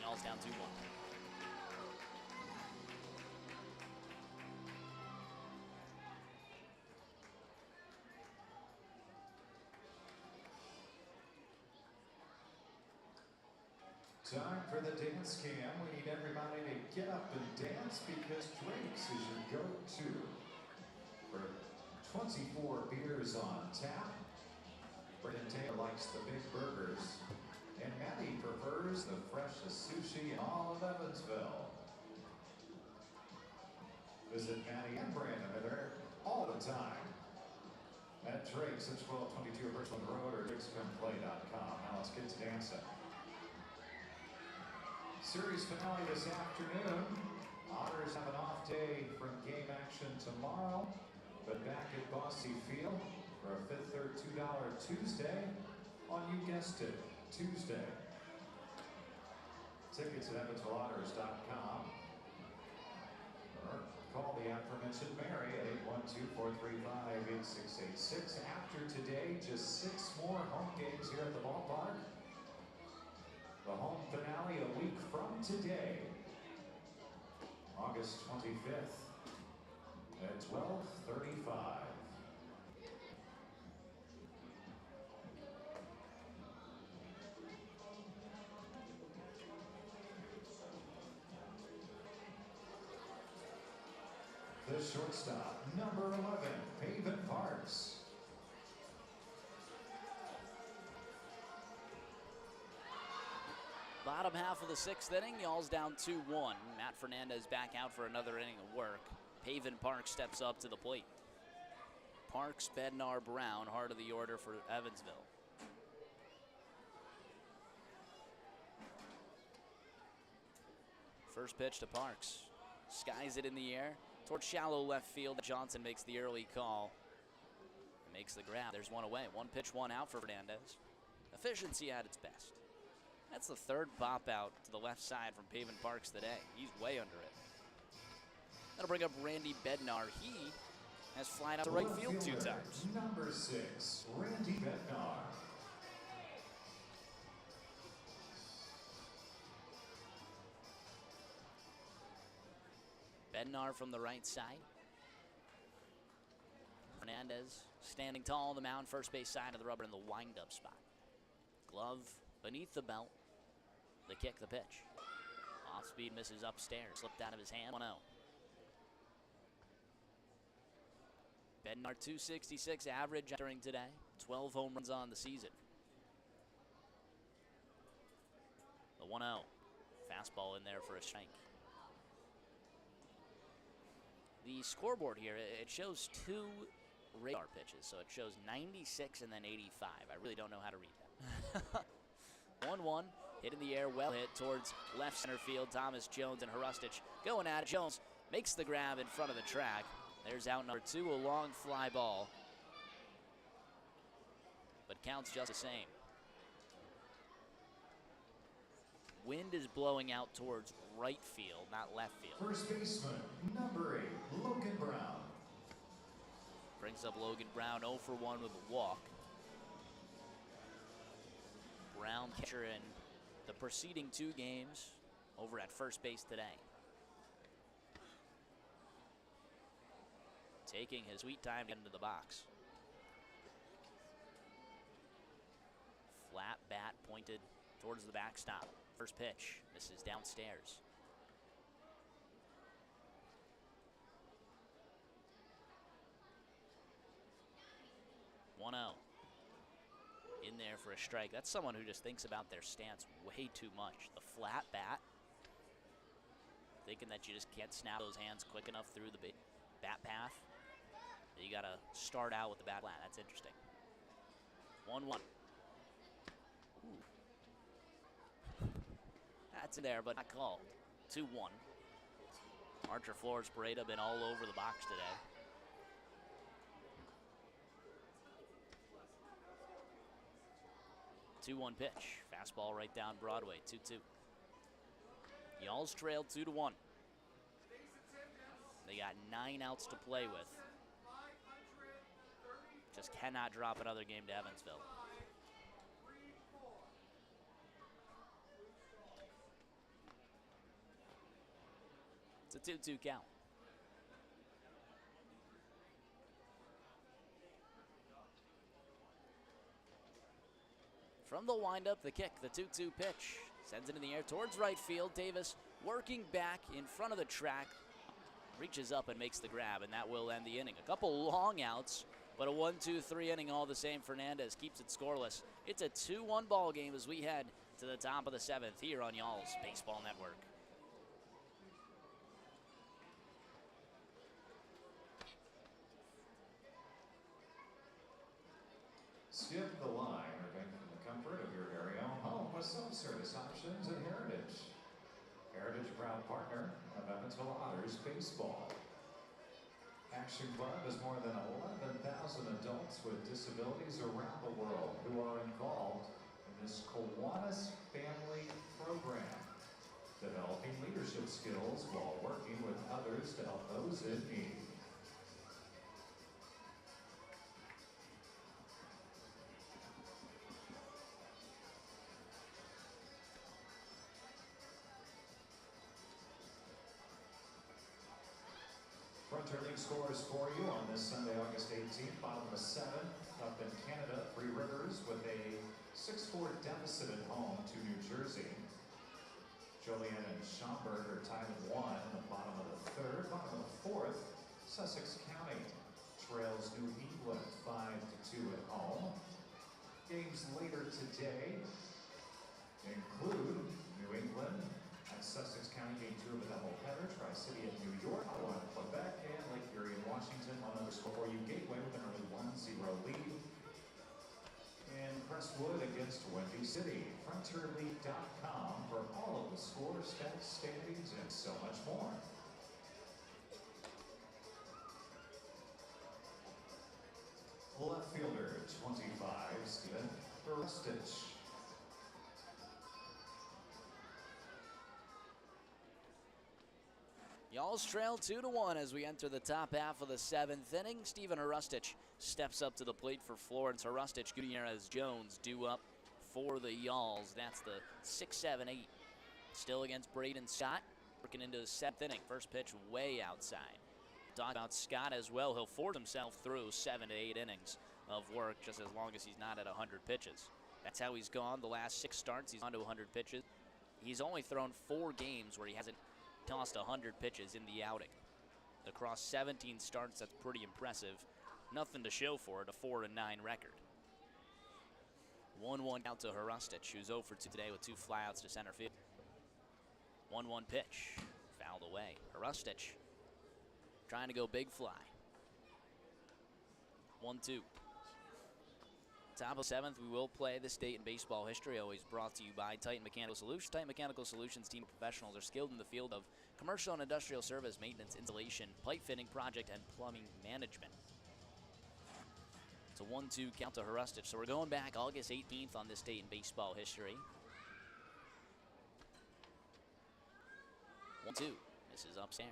Speaker 1: Y'all's down 2-1.
Speaker 2: Time for the dance cam. We need everybody to get up and dance because Drake's is your go-to for 24 beers on tap. Brendan Taylor likes the big burgers, and Maddie prefers the freshest sushi in all of Evansville. Visit Maddie and Brandon. They're there all the time at Drake's at 1222 Richland Road or drakescomplay.com. Now let's get to dancing. Series finale this afternoon. Otters have an off day from game action tomorrow, but back at Bossy Field for a Fifth Third $2 Tuesday on, you guessed it, Tuesday. Tickets at EvansvilleOtters.com or call the aforementioned Mary at 812-435-8686. After today, just 6 more home games here at the ballpark. The home finale a week from today, August 25th at 12:35. The shortstop, number 11, Paven Parks.
Speaker 1: Bottom half of the 6th inning, y'all's down 2-1. Matt Fernandez back out for another inning of work. Paven Parks steps up to the plate. Parks, Bednar, Brown, heart of the order for Evansville. First pitch to Parks. Skies it in the air towards shallow left field. Johnson makes the early call. Makes the grab. There's one away. 1 pitch, 1 out for Fernandez. Efficiency at its best. That's the 3rd pop out to the left side from Paven Parks today. He's way under it. That'll bring up Randy Bednar. He has flied out to right field 2 times.
Speaker 2: Number 6, Randy Bednar.
Speaker 1: Bednar from the right side. Fernandez standing tall on the mound, first base side of the rubber in the wind-up spot. Glove beneath the belt. The kick, the pitch. Off speed, misses upstairs. Slipped out of his hand. 1-0. Bednar 266 average entering today. 12 home runs on the season. The 1-0. Fastball in there for a strike. The scoreboard here, it shows 2 radar pitches. So it shows 96 and then 85. I really don't know how to read that. 1-1, hit in the air, well hit towards left center field. Thomas Jones and Hrustic going at it. Jones makes the grab in front of the track. There's out number 2, a long fly ball. But counts just the same. Wind is blowing out towards right field, not left field.
Speaker 2: First baseman, number 8, Logan Brown.
Speaker 1: Brings up Logan Brown, 0 for 1 with a walk. Brown catcher in the preceding 2 games over at first base today. Taking his sweet time to get into the box. Flat bat pointed towards the backstop. First pitch, misses downstairs. One out. In there for a strike. That's someone who just thinks about their stance way too much. The flat bat. Thinking that you just can't snap those hands quick enough through the bat path. You got to start out with the bat flat. That's interesting. 1-1. That's in there, but not called. 2-1. Archer Flores Parade have been all over the box today. Two-one pitch. Fastball right down Broadway. 2-2. Y'all's trailed 2-1. They got 9 outs to play with. Just cannot drop another game to Evansville. It's a 2-2 count. From the windup, the kick, the 2-2 pitch. Sends it in the air towards right field. Davis working back in front of the track. Reaches up and makes the grab, and that will end the inning. A couple long outs, but a 1-2-3 inning all the same. Fernandez keeps it scoreless. It's a 2-1 ball game as we head to the top of the 7th here on y'all's Baseball Network.
Speaker 2: Skip the line or bank from the comfort of your very own home with self-service options at Heritage. Heritage, proud partner of Evansville Otters baseball. Action Club has more than 11,000 adults with disabilities around the world who are involved in this Kiwanis family program, developing leadership skills while working with others to help those in need. Frontier League scores for you on this Sunday, August 18th. Bottom of the 7th up in Canada. Three Rivers with a 6-4 deficit at home to New Jersey. Joliet and Schaumburg are tied at 1 in the bottom of the 3rd. Bottom of the 4th, Sussex County trails New England 5-2 at home. Games later today include New England at Sussex County, game 2 of a doubleheader. Tri-City at New York, Ottawa at Quebec, and Lake Erie in Washington. One other score for you, Gateway with an early 1-0 lead. And Crestwood against Windy City. FrontierLeague.com for all of the scores, stats, standings, and so much more. Left fielder, 25, Steven Rustich.
Speaker 1: Y'all's trail 2-1 as we enter the top half of the 7th inning. Steven Harustich steps up to the plate for Florence. Harustich, Gutierrez, Jones due up for the Y'alls. That's the 6-7-8. Still against Braden Scott. Working into the 7th inning. First pitch way outside. Talk about Scott as well. He'll force himself through 7 to 8 innings of work just as long as he's not at 100 pitches. That's how he's gone the last 6 starts. He's on to 100 pitches. He's only thrown 4 games where he hasn't tossed 100 pitches in the outing. Across 17 starts, that's pretty impressive. Nothing to show for it, a 4-9 record. 1-1 out to Harustich, who's 0 for 2 today with 2 flyouts to center field. 1-1 pitch, fouled away. Harustich trying to go big fly. 1-2. Top of 7th, we will play This Date in Baseball History, always brought to you by Titan Mechanical Solutions. Titan Mechanical Solutions team of professionals are skilled in the field of commercial and industrial service, maintenance, installation, pipe fitting, project, and plumbing management. It's a 1-2 count to Harustich. So we're going back August 18th on This Date in Baseball History. 1-2. This is upstairs.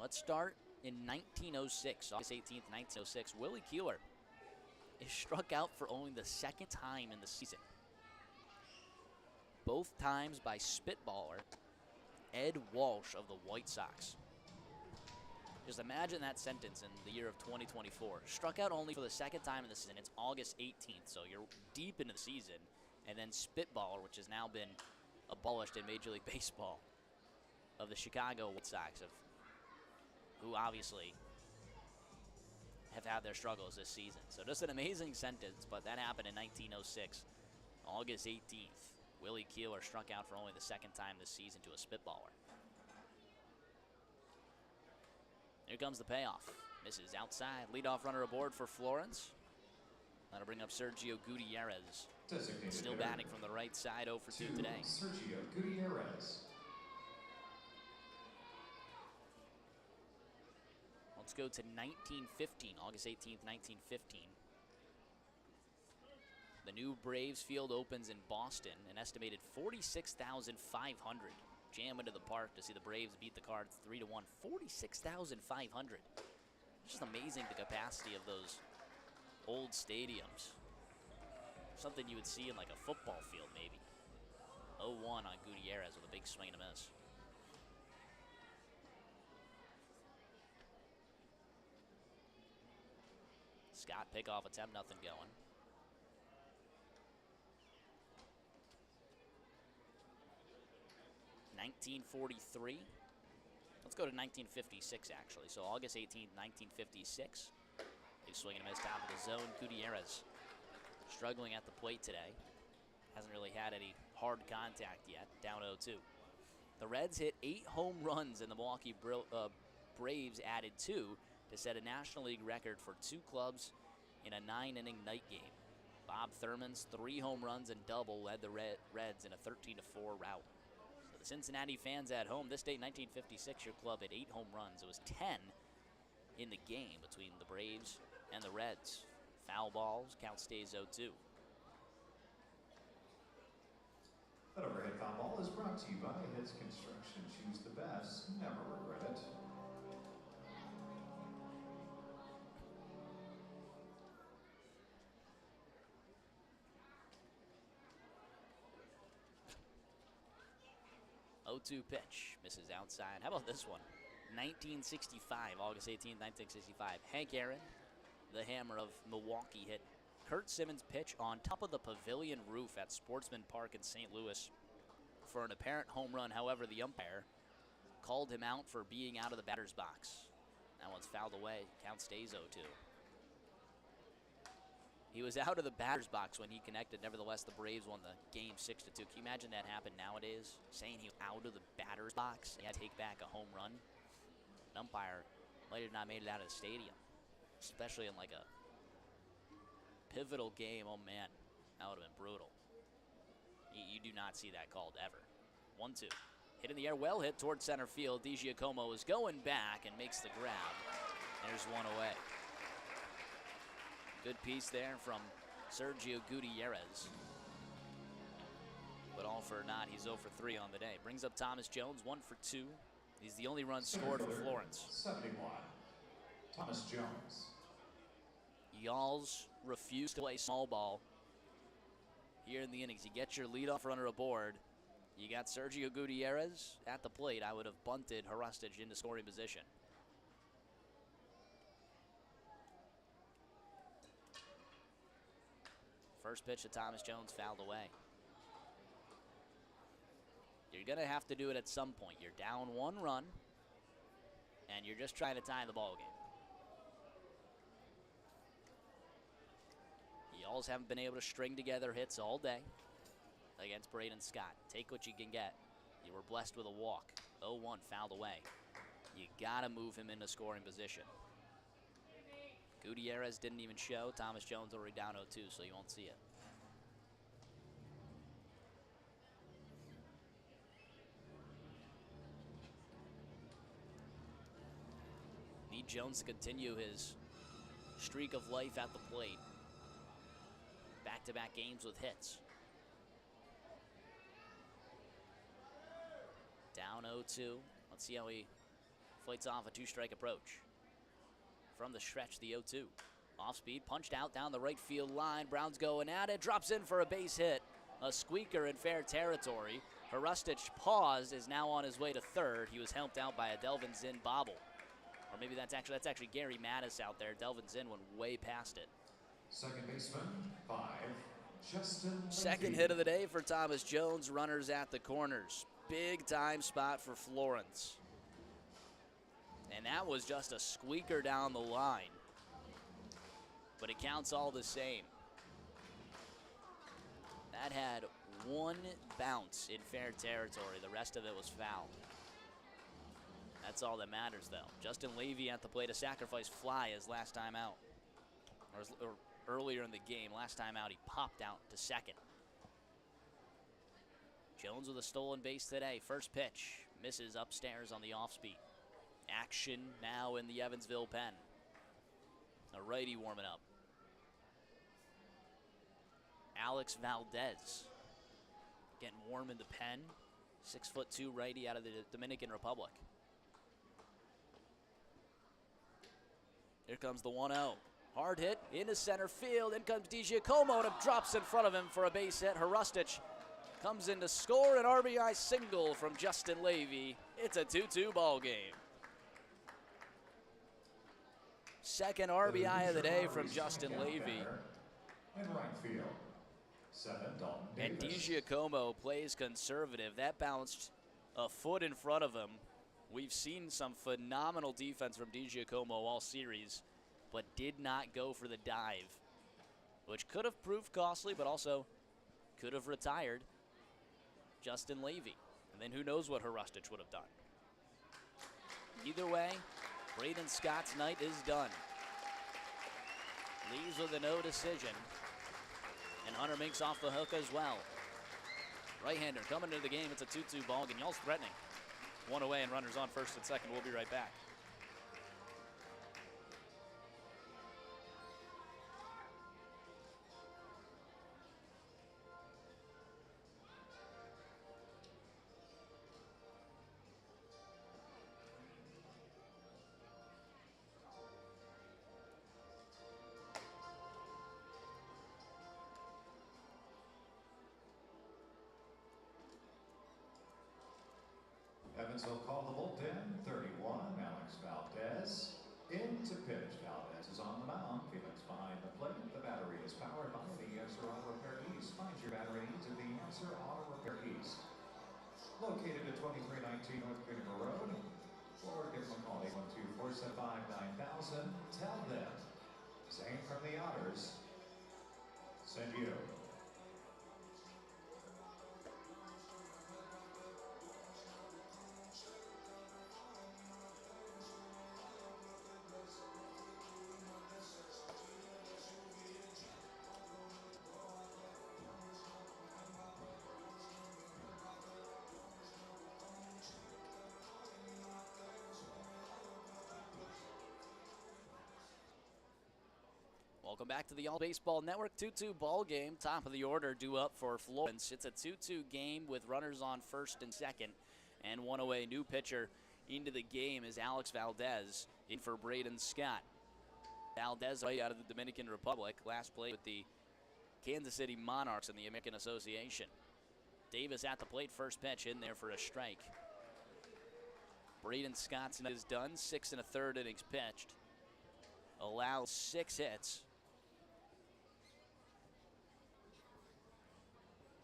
Speaker 1: Let's start in 1906, August 18th, 1906. Willie Keeler is struck out for only the 2nd time in the season. Both times by spitballer Ed Walsh of the White Sox. Just imagine that sentence in the year of 2024. Struck out only for the 2nd time in the season. It's August 18th, so you're deep into the season. And then spitballer, which has now been abolished in Major League Baseball, of the Chicago White Sox, who obviously have had their struggles this season. So just an amazing sentence, but that happened in 1906, August 18th. Willie Keeler struck out for only the 2nd time this season to a spitballer. Here comes the payoff. Misses outside. Leadoff runner aboard for Florence. That'll bring up Sergio Gutierrez. Still batting from the right side, 0 for 2 today.
Speaker 2: Sergio Gutierrez.
Speaker 1: Let's go to 1915, August 18th, 1915. The new Braves field opens in Boston, an estimated 46,500. Jam into the park to see the Braves beat the Cards 3-1. 46,500. It's just amazing the capacity of those old stadiums. Something you would see in like a football field maybe. 0-1 on Gutierrez with a big swing and a miss. Scott pickoff attempt, nothing going. (1943). Let's go to 1956 actually. So August 18th, 1956. Big swing and a miss, top of the zone. Gutierrez struggling at the plate today. Hasn't really had any hard contact yet. Down 0-2. The Reds hit 8 home runs, and the Milwaukee Braves added 2 to set a National League record for 2 clubs in a 9-inning night game. Bob Thurman's 3 home runs and double led the Reds in a 13-4 rout. So the Cincinnati fans at home, this date 1956, your club had 8 home runs. It was 10 in the game between the Braves and the Reds. Foul balls, count stays 0-2.
Speaker 2: That overhead foul ball is brought to you by Hits Construction. Choose the best, never regret it.
Speaker 1: (0-2) pitch, misses outside. How about this one? 1965, August 18th, 1965. Hank Aaron, the hammer of Milwaukee, hit Kurt Simmons' pitch on top of the pavilion roof at Sportsman Park in St. Louis for an apparent home run. However, the umpire called him out for being out of the batter's box. That one's fouled away. Count stays 0-2. He was out of the batter's box when he connected. Nevertheless, the Braves won the game 6-2. Can you imagine that happened nowadays? Saying he was out of the batter's box, he had to take back a home run. An umpire might have not made it out of the stadium, especially in like a pivotal game. Oh man, that would have been brutal. You do not see that called ever. 1-2. Hit in the air, well hit towards center field. DiGiacomo is going back and makes the grab. There's one away. Good piece there from Sergio Gutierrez. But all for naught, he's 0 for 3 on the day. Brings up Thomas Jones, 1 for 2. He's the only run scored for Florence.
Speaker 2: 71. Thomas Jones.
Speaker 1: Y'alls refuse to play small ball here in the innings. You get your leadoff runner aboard. You got Sergio Gutierrez at the plate. I would have bunted Hrustic into scoring position. First pitch to Thomas Jones fouled away. You're going to have to do it at some point. You're down 1 run, and you're just trying to tie the ball game. Y'alls haven't been able to string together hits all day against Braden Scott. Take what you can get. You were blessed with a walk. 0-1 fouled away. You got to move him into scoring position. Gutierrez didn't even show. Thomas Jones already down 0-2, so you won't see it. Need Jones to continue his streak of life at the plate. Back-to-back games with hits. Down 0-2. Let's see how he fights off a 2-strike approach. From the stretch, the 0-2. Off speed, punched out down the right field line. Brown's going at it, drops in for a base hit. A squeaker in fair territory. Hrustic paused, is now on his way to third. He was helped out by a Delvin Zinn bobble. Or maybe that's actually Gary Mattis out there. Delvin Zinn went way past it.
Speaker 2: Second baseman, 5, Justin.
Speaker 1: Second hit of the day for Thomas Jones. Runners at the corners. Big time spot for Florence. And that was just a squeaker down the line. But it counts all the same. That had 1 bounce in fair territory. The rest of it was foul. That's all that matters, though. Justin Levy at the plate, a sacrifice fly his last time out. Or earlier in the game, last time out, he popped out to second. Jones with a stolen base today. First pitch, misses upstairs on the off speed. Action now in the Evansville pen. A righty warming up. Alex Valdez getting warm in the pen. 6'2" righty out of the Dominican Republic. Here comes the 1-0. Hard hit into center field. In comes DiGiacomo and it drops in front of him for a base hit. Hrustic comes in to score an RBI single from Justin Levy. It's a 2-2 ball game. Second RBI of the day from Justin Levy.
Speaker 2: In right field, 7, Dalton
Speaker 1: And
Speaker 2: Davis.
Speaker 1: DiGiacomo plays conservative. That bounced a foot in front of him. We've seen some phenomenal defense from DiGiacomo all series, but did not go for the dive, which could have proved costly, but also could have retired Justin Levy. And then who knows what Hrustic would have done. Either way, Braden Scott's night is done. Leaves with a no decision. And Hunter Mink's off the hook as well. Right-hander coming into the game. It's a 2-2 ball game. Y'all's threatening. One away and runners on first and second. We'll be right back.
Speaker 2: Evansville called the bullpen, 31, Alex Valdez. In to pitch, Valdez is on the mound. Felix behind the plate. The battery is powered by the Answer Auto Repair East. Find your battery needs at the Answer Auto Repair East. Located at 2319 North Greenville Road. Or give them a call, 812-475-9000. Tell them, Zane from the Otters send you.
Speaker 1: Welcome back to the All Baseball Network. 2-2 ball game. Top of the order due up for Florence. It's a 2-2 game with runners on first and second. And one away. New pitcher into the game is Alex Valdez in for Braden Scott. Valdez right out of the Dominican Republic. Last played with the Kansas City Monarchs in the American Association. Davis at the plate. First pitch in there for a strike. Braden Scott's is done. 6 1/3 innings pitched. Allows 6 hits.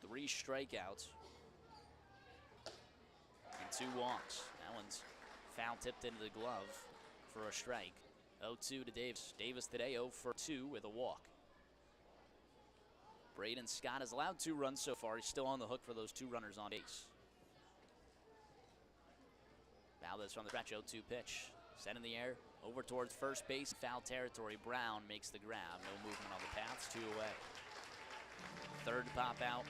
Speaker 1: 3 strikeouts and 2 walks. That one's foul tipped into the glove for a strike. 0-2 to Davis. Davis today 0 for 2 with a walk. Braden Scott has allowed 2 runs so far. He's still on the hook for those 2 runners on base. Valdez from the stretch. 0-2 pitch. Set in the air. Over towards first base. Foul territory. Brown makes the grab. No movement on the paths. 2 away. Third pop out.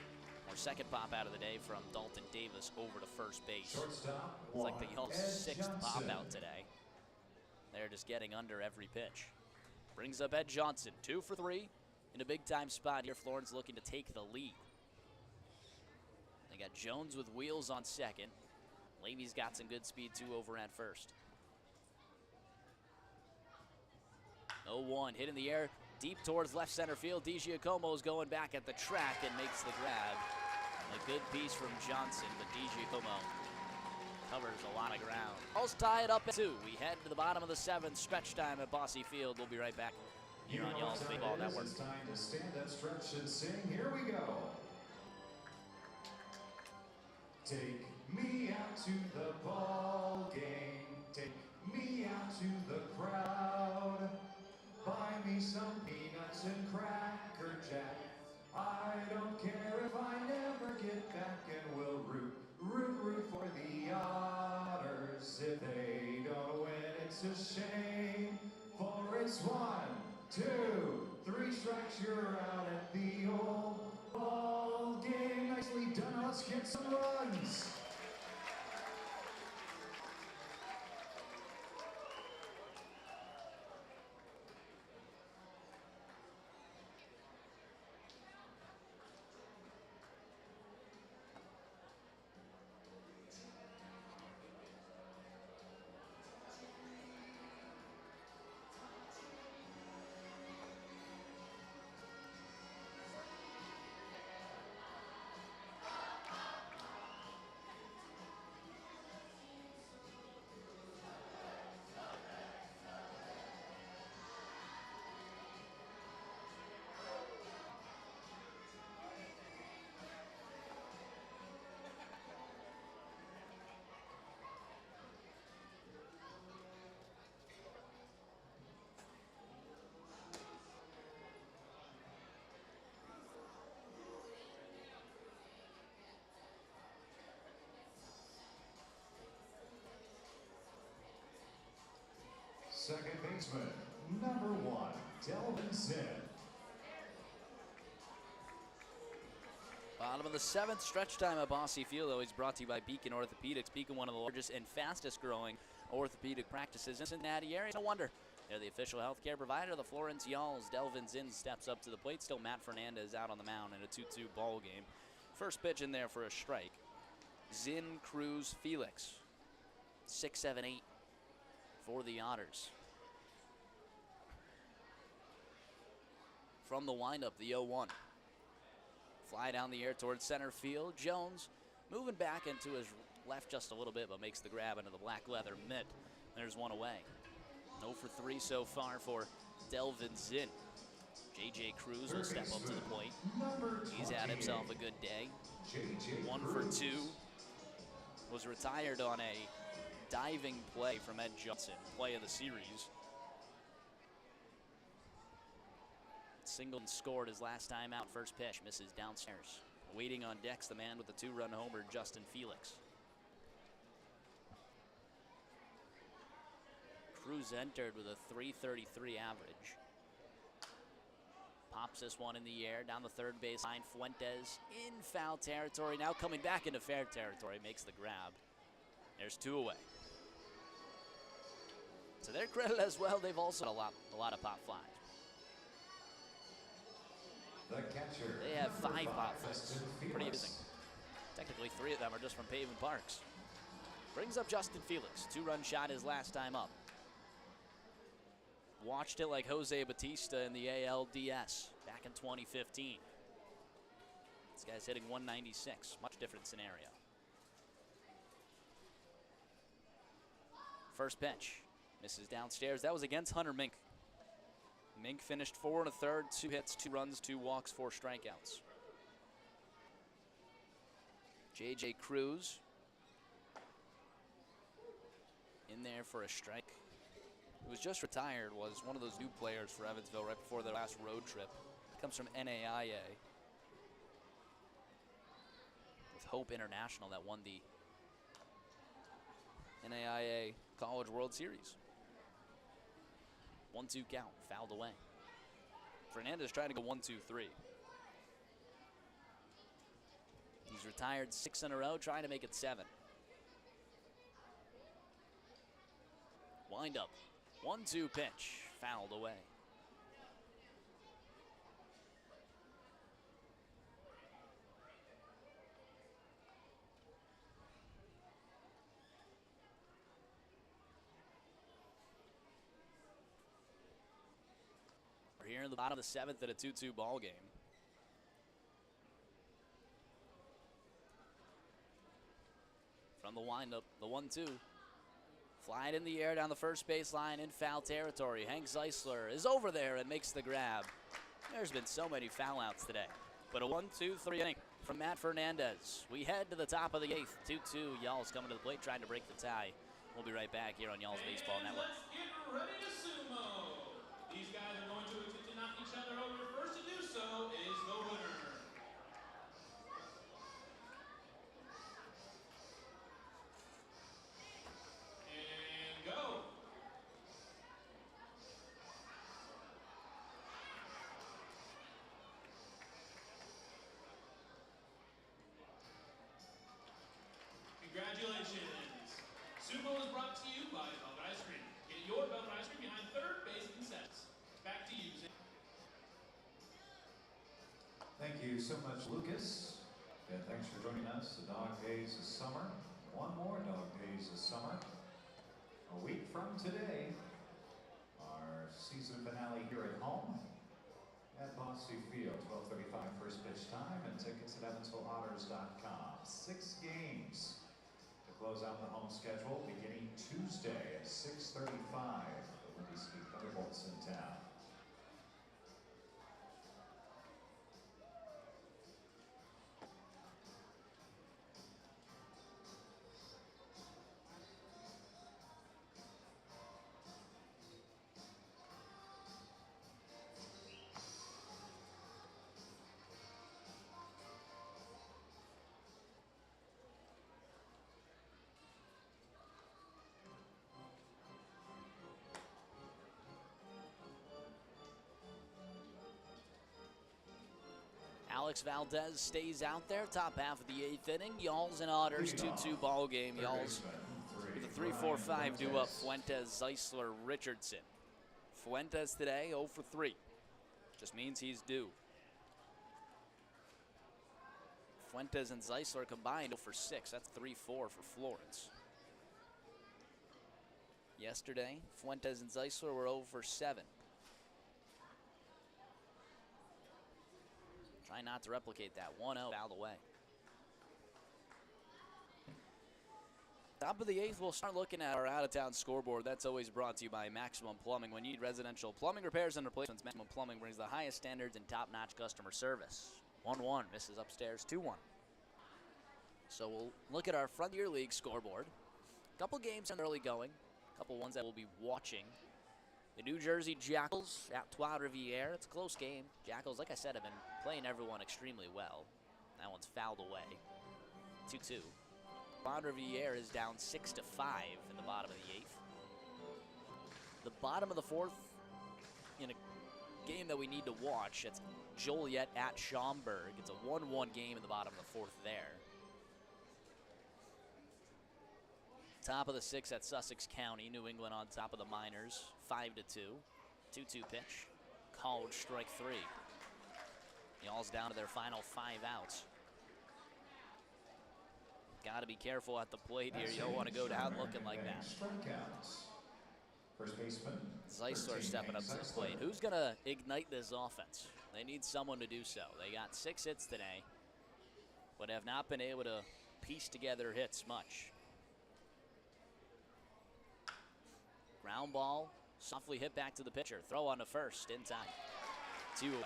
Speaker 1: Or second pop out of the day from Dalton Davis over to first base.
Speaker 2: Shortstop,
Speaker 1: It's like the Yells'
Speaker 2: Ed
Speaker 1: 6th pop
Speaker 2: Johnson.
Speaker 1: out today. They're just getting under every pitch. Brings up Ed Johnson. 2 for 3 in a big time spot here. Florence looking to take the lead. They got Jones with wheels on second. Levy's got some good speed too over at first. 0-1 hit in the air. Deep towards left center field. DiGiacomo's going back at the track and makes the grab. A good piece from Johnson, but DiGiacomo covers a lot of ground. All's tied up at 2. We head to the bottom of the 7th. Stretch time at Bosse Field. We'll be right back here on Y'all's Baseball Network.
Speaker 2: It's time to stand up, stretch, and sing. Here we go. Take me out to the ball game. Take me out to the crowd. Buy me some peanuts and Cracker Jack. I don't care if I never get back, and we'll root for the Otters. If they don't win, it's a shame. For it's 1, 2, 3 strikes, you're out at the old ball game. Nicely done. Let's get some runs. Second baseman, number 1, Delvin Zinn.
Speaker 1: Bottom of the 7th, stretch time at Bossy Field, always brought to you by Beacon Orthopedics. Beacon, one of the largest and fastest growing orthopedic practices in the Cincinnati area. No wonder they're the official healthcare provider of the Florence Yalls. Delvin Zinn steps up to the plate. Still Matt Fernandez out on the mound in a 2-2 ball game. First pitch in there for a strike. Zinn, Cruz, Felix. 6, 7, 8 for the Otters. From the windup, the 0-1. Fly down the air towards center field. Jones moving back into his left just a little bit, but makes the grab into the black leather mitt. There's one away. 0 for 3 so far for Delvin Zinn. J.J. Cruz will step up to the plate. He's had himself a good day. 1 for 2. Was retired on a diving play from Ed Johnson, play of the series. Singled and scored his last time out. First pitch misses downstairs. Waiting on decks, the man with the 2-run homer, Justin Felix. Cruz entered with a .333 average. Pops this one in the air down the third baseline. Fuentes in foul territory. Now coming back into fair territory, makes the grab. There's 2 away. To their credit as well, they've also had a lot of pop flies.
Speaker 2: The catcher.
Speaker 1: They have 5 pop flies. Pretty amazing. Technically 3 of them are just from Pavement Parks. Brings up Justin Felix. 2-run shot his last time up. Watched it like Jose Batista in the ALDS back in 2015. This guy's hitting 196. Much different scenario. First pitch. Misses downstairs. That was against Hunter Mink. Mink finished 4 1/3, 2 hits, 2 runs, 2 walks, 4 strikeouts. J.J. Cruz in there for a strike. Who was just retired, was one of those new players for Evansville right before their last road trip. Comes from NAIA. With Hope International that won the NAIA College World Series. 1-2 count, fouled away. Fernandez trying to go 1-2-3. He's retired 6 in a row, trying to make it 7. Wind up, 1-2 pitch, fouled away. We're here in the bottom of the 7th at a 2-2 ball game. From the windup, the 1-2. Fly it in the air down the first baseline in foul territory. Hank Zeisler is over there and makes the grab. There's been so many foul outs today. But a 1-2-3 inning from Matt Fernandez. We head to the top of the 8th. 2-2. Yalls coming to the plate, trying to break the tie. We'll be right back here on Yalls Baseball Network.
Speaker 4: Let's get ready to sumo. These guys are going to attempt to knock each other over. First to do so is the winner. And go. Congratulations. Sumo is brought to you by Velvet Ice Cream. Get your Velvet Ice Cream behind third base and sets. Back to you, Zane.
Speaker 2: Thank you so much, Lucas. And thanks for joining us. The Dog Days of Summer. One more Dog Days of Summer. A week from today, our season finale here at home at Bossy Field. 12:35 first pitch time, and tickets at EvansvilleOtters.com. 6 games to close out the home schedule beginning Tuesday at 6:35. The Windy Ski Thunderbolts in town.
Speaker 1: Alex Valdez stays out there. Top half of the 8th inning. Y'alls and Otters 2-2 ball game. Y'alls with a 3-4-5 due up. Fuentes, Zeisler, Richardson. Fuentes today 0 for 3. Just means he's due. Fuentes and Zeisler combined 0 for 6. That's 3-4 for Florence. Yesterday, Fuentes and Zeisler were 0 for 7. Try not to replicate that. 1-0 out of the way. Top of the 8th, we'll start looking at our out-of-town scoreboard. That's always brought to you by Maximum Plumbing. When you need residential plumbing repairs and replacements, Maximum Plumbing brings the highest standards and top-notch customer service. 1-1, misses upstairs, 2-1. So we'll look at our Frontier League scoreboard. A couple games in early going. A couple ones that we'll be watching. The New Jersey Jackals at Trois Rivières. It's a close game. Jackals, like I said, have been playing everyone extremely well. That one's fouled away. 2-2. Trois Rivières is down 6-5 in the bottom of the 8th. The bottom of the 4th, in a game that we need to watch, it's Joliet at Schaumburg. It's a 1-1 game in the bottom of the 4th there. Top of the 6th at Sussex County. New England on top of the Miners, 5-2. 2-2 pitch. Called strike 3. Y'all's down to their final 5 outs. Got to be careful at the plate here. You don't want to go down looking like that.
Speaker 2: First baseman
Speaker 1: Zeisler stepping up to the plate. Who's going to ignite this offense? They need someone to do so. They got 6 hits today, but have not been able to piece together hits much. Ground ball, softly hit back to the pitcher. Throw on to first in time. 2 away.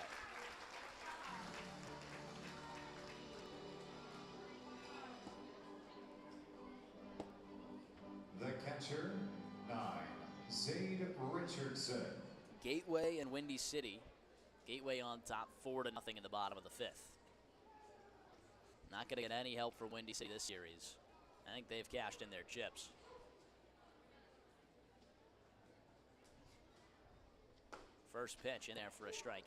Speaker 2: The catcher, 9, Zade Richardson.
Speaker 1: Gateway and Windy City. Gateway on top, 4-0 in the bottom of the 5th. Not going to get any help for Windy City this series. I think they've cashed in their chips. First pitch in there for a strike.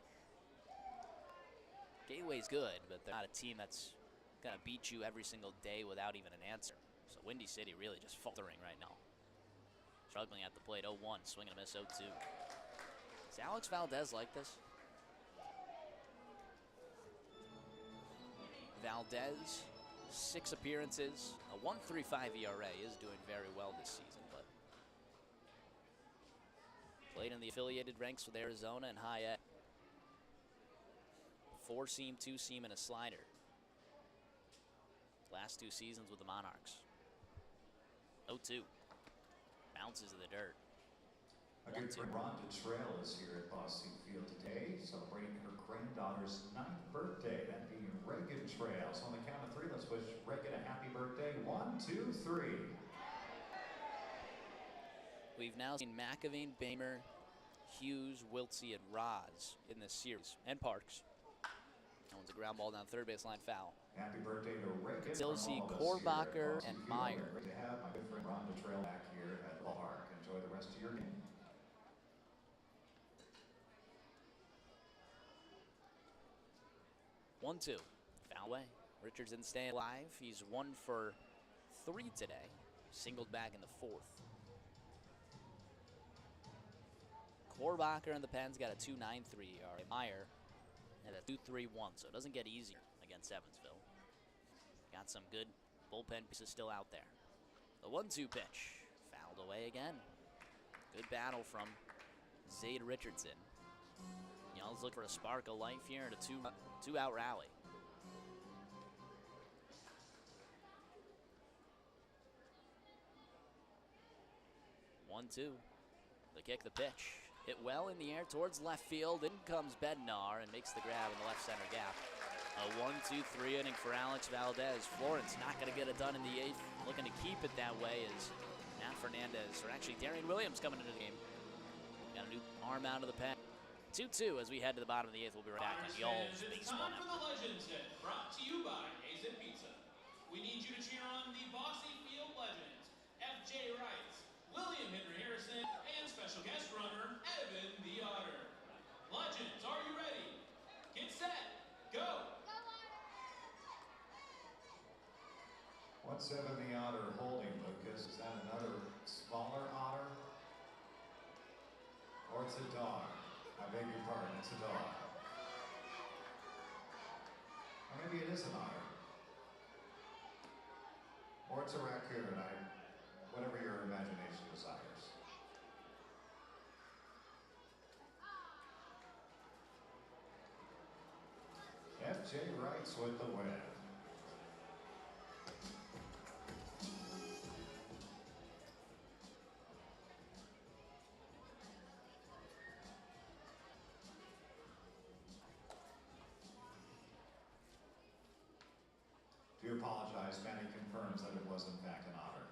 Speaker 1: Gateway's good, but they're not a team that's going to beat you every single day without even an answer. So Windy City really just faltering right now. Struggling at the plate, 0-1, swing and a miss, 0-2. Is Alex Valdez like this? Valdez, 6 appearances, a 1.35 ERA, is doing very well this season, but played in the affiliated ranks with Arizona and High A. 4-seam, 2-seam, and a slider. Last 2 seasons with the Monarchs. 0-2. Bounces in the dirt.
Speaker 2: A good friend, Rhonda Trail, is here at Bossing Field today, celebrating her granddaughter's 9th birthday. That being Reagan Trails. On the count of 3, let's wish Reagan a happy birthday. 1, 2, 3.
Speaker 1: We've now seen McAveen, Bamer, Hughes, Wiltsey, and Roz in this series, and Parks. That one's a ground ball down third baseline, foul.
Speaker 2: Happy birthday to Reagan.
Speaker 1: Still see Korbacher and Meyer.
Speaker 2: Great to have my good friend Rhonda Trail back here at the park. Enjoy the rest of your game.
Speaker 1: 1-2. Foul away. Richardson staying alive. He's 1 for 3 today. Singled back in the 4th. Korbacher in the Pens got a 2.93 ERA. Meyer at a 2.31, so it doesn't get easier against Evansville. Got some good bullpen pieces still out there. The 1-2 pitch. Fouled away again. Good battle from Zade Richardson. Y'all's look for a spark of life here in a 2-out rally. One-two. The kick, the pitch. Hit well in the air towards left field. In comes Bednar and makes the grab in the left center gap. A 1-2-3 inning for Alex Valdez. Florence not going to get it done in the 8th. Looking to keep it that way is Matt Fernandez, or actually Darian Williams coming into the game. Got a new arm out of the pen. 2-2 as we head to the bottom of the 8th. We'll be right back on Y'all's Baseball
Speaker 4: Network. Time for the Legends Hit, brought to you by AZ Pizza. We need you to cheer on the Bossy Field legends, F.J. Wright, William Henry Harrison, and special guest runner, Evan the Otter. Legends, are you ready? Get set, go!
Speaker 5: Go
Speaker 2: 1-7 the Otter holding, Lucas. Is that another smaller otter? Or it's a dog? I beg your pardon, it's a dog. Or maybe it is an otter. Or it's a raccoon, whatever your imagination desires. F.J. Wrights with the win. Do apologize, Manny confirms that it was in fact an otter.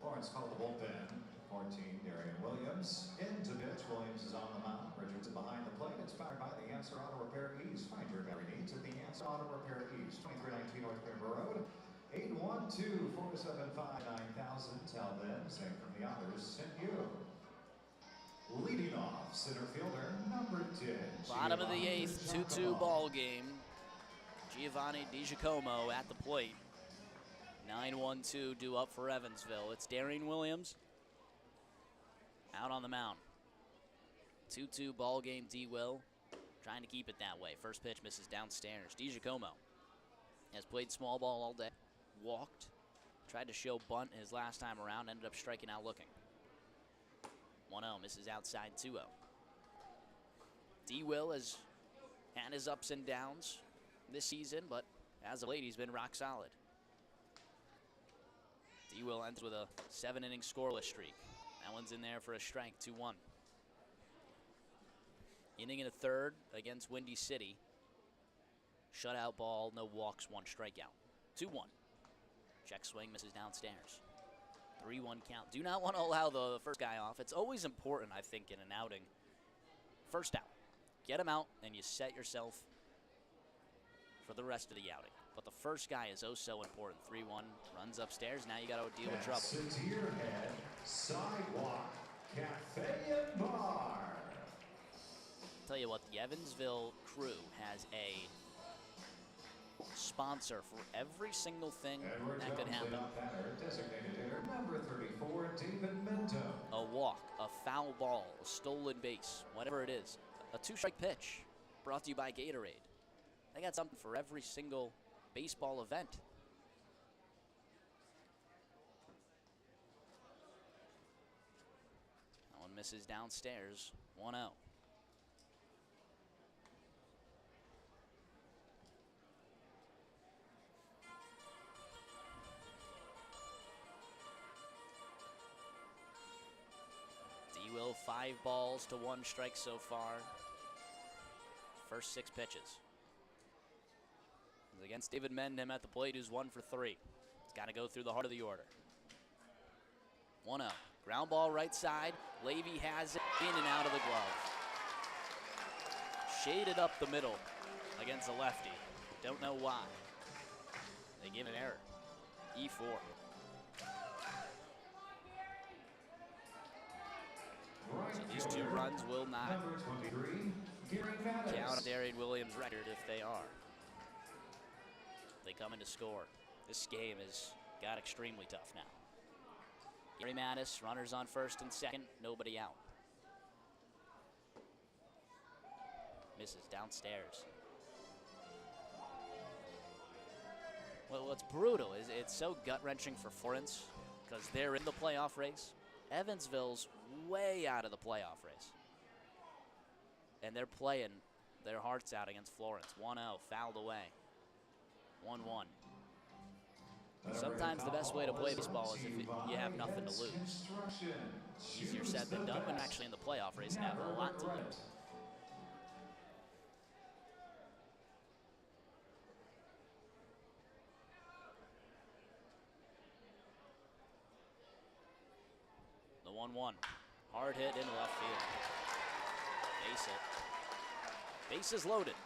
Speaker 2: Florence called the bullpen. 14, Darian Williams. Into pitch. Williams is on the mound. Richardson behind the plate. It's powered by the Answer Auto Repair East. Find your battery needs at the Answer Auto Repair East. 2319 North Cranberry Road. 812-475-9000. Tell them, same from the Otters, sent you. Leading off, center fielder, number 10.
Speaker 1: Bottom of the eighth, 2-2 ball game. Giovanni DiGiacomo at the plate. 9-1-2 due up for Evansville. It's Darian Williams out on the mound. 2-2 ball game. D-Will trying to keep it that way. First pitch misses downstairs. DiGiacomo has played small ball all day. Walked. Tried to show bunt his last time around. Ended up striking out looking. 1-0 misses outside 2-0. D-Will has had his ups and downs this season, but as of late he's been rock solid. D-Will ends with a 7-inning scoreless streak. That one's in there for a strike, 2-1. Inning and a third against Windy City. Shutout ball, no walks, 1 strikeout. 2-1. Check swing, misses downstairs. 3-1 count. Do not want to allow the first guy off. It's always important, I think, in an outing. First out. Get him out, and you set yourself for the rest of the outing. But the first guy is oh so important. 3-1, runs upstairs. Now you got to deal with trouble.
Speaker 2: To your head, Sidewalk Cafe and Bar.
Speaker 1: Tell you what, the Evansville crew has a sponsor for every single thing that could happen.
Speaker 2: Designated hitter, number 34, David Minto.
Speaker 1: A walk, a foul ball, a stolen base, whatever it is. A 2-strike pitch brought to you by Gatorade. They got something for every single baseball event. That one misses downstairs, 1-0. D-Will 5 balls to 1 strike so far. First 6 pitches. Against David Mendham at the plate, who's 1 for 3. He's got to go through the heart of the order. 1-0. Ground ball right side. Levy has it in and out of the glove. Shaded up the middle against the lefty. Don't know why. They give an error. E4. So these 2 runs will not count Darian Williams' record if they are. They come in to score. This game has got extremely tough now. Gary Mattis, runners on first and second, nobody out. Misses downstairs. Well, what's brutal is it's so gut-wrenching for Florence because they're in the playoff race. Evansville's way out of the playoff race. And they're playing their hearts out against Florence. 1-0, fouled away. 1-1. Sometimes the best way to play baseball is if you have nothing to lose. Easier said than done when actually in the playoff race and have a lot to lose. The 1-1. Hard hit into left field. Base hit. Bases loaded.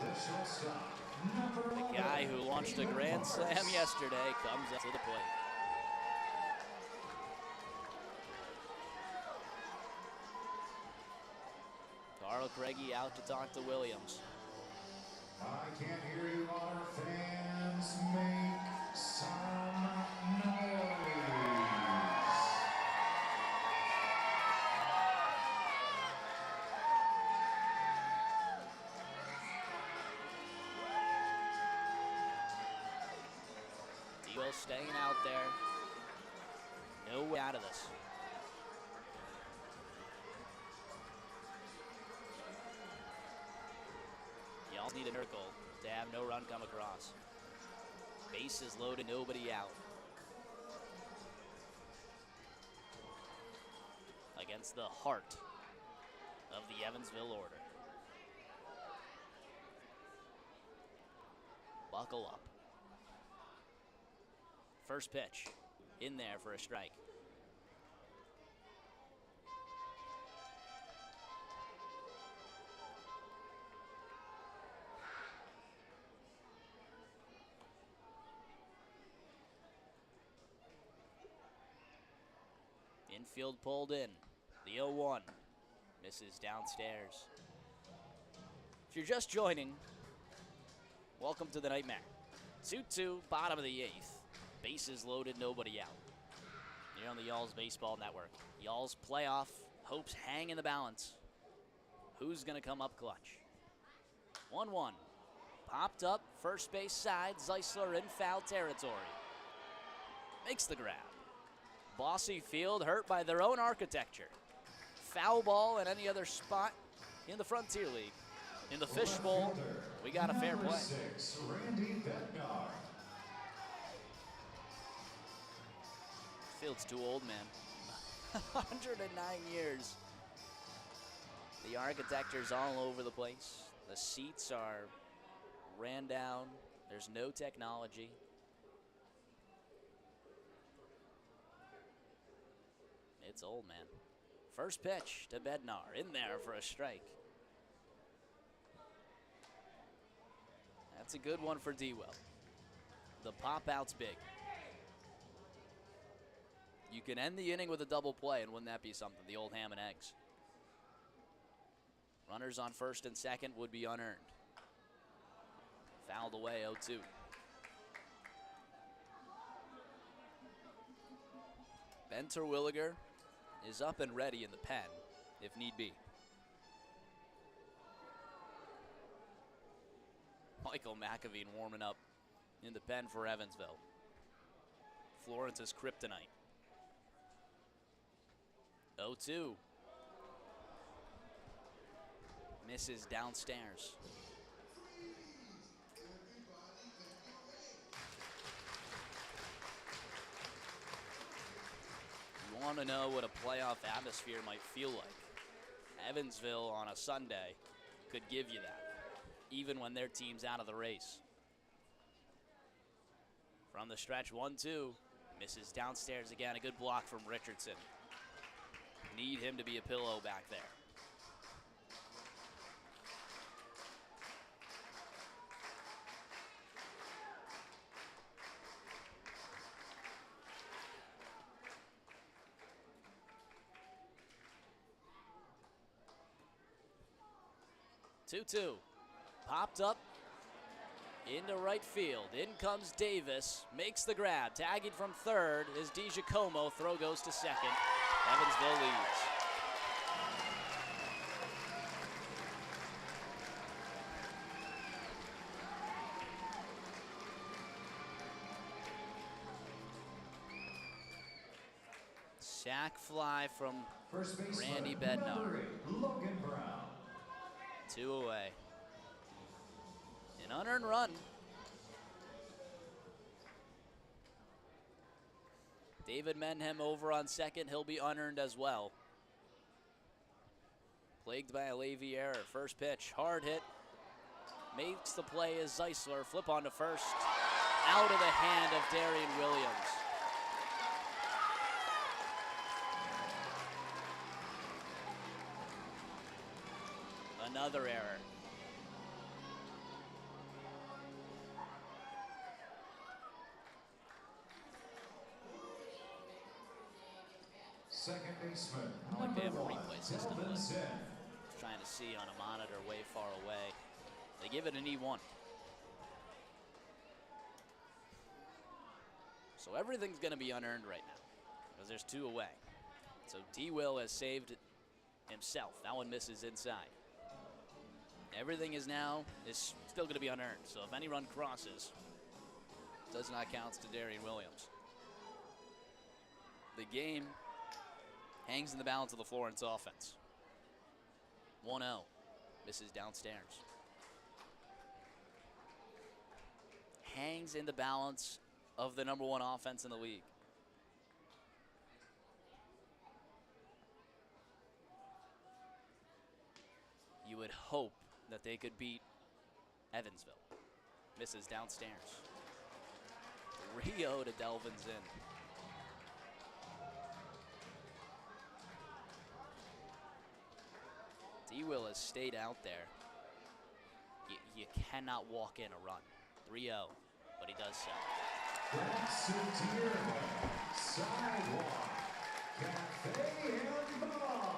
Speaker 2: The shortstop,
Speaker 1: The guy who launched a grand slam yesterday comes up to the plate. Carl Craigie out to talk to Williams.
Speaker 2: I can't hear you, Otter fans. Make some noise.
Speaker 1: D-Will staying out there. No way out of this. Y'all need a miracle to have no run come across. Bases loaded, nobody out. Against the heart of the Evansville Order. Buckle up. First pitch, in there for a strike. Infield pulled in. The 0-1 misses downstairs. If you're just joining, welcome to the Nightmare. 2-2, bottom of the 8th. Bases loaded, nobody out. Here on the Y'all's Baseball Network. Y'all's playoff hopes hang in the balance. Who's going to come up clutch? 1-1. Popped up, first base side. Zeisler in foul territory. Makes the grab. Bossy field hurt by their own architecture. Foul ball in any other spot in the Frontier League. In the fishbowl, we got a fair play.
Speaker 2: 6, Randy Bednar.
Speaker 1: Field's too old, man. 109 years. The architecture's all over the place. The seats are ran down. There's no technology. It's old, man. First pitch to Bednar. In there for a strike. That's a good one for D-Will. The pop-out's big. You can end the inning with a double play, and wouldn't that be something? The old ham and eggs. Runners on first and second would be unearned. Fouled away, 0-2. Ben Terwilliger is up and ready in the pen, if need be. Michael McAveen warming up in the pen for Evansville. Florence's kryptonite. 0-2. Misses downstairs. You want to know what a playoff atmosphere might feel like? Evansville on a Sunday could give you that, even when their team's out of the race. From the stretch, 1-2. Misses downstairs again. A good block from Richardson. Need him to be a pillow back there. Two-two. Popped up into right field. In comes Davis. Makes the grab. Tagging from third is DiGiacomo. Throw goes to second. Evansville leads. Sack fly from Randy Bednar.
Speaker 2: Logan Brown.
Speaker 1: 2 away. An unearned run. David Menhem over on second. He'll be unearned as well. Plagued by a Levy error. First pitch, hard hit. Makes the play as Zeisler. Flip on to first. Out of the hand of Darian Williams. Another error.
Speaker 2: Second baseman,
Speaker 1: Like they have a
Speaker 2: number 1,
Speaker 1: replay system, but
Speaker 2: Delvinson.
Speaker 1: trying to see on a monitor way far away. They give it an E1. So everything's going to be unearned right now because there's 2 away. So D-Will has saved himself. That one misses inside. Everything is still going to be unearned. So if any run crosses, does not count to Darian Williams. The game hangs in the balance of the Florence offense. 1-0. Misses downstairs. Hangs in the balance of the number 1 offense in the league. You would hope that they could beat Evansville. Misses downstairs. 3-0 to Delvinson. D-Will has stayed out there. You cannot walk in a run. 3-0, but he does so.
Speaker 2: Sidewalk, Cafe and Bar.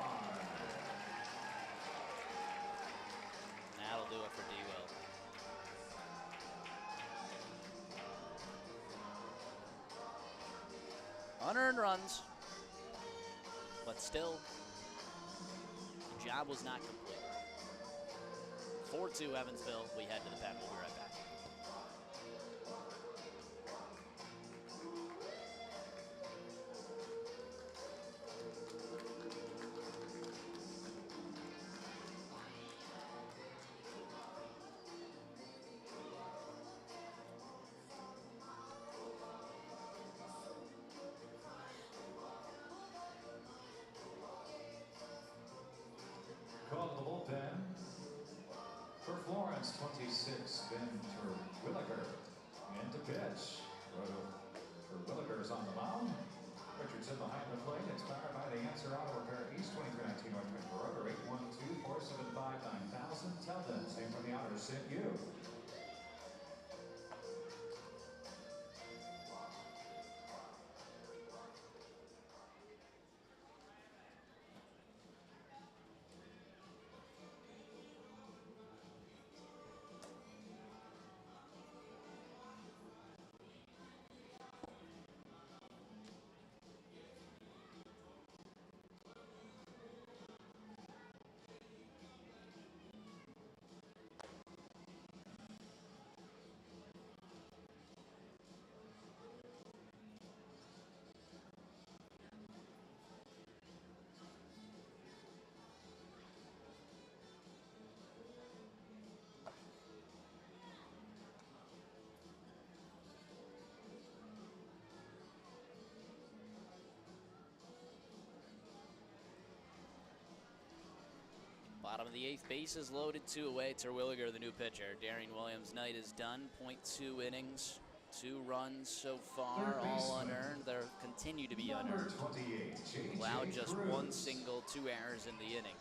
Speaker 1: That'll do it for D-Will. Unearned runs, but still, the job was not complete. 4-2 Evansville. We head to the pen. We'll be right back.
Speaker 2: Call to the bullpen. For Florence, 26, Ben Terwilliger. And to pitch. Terwilliger is on the mound. Richardson behind the plate. Inspired by the Answer Auto Repair East 2319 North Road, 812-475-9000. Tell them, same from the Otters sent you.
Speaker 1: Bottom of the 8th, bases loaded, 2 away. Terwilliger, the new pitcher. Darian Williams' night is done. 0.2 innings, 2 runs so far, all unearned. There continue to be unearned. Allowed just 1 single, 2 errors in the inning.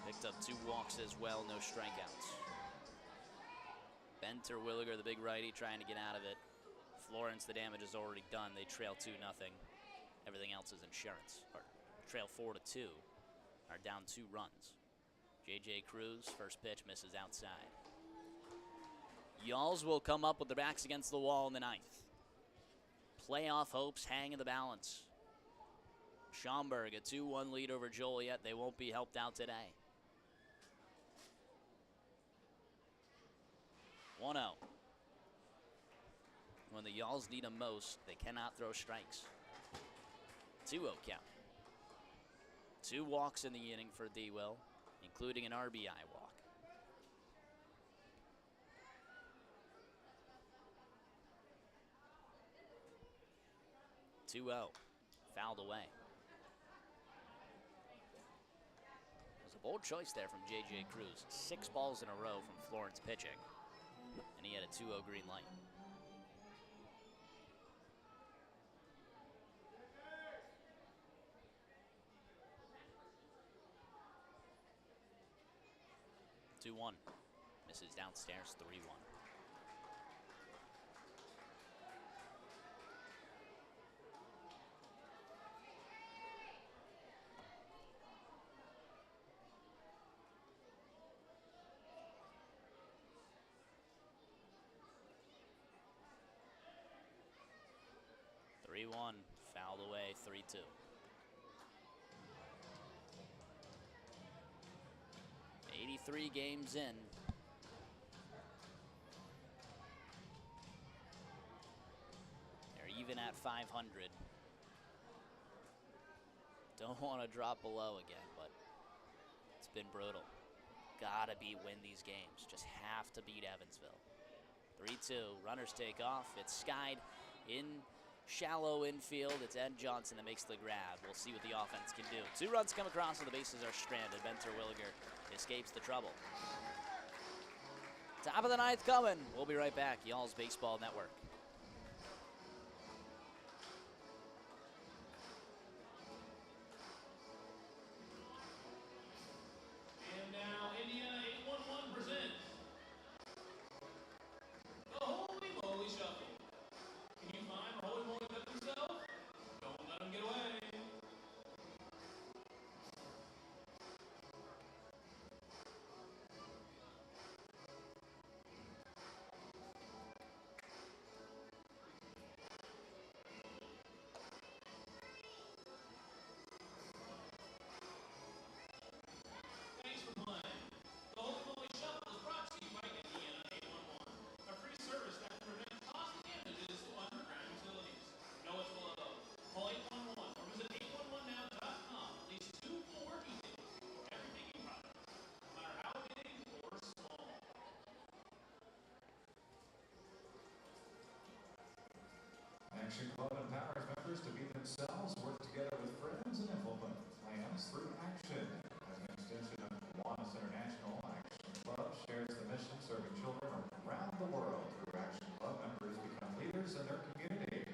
Speaker 1: Picked up 2 walks as well, no strikeouts. Ben Terwilliger, the big righty, trying to get out of it. Florence, the damage is already done. They trail 2-0. Everything else is insurance. Or trail 4-2. Are down 2 runs. J.J. Cruz, first pitch, misses outside. Y'alls will come up with their backs against the wall in the 9th. Playoff hopes hang in the balance. Schaumburg, a 2-1 lead over Joliet. They won't be helped out today. 1-0. When the Y'alls need them most, they cannot throw strikes. 2-0 count. 2 walks in the inning for D-Will, including an RBI walk. Fouled away. It was a bold choice there from J.J. Cruz. 6 balls in a row from Florence pitching, and he had a 2-0 green light. Two-one. Misses downstairs, 3-1. 3-1, fouled away, 3-2. '83 games in. They're even at 500. Don't want to drop below again, but it's been brutal. Gotta win these games. Just have to beat Evansville. 3-2, runners take off. It's skied in shallow infield. It's Ed Johnson that makes the grab. We'll see what the offense can do. 2 runs come across and the bases are stranded. Venter Williger escapes the trouble. Top of the 9th coming. We'll be right back. Y'all's Baseball Network.
Speaker 4: And now Indiana 811 presents the Holy Moly Shuffle. Can you find where Holy Moly put himself? Don't let him get away. Thanks for playing. The Holy Moly Shuffle is brought to you by Indiana 811, a free service that prevents costly damages to underground utilities. Know what's below. Call 811 or visit 811now.com. At least 2 full working days for everything you product, no matter how big or small.
Speaker 2: Action Club empowers members to be themselves, work together with friends, and implement plans through action. As an extension of Kiwanis International, Action Club shares the mission serving children around the world. Through Action Club, members become leaders in their community.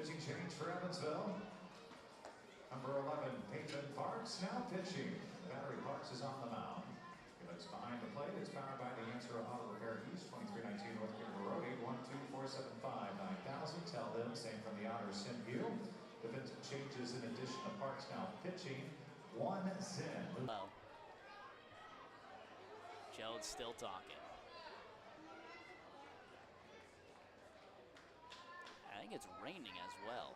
Speaker 2: Pitching change for Evansville. Number 11, Peyton Parks now pitching. Battery Parks is on the mound. It's behind the plate. It's powered by the answer of Auto Repair East, 2319 North Rory, 12475-9000. Tell them, same from the Otters, send you. Defensive changes in addition to Parks now pitching. 1-0.
Speaker 1: Well, Jones still talking. I think it's raining as well.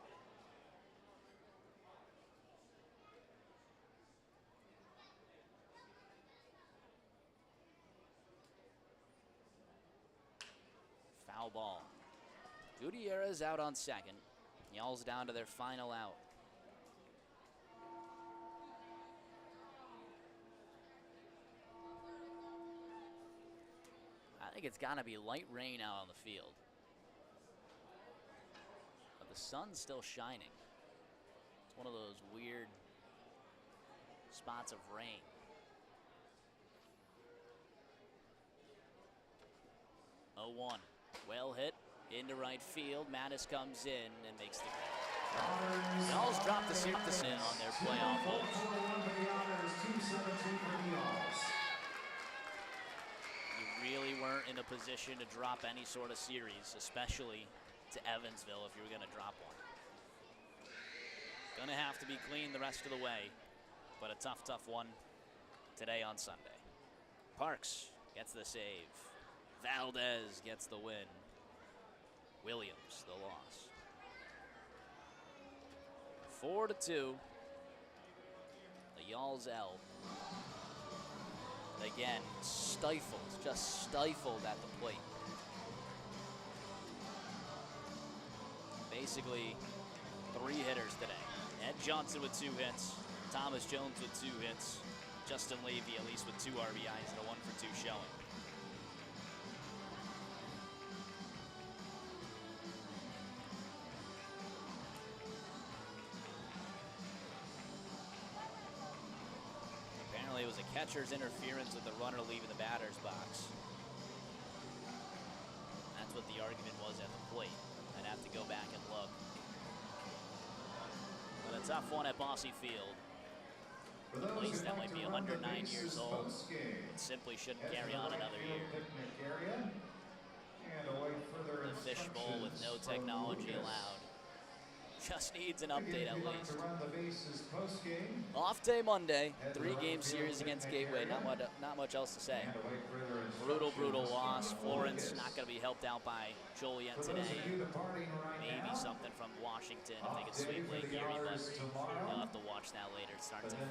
Speaker 1: Foul ball. Gutierrez out on second. Y'all's down to their final out. I think it's gotta be light rain out on the field. But the sun's still shining. It's one of those weird spots of rain. Oh, 1. Well hit into right field. Mattis comes in and makes the catch. Y'all's dropped the series in on their playoff hopes. You really weren't in a position to drop any sort of series, especially to Evansville if you were going to drop one. Going to have to be clean the rest of the way, but a tough, tough one today on Sunday. Parks gets the save. Valdez gets the win. Williams, the loss. 4-2. The Y'all's L. Again, stifled, just stifled at the plate. Basically, 3 hitters today. Ed Johnson with 2 hits. Thomas Jones with 2 hits. Justin Levy at least with 2 RBIs and a 1-for-2 showing. Apparently it was a catcher's interference with the runner leaving the batter's box. That's what the argument was at the plate. I'd have to go back and look. But a tough one at Bosse Field. A place that might be 109 years old. It simply shouldn't carry on another year. The fishbowl with no technology allowed. Just needs an update at least. Off day Monday, 3-game series against Gateway. Not much else to say. Brutal, brutal loss. Florence not going to be helped out by Joliet today. Maybe something from Washington if they could sweep Lake Erie, but you'll have to watch that later. It starts at 5.